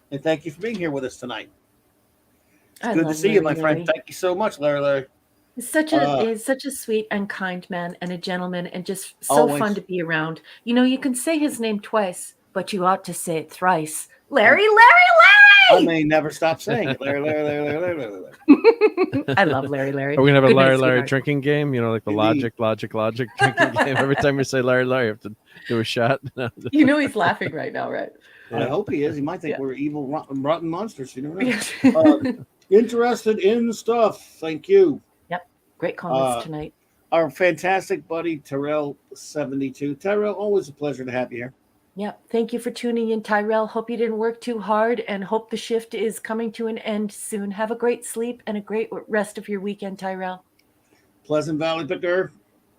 And thank you for being here with us tonight. It's good to see you, my friend. Thank you so much, Larry. He's such a sweet and kind man and a gentleman and just so fun to be around. You can say his name twice, but you ought to say it thrice. Larry! I may never stop saying it. Larry. I love Larry. Are we going to have a Good night, Larry sweetheart. drinking game? Like the Indeed. logic drinking game. Every time you say Larry, you have to do a shot. He's laughing right now, right? I hope he is. He might think we're evil, rotten monsters. You know Yeah. what I mean? Interested in stuff. Thank you. Yep. Great comments tonight. Our fantastic buddy, Terrell72. Terrell, always a pleasure to have you here. Yeah. Thank you for tuning in, Tyrell. Hope you didn't work too hard and hope the shift is coming to an end soon. Have a great sleep and a great rest of your weekend, Tyrell. Pleasant Valley Picker.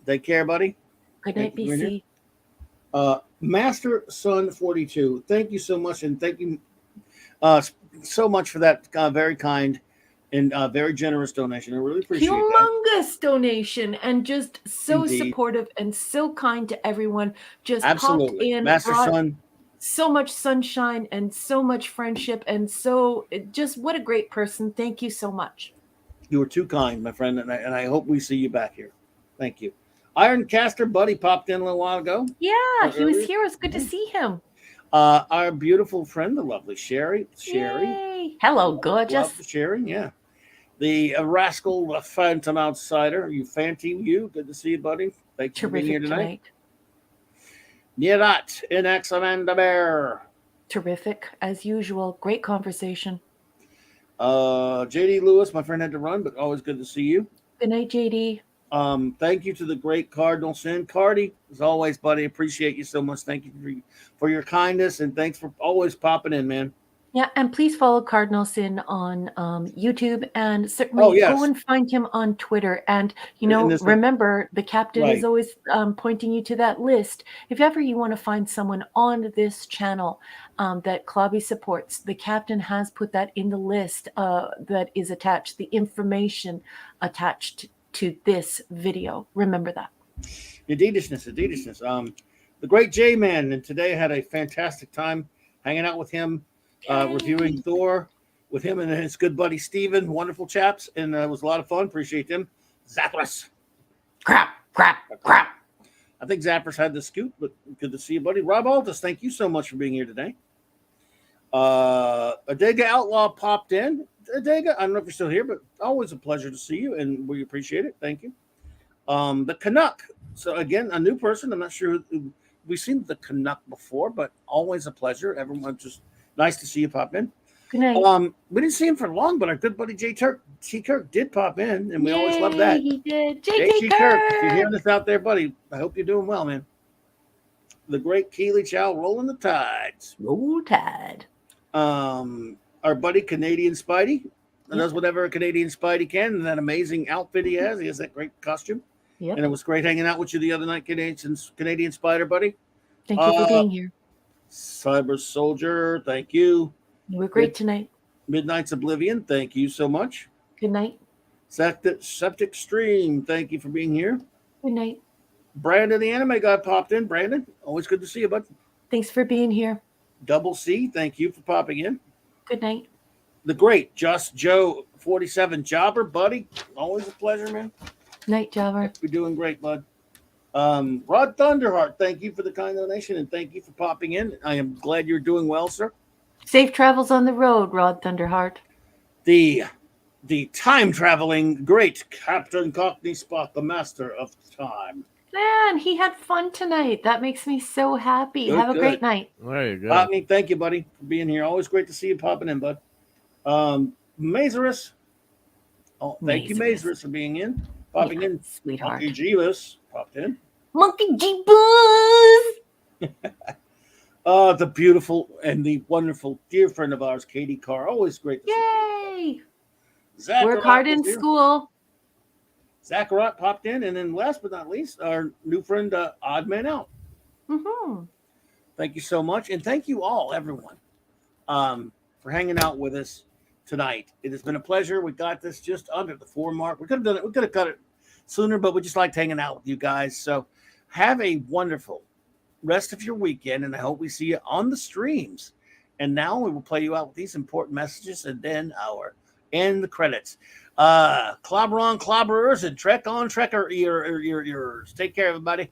Take care, buddy. Good night, BC. Master Son 42. Thank you so much. And thank you so much for that very kind and very generous donation. I really appreciate Humongous donation and just so Indeed. Supportive and so kind to everyone. Just Absolutely. popped in, Master brought Son. so much sunshine and so much friendship and just what a great person. Thank you so much. You were too kind, my friend, and I hope we see you back here. Thank you. Ironcaster Buddy popped in a little while ago. Yeah, he was here. It was good to see him. Our beautiful friend, the lovely Sherry. Yay. Hello, gorgeous. Sherry, yeah. The rascal, the Phantom Outsider. You good to see you, buddy. Thanks for being here tonight. Nierat in Amanda Bear. Terrific, as usual. Great conversation. JD Lewis, my friend had to run, but always good to see you. Good night, JD. Thank you to the great Cardinal Sin. Cardi, as always, buddy, appreciate you so much. Thank you for your kindness, and thanks for always popping in, man. Yeah, and please follow Cardinal Sin on YouTube, and certainly go and find him on Twitter. And, remember, the captain is always pointing you to that list. If ever you want to find someone on this channel that Clobby supports, the captain has put that in the list that is attached, the information attached to this video. Remember that. Adidishness. The great J-Man, and today I had a fantastic time hanging out with him. Reviewing Thor with him and his good buddy Steven. Wonderful chaps, and it was a lot of fun. Appreciate them. Zappers. Crap. I think Zappers had the scoop, but good to see you, buddy. Rob Altus, thank you so much for being here today. Adega Outlaw popped in. Adega, I don't know if you're still here, but always a pleasure to see you, and we appreciate it. Thank you. The Canuck. So, again, a new person. I'm not sure. We've seen the Canuck before, but always a pleasure. Everyone just Nice to see you pop in. Good night. We didn't see him for long, but our good buddy T. Kirk did pop in, and we always love that. He did. JT Kirk, if you're hearing this out there, buddy, I hope you're doing well, man. The great Keely Chow rolling the tides. Roll Tide. Our buddy Canadian Spidey does whatever a Canadian Spidey can, and that amazing outfit he has. He has that great costume. Yep. And it was great hanging out with you the other night, Canadian Spider, buddy. Thank you for being here. Cyber Soldier, thank you. You were great tonight. Midnight's Oblivion, thank you so much. Good night. Septic Stream, thank you for being here. Good night. Brandon, the anime guy, popped in. Brandon, always good to see you, bud. Thanks for being here. Double C, thank you for popping in. Good night. The great Just Joe 47 Jobber, buddy. Always a pleasure, man. Night, Jobber. You're doing great, bud. Rod Thunderheart, thank you for the kind donation and thank you for popping in. I am glad you're doing well, sir. Safe travels on the road, Rod Thunderheart. The time traveling great Captain Cockney Spot, the master of time. Man, he had fun tonight. That makes me so happy. Good, Have a good. great night. There you go. Botany, thank you, buddy, for being here. Always great to see you popping in, bud. Mazerus. Oh, thank you, Mazerus, for being in. Popping in. Sweetheart. Monkey Jeebus popped in. Monkey Jeebus! The beautiful and the wonderful dear friend of ours, Katie Carr. Always great to see Yay! you. Work hard in school. Zachariah popped in. And then last but not least, our new friend, Odd Man Out. Mm-hmm. Thank you so much. And thank you all, everyone, for hanging out with us tonight. It has been a pleasure. We got this just under the 4 mark. We could have done it. We could have cut it sooner, but we just liked hanging out with you guys. So have a wonderful rest of your weekend, and I hope we see you on the streams. And now we will play you out with these important messages, and then our end the credits. Clobber on clobberers and trek on trekker ears. Take care, everybody.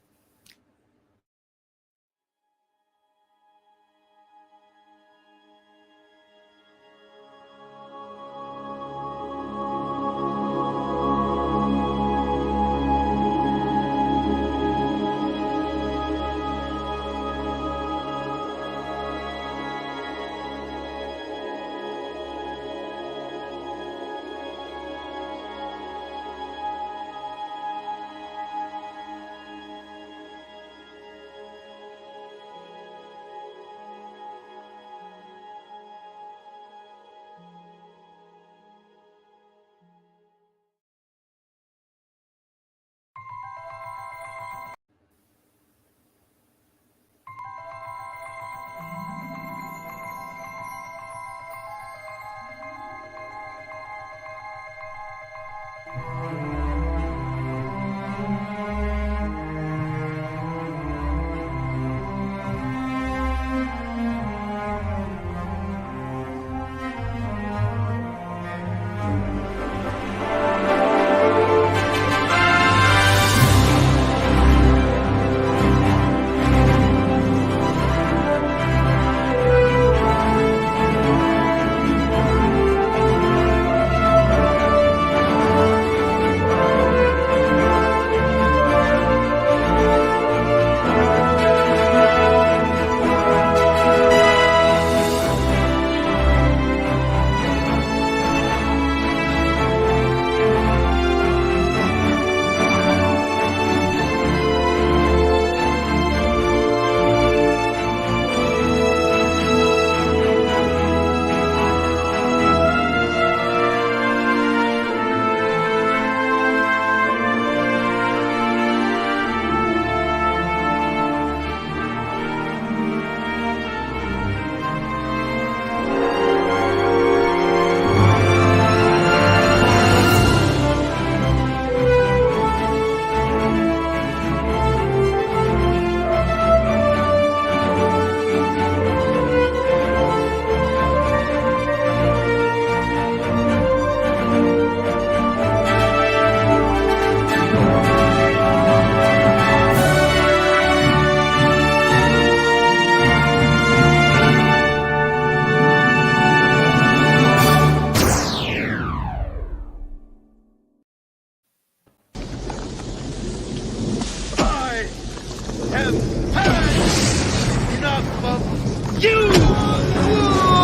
have had enough of you!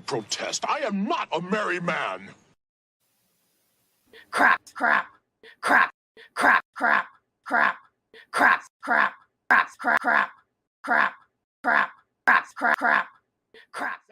protest. I am not a merry man. Crap, crap, crap, crap, crap, crap, crap, crap, crap, crap, crap, crap, crap, crap, crap, crap.